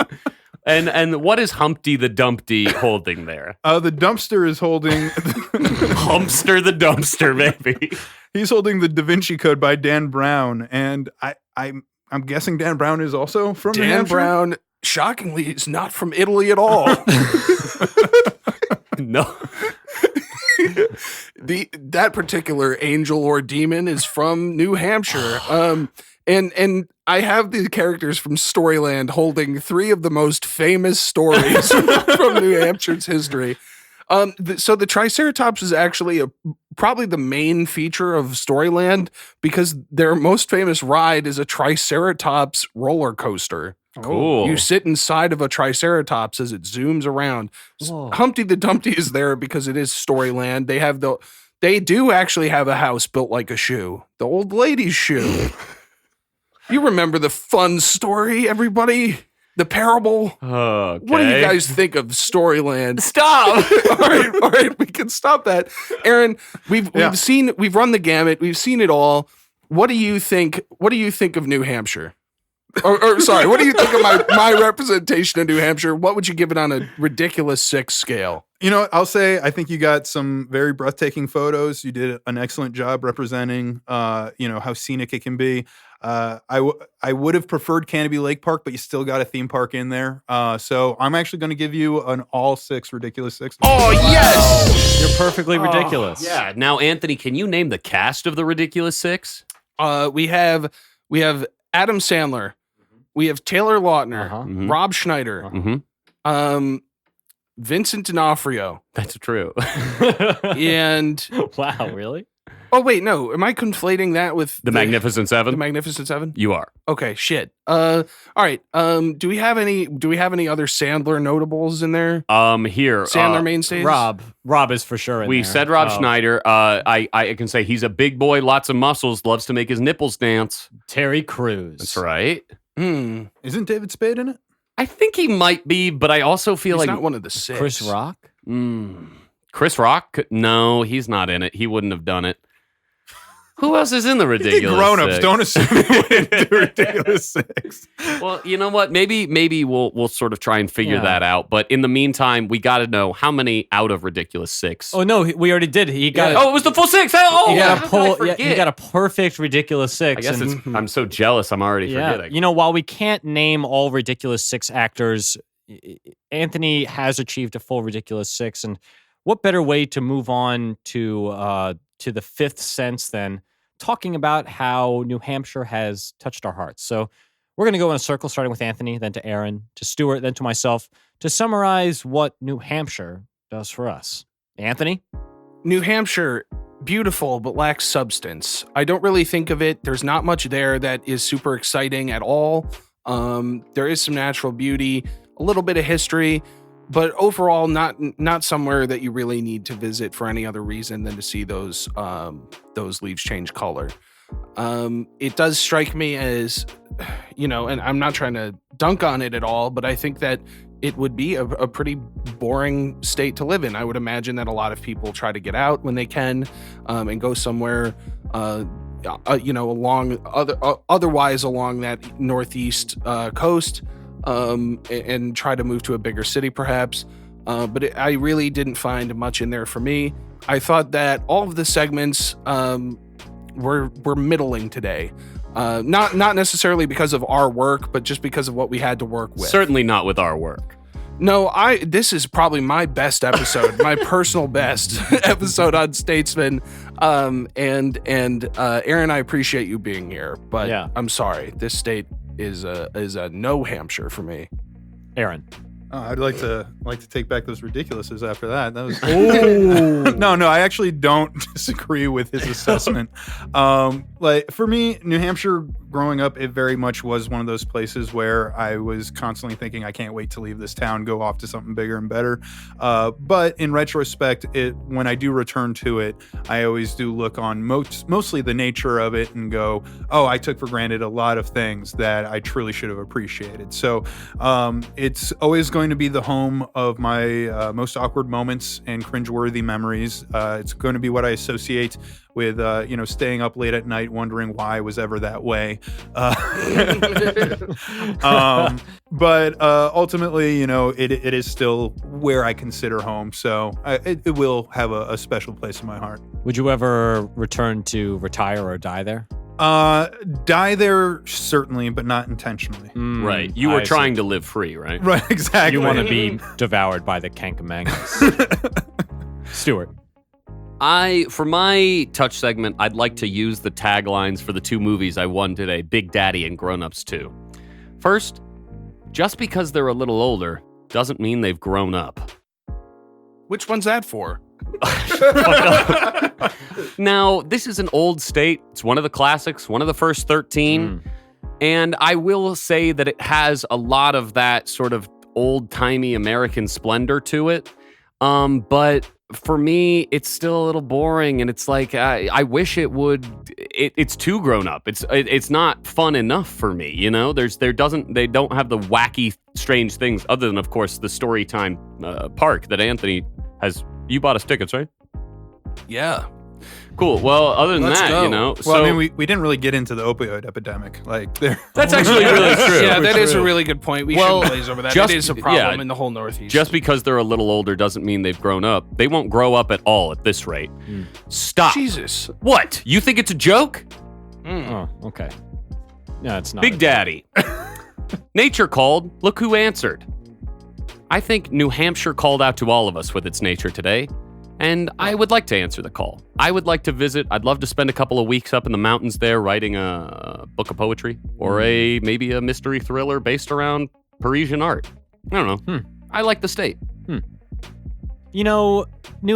and what is Humpty the Dumpty holding there? The dumpster is holding. Humpster the dumpster, maybe. He's holding the Da Vinci Code by Dan Brown, and I'm guessing Dan Brown is also from New Dan Hampshire? Brown, shockingly, is not from Italy at all. No. That particular angel or demon is from New Hampshire. And I have the characters from Storyland holding 3 of the most famous stories from New Hampshire's history. So the Triceratops is actually probably the main feature of Storyland because their most famous ride is a Triceratops roller coaster. Cool. You sit inside of a Triceratops as it zooms around. Humpty the Dumpty is there because it is Storyland. They do actually have a house built like a shoe, the old lady's shoe. You remember the fun story, everybody? The parable? Okay. What do you guys think of Storyland? Stop! all right, we can stop that. Aaron, we've run the gamut. We've seen it all. What do you think of New Hampshire? Or sorry, what do you think of my representation of New Hampshire? What would you give it on a ridiculous 6 scale? You know, I'll say I think you got some very breathtaking photos. You did an excellent job representing, how scenic it can be. I would have preferred Canopy Lake Park, but you still got a theme park in there. So I'm actually going to give you an all 6 ridiculous 6. Oh, yes! You're perfectly ridiculous. Yeah. Now, Anthony, can you name the cast of the Ridiculous 6? We have Adam Sandler. We have Taylor Lautner, Mhm. Rob Schneider, Mm-hmm. Vincent D'Onofrio, That's true. and Wow, really? oh wait, no, am I conflating that with The Magnificent Seven? The Magnificent Seven? You are. Okay, shit. All right. Do we have any other Sandler notables in there? Here. Sandler mainstays? Rob is for sure in We there. said Rob Oh. Schneider. I can say he's a big boy, lots of muscles, loves to make his nipples dance. Terry Crews. That's right. Isn't David Spade in it? I think he might be, but I also feel He's like not one of the 6. Chris Rock? Chris Rock? No, he's not in it. He wouldn't have done it. Who else is in the Ridiculous Grown-ups, 6? don't assume you wouldn't do Ridiculous 6. Well, you know what? Maybe we'll sort of try and figure that out. But in the meantime, we got to know how many out of Ridiculous 6. Oh no, we already did. He got. Oh, it was the full 6. Oh, he got how a could I pull. forget? He got a perfect Ridiculous 6. I guess and- I'm so jealous. I'm already forgetting. You know, while we can't name all Ridiculous 6 actors, Anthony has achieved a full Ridiculous 6, and what better way to move on to the 5th sense than talking about how New Hampshire has touched our hearts. So we're going to go in a circle, starting with Anthony, then to Aaron, to Stuart, then to myself, to summarize what New Hampshire does for us. Anthony? New Hampshire, beautiful, but lacks substance. I don't really think of it. There's not much there that is super exciting at all. There is some natural beauty, a little bit of history, but overall not somewhere that you really need to visit for any other reason than to see those leaves change color. It does strike me as, and I'm not trying to dunk on it at all, but I think that it would be a pretty boring state to live in. I would imagine that a lot of people try to get out when they can, and go somewhere, otherwise along that northeast coast, and try to move to a bigger city, perhaps. But I really didn't find much in there for me. I thought that all of the segments were middling today. Not necessarily because of our work, but just because of what we had to work with. Certainly not with our work. No, this is probably my best episode, my personal best episode on Statesman. And Aaron, I appreciate you being here, but Yeah. I'm sorry. This state is a no Hampshire for me. Aaron. I'd like to take back those ridiculouses after that. That was no. I actually don't disagree with his assessment. Like for me, New Hampshire growing up, it very much was one of those places where I was constantly thinking, I can't wait to leave this town, go off to something bigger and better. But in retrospect, when I do return to it, I always do look on mostly the nature of it and go, oh, I took for granted a lot of things that I truly should have appreciated. So it's always going to be the home of my most awkward moments and cringeworthy memories. It's going to be what I associate with staying up late at night wondering why I was ever that way. But ultimately, it is still where I consider home. So it will have a special place in my heart. Would you ever return to retire or die there? Die there, certainly, but not intentionally. Right. You were trying to live free, right? Right, exactly. You want to be devoured by the Kankamangas. Stuart. For my touch segment, I'd like to use the taglines for the two movies I won today, Big Daddy and Grown Ups 2. First, just because they're a little older doesn't mean they've grown up. Which one's that for? Now, this is an old state. It's one of the classics, one of the first 13. And I will say that it has a lot of that sort of old-timey American splendor to it. But for me, it's still a little boring, and it's like I wish it would. It's too grown up. It's not fun enough for me. They don't have the wacky, strange things other than, of course, the story time park that Anthony has. You bought us tickets, right? Yeah. Cool. Well, other than Let's that, go. Well, so I mean, we didn't really get into the opioid epidemic. that's actually really true. Yeah, that is a really good point. We shouldn't glaze over that. just- It is a problem yeah, in the whole Northeast. Just because they're a little older doesn't mean they've grown up. They won't grow up at all at this rate. Stop. Jesus. What? You think it's a joke? Oh, okay. No, it's not. Big Daddy. Nature called. Look who answered. I think New Hampshire called out to all of us with its nature today, and I would like to answer the call. I would like to visit. I'd love to spend a couple of weeks up in the mountains there writing a book of poetry or maybe a mystery thriller based around Parisian art. I don't know. I like the state. New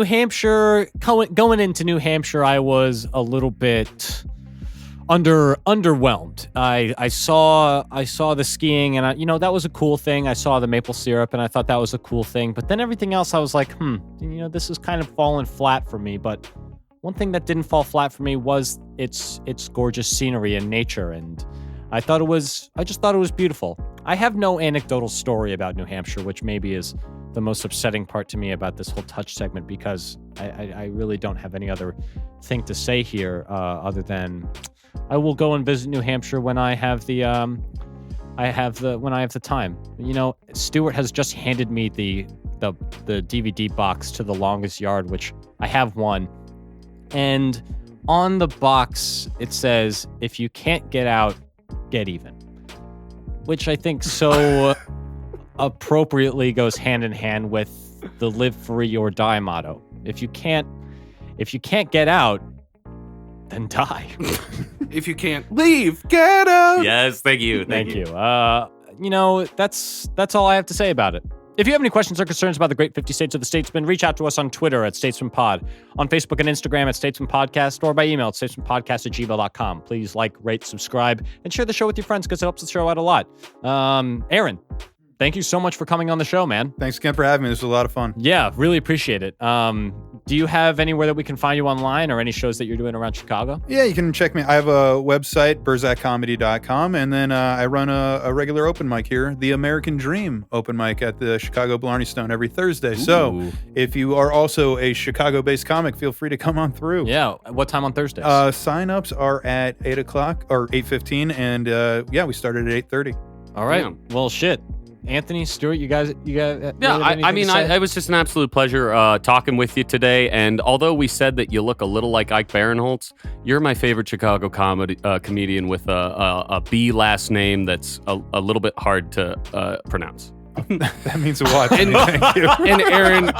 Hampshire, going into New Hampshire, I was a little bit underwhelmed. I saw the skiing, and that was a cool thing. I saw the maple syrup, and I thought that was a cool thing. But then everything else, I was like, this is kind of falling flat for me. But one thing that didn't fall flat for me was its gorgeous scenery and nature, and I just thought it was beautiful. I have no anecdotal story about New Hampshire, which maybe is the most upsetting part to me about this whole touch segment, because I really don't have any other thing to say here other than I will go and visit New Hampshire when I have the time. Stuart has just handed me the DVD box to The Longest Yard, which I have one, and on the box it says, "If you can't get out, get even," which I think so appropriately goes hand in hand with the "live free or die" motto. If you can't get out, then die. If you can't leave, get out. Yes, thank you. Thank you. That's all I have to say about it. If you have any questions or concerns about the great 50 states of the Statesman, reach out to us on Twitter at StatesmanPod, on Facebook and Instagram at StatesmanPodcast, or by email at statesmanpodcast@gmail.com. Please like, rate, subscribe, and share the show with your friends because it helps the show out a lot. Aaron, thank you so much for coming on the show, man. Thanks again for having me. This was a lot of fun. Yeah, really appreciate it. Do you have anywhere that we can find you online or any shows that you're doing around Chicago? Yeah, you can check me. I have a website, burzakcomedy.com, and then I run a regular open mic here, the American Dream open mic at the Chicago Blarney Stone every Thursday. Ooh. So if you are also a Chicago-based comic, feel free to come on through. Yeah, what time on Thursdays? Sign-ups are at 8 o'clock or 8:15, and we started at 8:30. All right. Damn. Well, shit. Anthony, Stuart, you guys. Yeah, it was just an absolute pleasure talking with you today. And although we said that you look a little like Ike Barinholtz, you're my favorite Chicago comedian with a B last name that's a little bit hard to pronounce. That means a lot. Thank you. And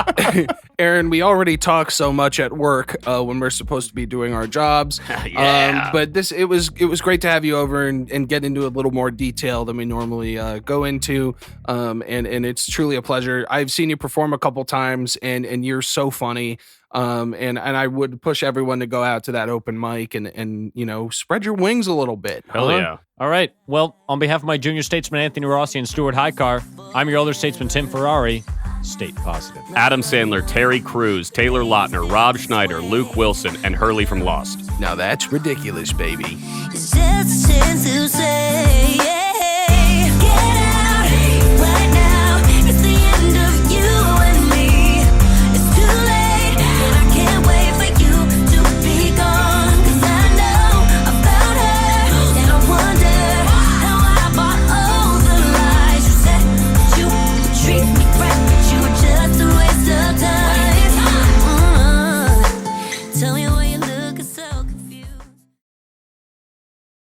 Aaron, we already talk so much at work when we're supposed to be doing our jobs. Yeah. But it was great to have you over and get into a little more detail than we normally go into. And it's truly a pleasure. I've seen you perform a couple times, and you're so funny. And I would push everyone to go out to that open mic and spread your wings a little bit. Hell yeah. All right. Well, on behalf of my junior statesman, Anthony Rossi, and Stuart Highcar, I'm your older statesman, Tim Ferrari. State positive. Adam Sandler, Terry Crews, Taylor Lautner, Rob Schneider, Luke Wilson, and Hurley from Lost. Now that's ridiculous, baby. It's just a chance to say